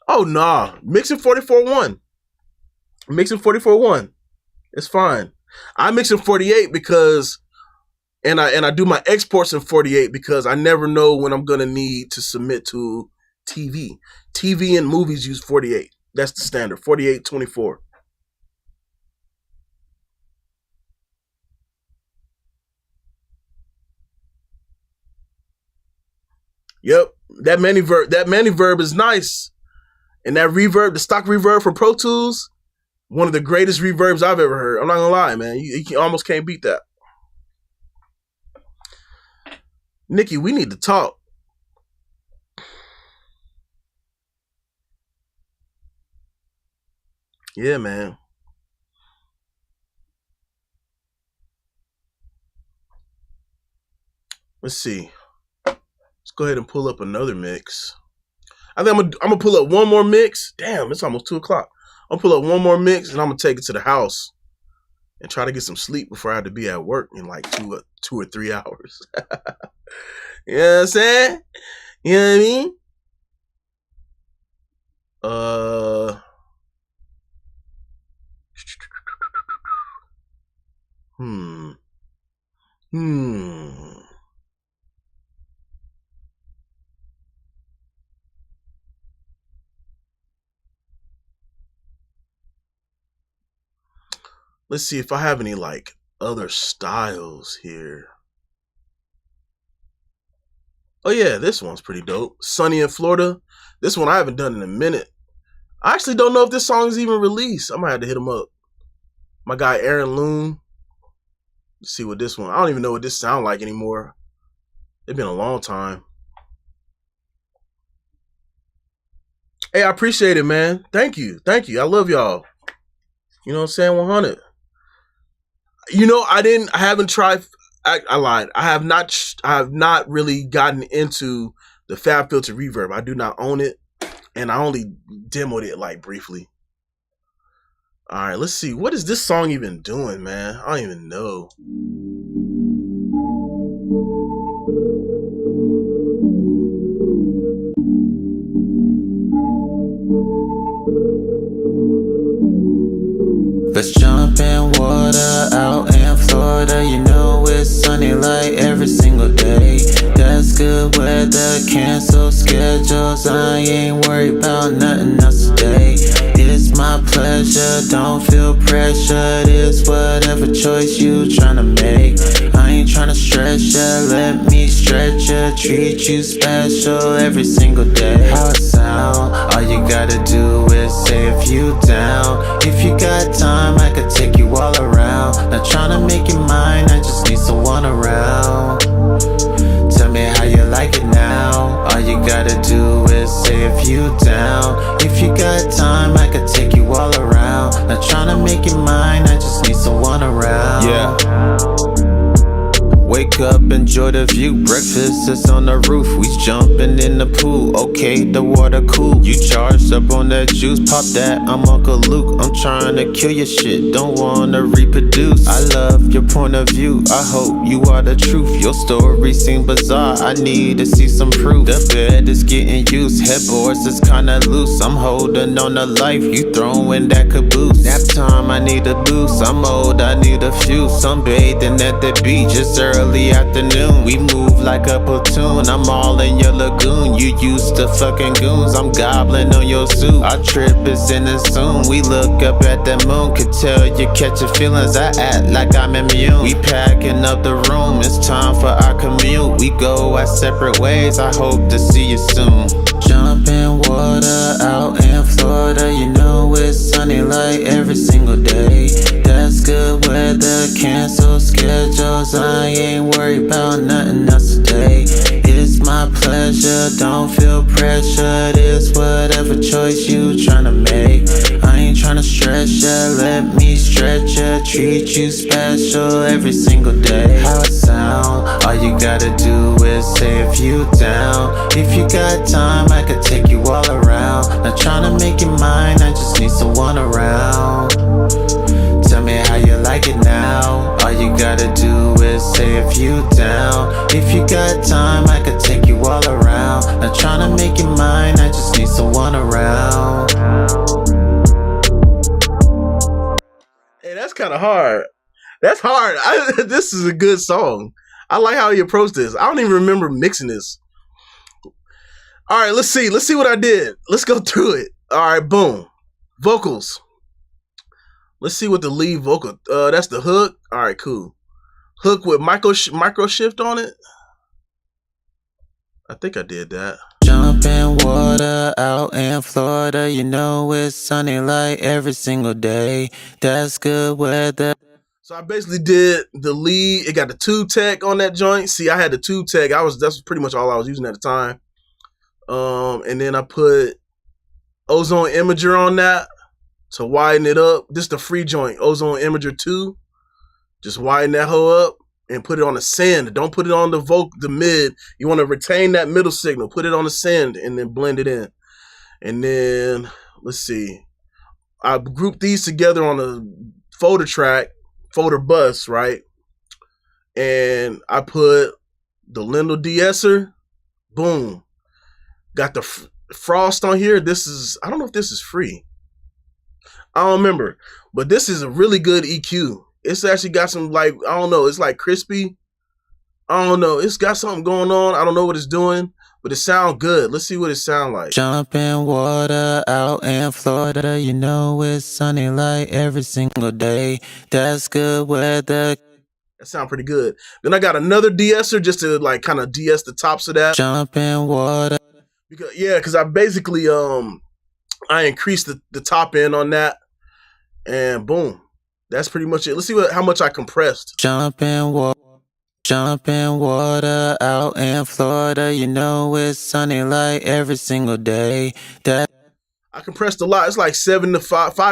S1: Oh, nah. Mixing 44.1. Mixing 44.1. It's fine. I mix in 48 because, and I do my exports in 48 because I never know when I'm going to need to submit to TV. TV and movies use 48. That's the standard. 48/24. Yep, that many-verb is nice, and that reverb, the stock reverb from Pro Tools, one of the greatest reverbs I've ever heard. I'm not gonna lie, man. You almost can't beat that. Nikki, we need to talk. Yeah, man. Let's see. Let's go ahead and pull up another mix. I think I'm gonna pull up one more mix. Damn, it's almost 2 o'clock. I'll pull up one more mix and I'm gonna take it to the house and try to get some sleep before I have to be at work in like 2 or 3 hours. You know what I'm saying? You know what I mean? Let's see if I have any like other styles here. Oh yeah, this one's pretty dope. Sunny in Florida. This one I haven't done in a minute. I actually don't know if this song is even released. I might have to hit him up. My guy Aaron Loon. Let's see what this one. I don't even know what this sound like anymore. It's been a long time. Hey, I appreciate it, man. Thank you. Thank you. I love y'all. You know what I'm saying? 100. You know, I haven't tried. I lied. I have not really gotten into the Fab Filter Reverb. I do not own it. And I only demoed it like briefly. All right, let's see. What is this song even doing, man? I don't even know.
S5: Let's jump in water out in Florida. You know it's sunny like every single day. That's good weather, cancel schedules. I ain't worried about nothing else today. It's my pleasure, don't feel pressured. It's whatever choice you tryna make. I ain't tryna stress ya, let me stretch ya. Treat you special every single day. How it sound? All you gotta do is say if you down. If you got time, I could take you all around. Not tryna make you mine, I just need someone around. Tell me how you like it now. All you gotta do is say if you down. If you got time, I could take you all around. Not tryna make you mine, I just need someone around.
S6: Yeah. Wake up, enjoy the view. Breakfast is on the roof. We jumping in the pool. Okay, the water cool. You charged up on that juice. Pop that, I'm Uncle Luke. I'm trying to kill your shit. Don't wanna reproduce. I love your point of view. I hope you are the truth. Your story seems bizarre. I need to see some proof. The bed is getting used. Headboards is kinda loose. I'm holding on to life. You throwing that caboose. Nap time, I need a boost. I'm old, I need a few. Sunbathing at the beach. It's early afternoon. We move like a platoon. I'm all in your lagoon. You used to fucking goons. I'm gobbling on your suit. Our trip is ending soon. We look up at the moon. Could tell you catching feelings. I act like I'm immune. We packing up the room. It's time for our commute. We go our separate ways. I hope to see you soon.
S5: Jump in water out in Florida. You know it's sunny like every single day. That's good weather, cancel schedules. I ain't worried about nothing else today. It's my pleasure, don't feel pressured. It's whatever choice you tryna make. I ain't tryna stress ya, let me stretch ya. Treat you special every single day. How it sound? All you gotta do is say if you down. If you got time, I could take you all around. Not tryna make you mine, I just need someone around. Tell me how you like it now. All you gotta do is say if you down. If you got time, I could take you all around. Not tryna make you mine, I just need someone around.
S1: Hey, that's kind of hard. That's hard. This is a good song. I like how he approached this. I don't even remember mixing this. All right, let's see. Let's see what I did. Let's go through it. All right, boom. Vocals. Let's see what the lead vocal. That's the hook. All right, cool. Hook with micro shift on it. I think I did that.
S5: Jump in water out in Florida. You know it's sunny like every single day. That's good weather.
S1: So I basically did the lead. It got the 2-tech on that joint. See, I had the 2-tech. That's pretty much all I was using at the time. And then I put Ozone Imager on that to widen it up. This is the free joint, Ozone Imager 2. Just widen that hoe up. and put it on the send. Don't put it on the mid. You want to retain that middle signal. Put it on the send and then blend it in. And then let's see. I grouped these together on a folder bus, right? And I put the Lindell de-esser. Boom. Got the frost on here. I don't know if this is free. I don't remember. But this is a really good EQ. It's actually got some, like, I don't know. It's like crispy. I don't know. It's got something going on. I don't know what it's doing. But it sounds good. Let's see what it sounds like.
S5: Jump in water out in Florida. You know it's sunny like every single day. That's good weather.
S1: That sounds pretty good. Then I got another de-esser just to like kind of de-ess the tops of that.
S5: Jump in water.
S1: Because I basically I increased the top end on that, and boom, that's pretty much it. Let's see how much I compressed.
S5: Jump in water out in Florida. You know it's sunny like every single day.
S1: I compressed a lot. It's like 5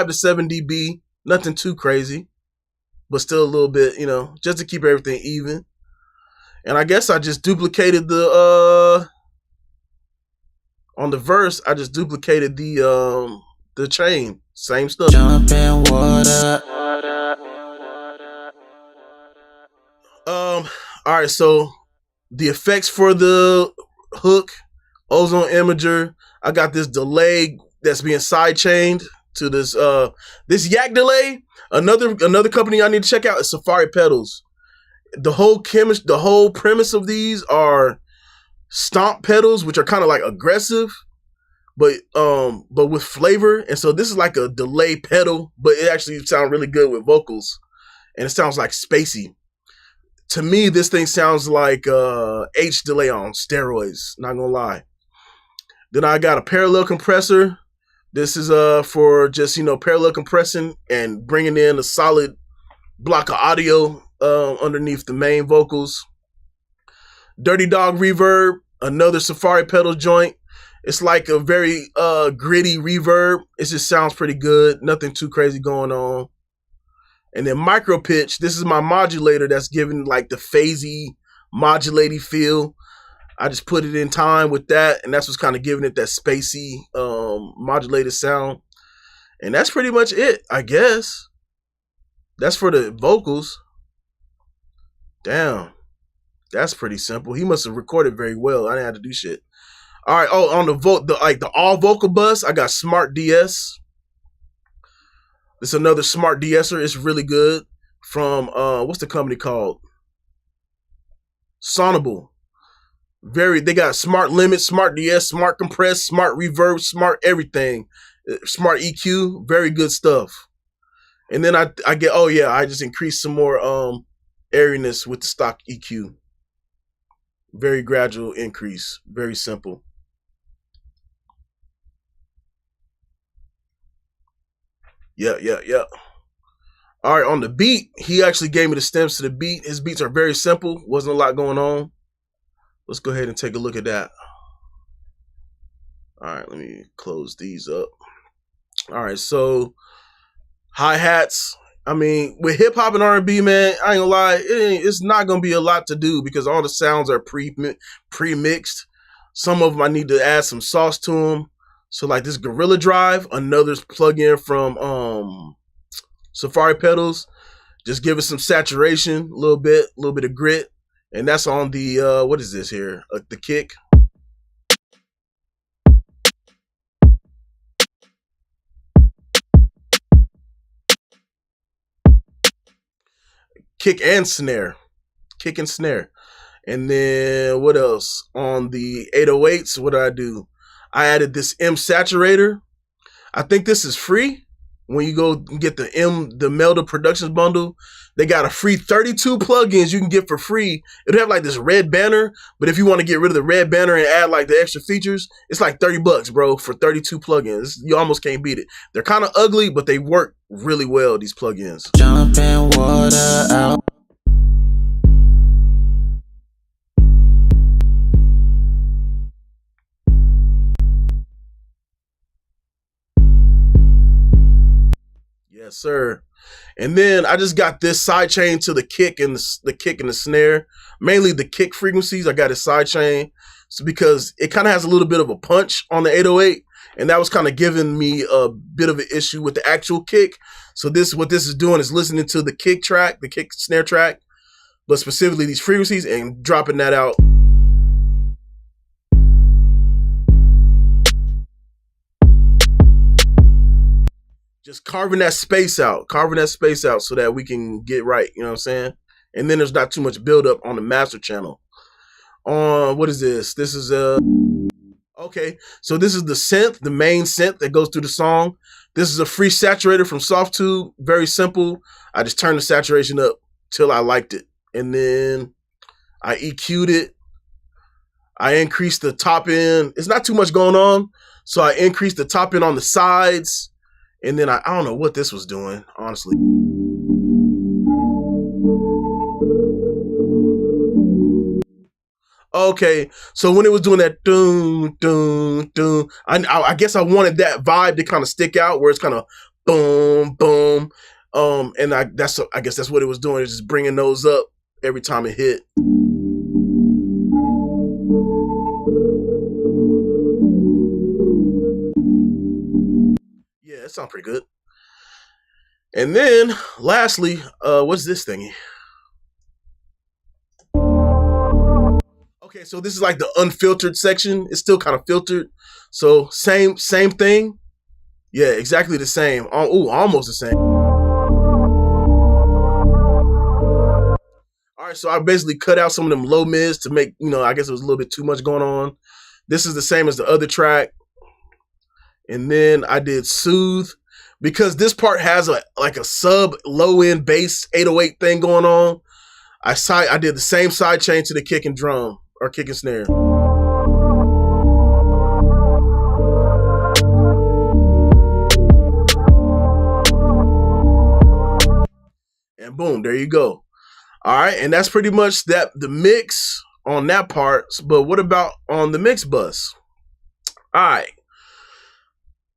S1: to 7 dB. Nothing too crazy, but still a little bit, just to keep everything even. And I guess I just duplicated on the verse. I just duplicated the chain. Same stuff.
S5: Jump in water.
S1: All right, so the effects for the hook, ozone imager. I got this delay that's being sidechained to this yak delay. Another company I need to check out is Safari Pedals. The whole premise of these are stomp pedals, which are kind of like aggressive, but with flavor. And so this is like a delay pedal, but it actually sounds really good with vocals, and it sounds like spacey. To me, this thing sounds like H delay on steroids, not gonna lie. Then I got a parallel compressor. This is for just, parallel compressing and bringing in a solid block of audio underneath the main vocals. Dirty Dog reverb, another Safari pedal joint. It's like a very gritty reverb. It just sounds pretty good. Nothing too crazy going on. And then micro pitch, this is my modulator that's giving like the phasey, modulating feel. I just put it in time with that, and that's what's kind of giving it that spacey, modulated sound. And that's pretty much it, I guess. That's for the vocals. Damn. That's pretty simple. He must have recorded very well. I didn't have to do shit. All right. Oh, on the all vocal bus, I got Smart DS. It's another Smart de-esser. It's really good. From what's the company called? Sonable. They got Smart Limit, Smart DS, Smart Compress, Smart Reverb, Smart everything. Smart EQ. Very good stuff. And then I just increased some more airiness with the stock EQ. Very gradual increase. Very simple. Yeah. All right, on the beat, he actually gave me the stems to the beat. His beats are very simple. Wasn't a lot going on. Let's go ahead and take a look at that. All right, let me close these up. All right, so hi-hats. I mean, with hip-hop and R&B, man, I ain't gonna lie, it's not gonna be a lot to do because all the sounds are pre-mixed. Some of them I need to add some sauce to them. So like this Gorilla Drive, another plugin from Safari Pedals, just give it some saturation, a little bit of grit, and that's on the what is this here? The kick. Kick and snare. And then what else? On the 808s, what did I do? I added this M saturator. I think this is free. When you go get the Melda Productions bundle, they got a free 32 plugins you can get for free. It'll have like this red banner, but if you want to get rid of the red banner and add like the extra features, it's like $30, bro, for 32 plugins. You almost can't beat it. They're kind of ugly, but they work really well, these plugins.
S5: Jump in water out.
S1: Yes, sir. And then I just got this side chain to the kick and the kick and the snare, mainly the kick frequencies. I got a side chain because it kind of has a little bit of a punch on the 808, and that was kind of giving me a bit of an issue with the actual kick. So what this is doing is listening to the kick track, the kick snare track, but specifically these frequencies, and dropping that out. Just carving that space out so that we can get right, you know what I'm saying? And then there's not too much buildup on the master channel. What is this? This is okay, so this is the synth, the main synth that goes through the song. This is a free saturator from Softtube, very simple. I just turned the saturation up till I liked it. And then I EQ'd it. I increased the top end. It's not too much going on, so I increased the top end on the sides. And then I don't know what this was doing, honestly. Okay, so when it was doing that doom, doom, doom, I guess I wanted that vibe to kind of stick out, where it's kind of boom, boom. And I guess that's what it was doing, is just bringing those up every time it hit. Yeah, it sounds pretty good. And then, lastly, what's this thingy? Okay, so this is like the unfiltered section. It's still kind of filtered. So same thing. Yeah, exactly the same. Oh, almost the same. All right, so I basically cut out some of them low mids to make, I guess it was a little bit too much going on. This is the same as the other track. And then I did soothe, because this part has a sub low end bass 808 thing going on. I did the same side chain to the kick and drum, or kick and snare. And boom, there you go. All right, and that's pretty much the mix on that part. But what about on the mix bus? All right.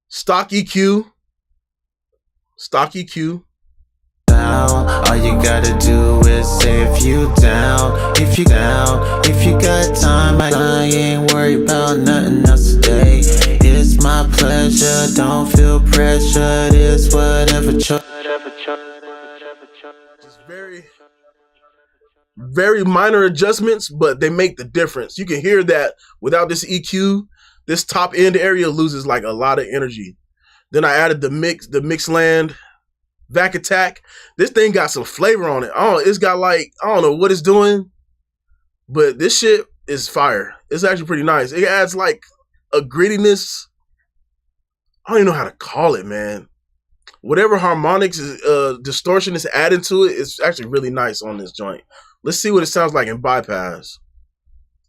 S1: Stock EQ.
S6: All you gotta do is say if you down, if you got time, I ain't worried about nothing else today. It's my pleasure, don't feel pressure, it's whatever choice.
S1: Just very minor adjustments, but they make the difference. You can hear that without this EQ, this top end area loses like a lot of energy. Then I added the Mixland Vac Attack. This thing got some flavor on it. It's got like, I don't know what it's doing, but this shit is fire. It's actually pretty nice. It adds like a grittiness. I don't even know how to call it, man. Whatever harmonics distortion is added to it, it's actually really nice on this joint. Let's see what it sounds like in bypass.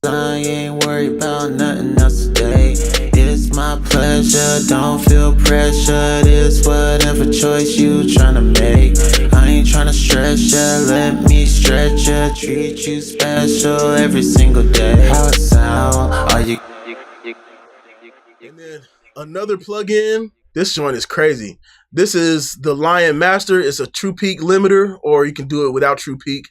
S6: I ain't worried about nothing else today. It's my pleasure, don't feel pressure. It's whatever choice you tryna make. I ain't tryna stress ya, let me stretch ya. Treat you special every single day. How it sound? Are you?
S1: And then another plugin. This joint is crazy. This is the Lion Master. It's a True Peak limiter, or you can do it without True Peak.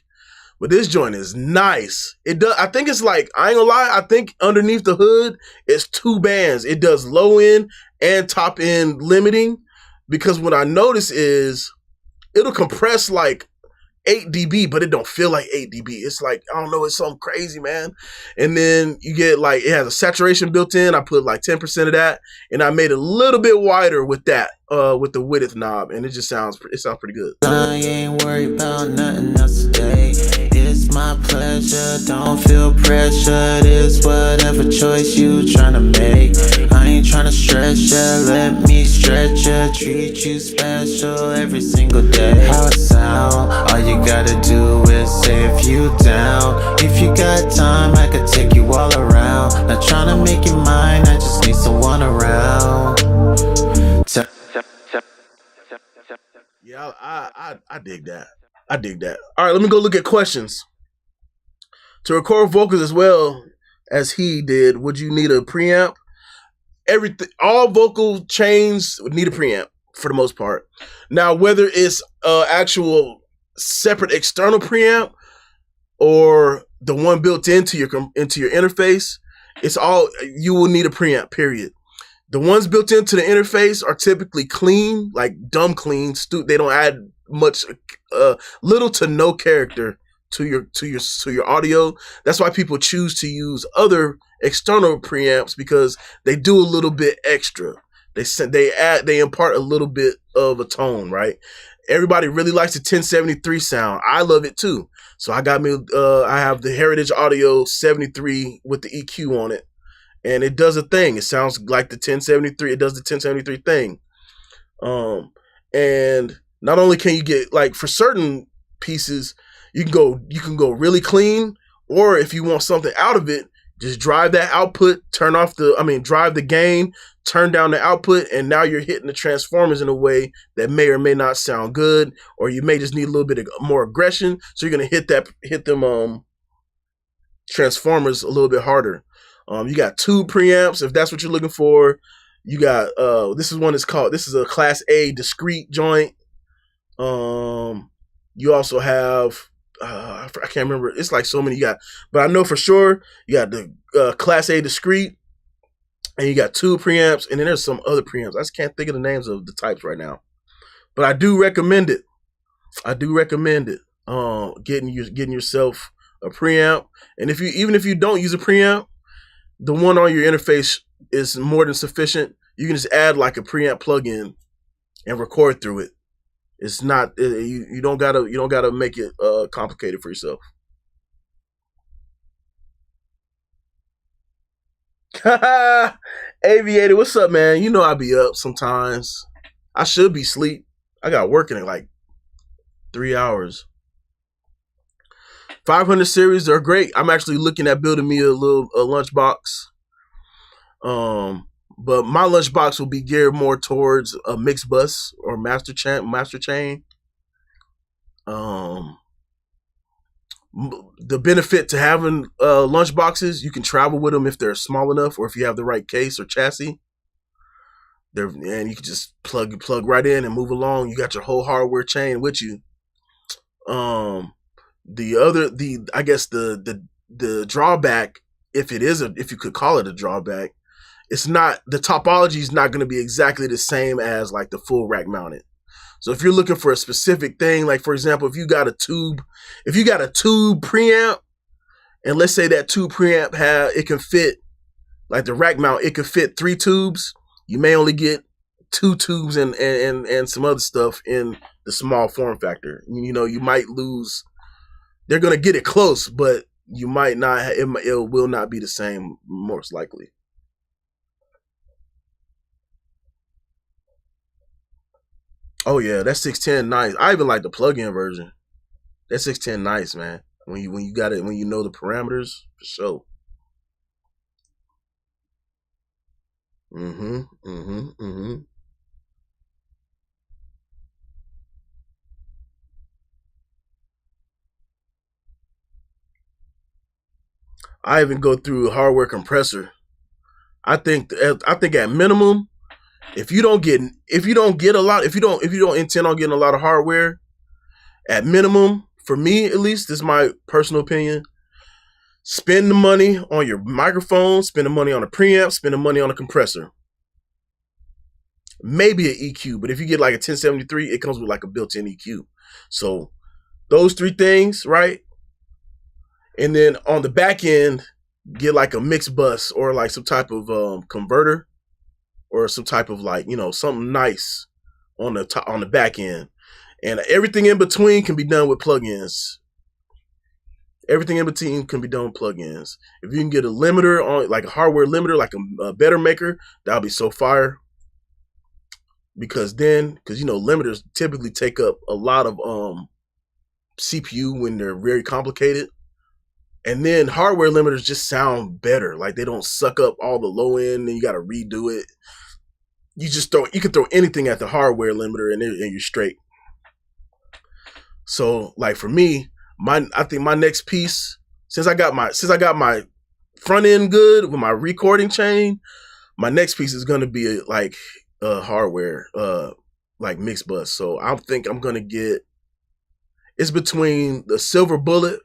S1: But this joint is nice. It does. I think it's like, I ain't gonna lie, I think underneath the hood, it's 2 bands. It does low end and top end limiting, because what I notice is it'll compress like 8 dB, but it don't feel like 8 dB. It's like, I don't know, it's something crazy, man. And then you get like, it has a saturation built in. I put like 10% of that, and I made it a little bit wider with that, with the width knob, and it sounds pretty good.
S6: I ain't worried about nothing else today. It's my pleasure, don't feel pressure. It's whatever choice you tryna make. I ain't tryna stress ya, let me stretch ya. Treat you special every single day. How it sound? All you gotta do is say if you down. If you got time, I could take you all around. Not tryna make you mine, I just need someone around.
S1: Yeah, I dig that. I dig that. All right, let me go look at questions. To record vocals as well as he did, would you need a preamp? Everything, all vocal chains would need a preamp for the most part. Now, whether it's actual separate external preamp or the one built into your interface, it's all, you will need a preamp, period. The ones built into the interface are typically clean, like dumb clean. They don't add much, little to no character to your audio. That's why people choose to use other external preamps, because they do a little bit extra. They impart a little bit of a tone, right? Everybody really likes the 1073 sound. I love it too. So I have the Heritage Audio 73 with the EQ on it, and it does a thing. It sounds like the 1073. It does the 1073 thing. And not only can you get, like, for certain pieces, you can go really clean, or if you want something out of it, just drive that output, drive the gain, turn down the output, and now you're hitting the transformers in a way that may or may not sound good, or you may just need a little bit of more aggression. So you're gonna hit them transformers a little bit harder. You got tube preamps if that's what you're looking for. You got this is a Class A discrete joint. You also have I can't remember. It's like so many you got, but I know for sure you got the Class A discrete, and you got tube preamps, and then there's some other preamps. I just can't think of the names of the types right now, but I do recommend it. Getting yourself a preamp, and even if you don't use a preamp, the one on your interface is more than sufficient. You can just add like a preamp plugin and record through it. It's not, you don't gotta make it complicated for yourself. Aviator, what's up, man? You know I be up sometimes. I should be asleep. I got working in like 3 hours. 500 series are great. I'm actually looking at building me a lunchbox. But my lunchbox will be geared more towards a mixed bus or master chain. The benefit to having lunchboxes, you can travel with them if they're small enough, or if you have the right case or chassis. And you can just plug right in and move along. You got your whole hardware chain with you. I guess the drawback, if you could call it a drawback, it's not, the topology is not going to be exactly the same as like the full rack mounted. So if you're looking for a specific thing, like for example, if you got a tube preamp, and let's say that tube preamp it can fit, like the rack mount, it could fit 3 tubes. You may only get 2 tubes and some other stuff in the small form factor. You know, you might lose. They're going to get it close, but you might not. It will not be the same, most likely. Oh yeah, that 610 nice. I even like the plug-in version. That 610 nice, man. When you got it, when you know the parameters, for sure. I even go through a hardware compressor. I think at minimum, if you don't intend on getting a lot of hardware, at minimum, for me at least, this is my personal opinion, spend the money on your microphone, spend the money on a preamp, spend the money on a compressor. Maybe an EQ, but if you get like a 1073, it comes with like a built-in EQ. So those 3 things, right? And then on the back end, get like a mix bus or like some type of converter, or some type of like, something nice on the back end. And everything in between can be done with plugins. Everything in between can be done with plugins. If you can get a limiter on, like a hardware limiter, like a better maker, that'll be so fire. Because limiters typically take up a lot of CPU when they're very complicated. And then hardware limiters just sound better. Like they don't suck up all the low end, and you got to redo it. You can throw anything at the hardware limiter, and you're straight. So like for me, I think my next piece, since I got my front end good with my recording chain, my next piece is going to be like hardware. like mixed bus. So I think I'm gonna get. It's between the Silver Bullet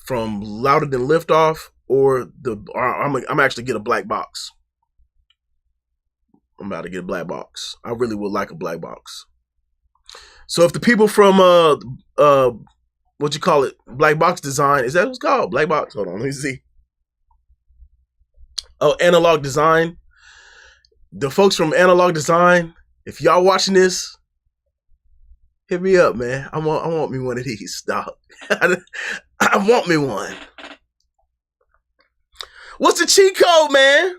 S1: from Louder Than Liftoff or I'm actually get a black box. I'm about to get a black box. I really would like a black box. So if the people from what you call it, Black Box Design, is that what it's called? Black Box. Hold on, let me see. Oh, Analog Design. The folks from Analog Design, if y'all watching this, hit me up, man. I want me one of these, dog. I want me one. What's the cheat code, man?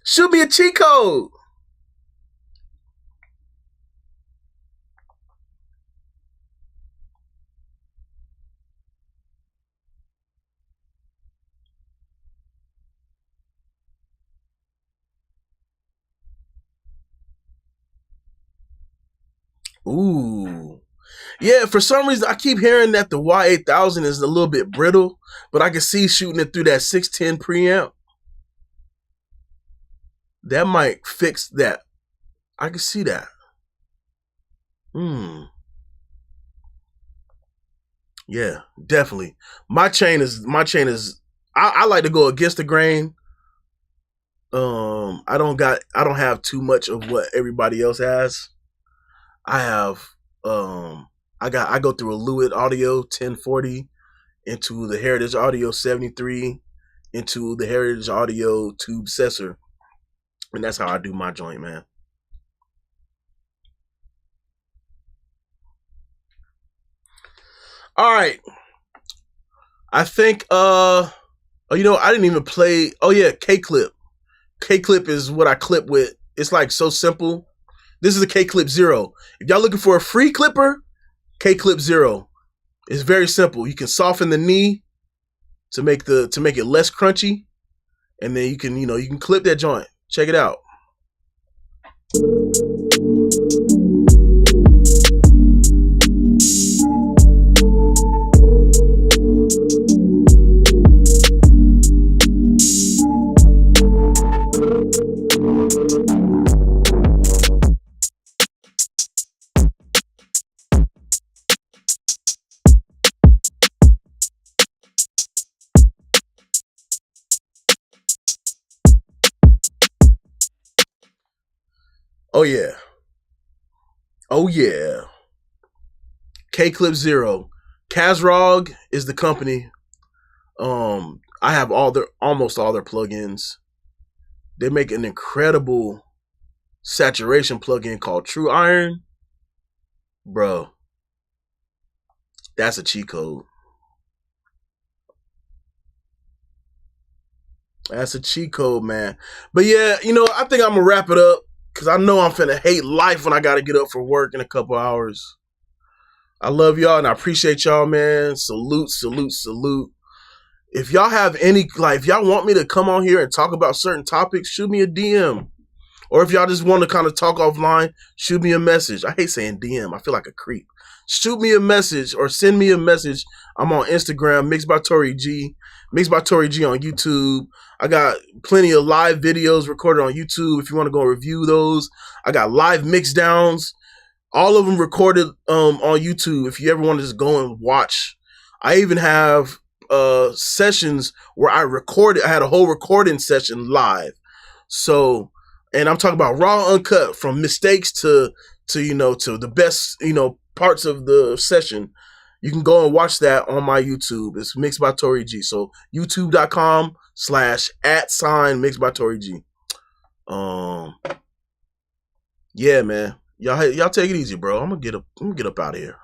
S1: Shoot me a cheat code. Ooh. Yeah, for some reason, I keep hearing that the Y8000 is a little bit brittle, but I can see shooting it through that 610 preamp. That might fix that. I can see that. Yeah, definitely. My chain is I like to go against the grain. I don't have too much of what everybody else has. I have I go through a Lewitt Audio 1040 into the Heritage Audio 73 into the Heritage Audio Tube Sessor. And that's how I do my joint, man. All right. I think I didn't even play. Oh yeah, K-Clip. K-Clip is what I clip with. It's like so simple. This is a K-Clip Zero. If y'all looking for a free clipper, K-Clip Zero. It's very simple. You can soften the knee to make it less crunchy, and then you can clip that joint. Check it out. Oh yeah. Oh yeah. K-Clip Zero. Kazrog is the company. I have almost all their plugins. They make an incredible saturation plugin called True Iron. Bro, that's a cheat code. That's a cheat code, man. But yeah, I think I'm gonna wrap it up because I know I'm finna hate life when I gotta get up for work in a couple hours. I love y'all and I appreciate y'all, man. Salute, salute, salute. If y'all have any, if y'all want me to come on here and talk about certain topics, shoot me a DM. Or if y'all just want to kind of talk offline, shoot me a message. I hate saying DM. I feel like a creep. Shoot me a message or send me a message. I'm on Instagram, Mixed by Tory G. Mixed by Tory G on YouTube. I got plenty of live videos recorded on YouTube if you want to go review those. I got live MixDowns. All of them recorded on YouTube if you ever want to just go and watch. I even have sessions where I had a whole recording session live. So, and I'm talking about raw, uncut, from mistakes to the best, parts of the session. You can go and watch that on my YouTube. It's Mixed by Tory G. So youtube.com/@Mixed by Tory G. Yeah, man. Y'all take it easy, bro. I'm gonna get up out of here.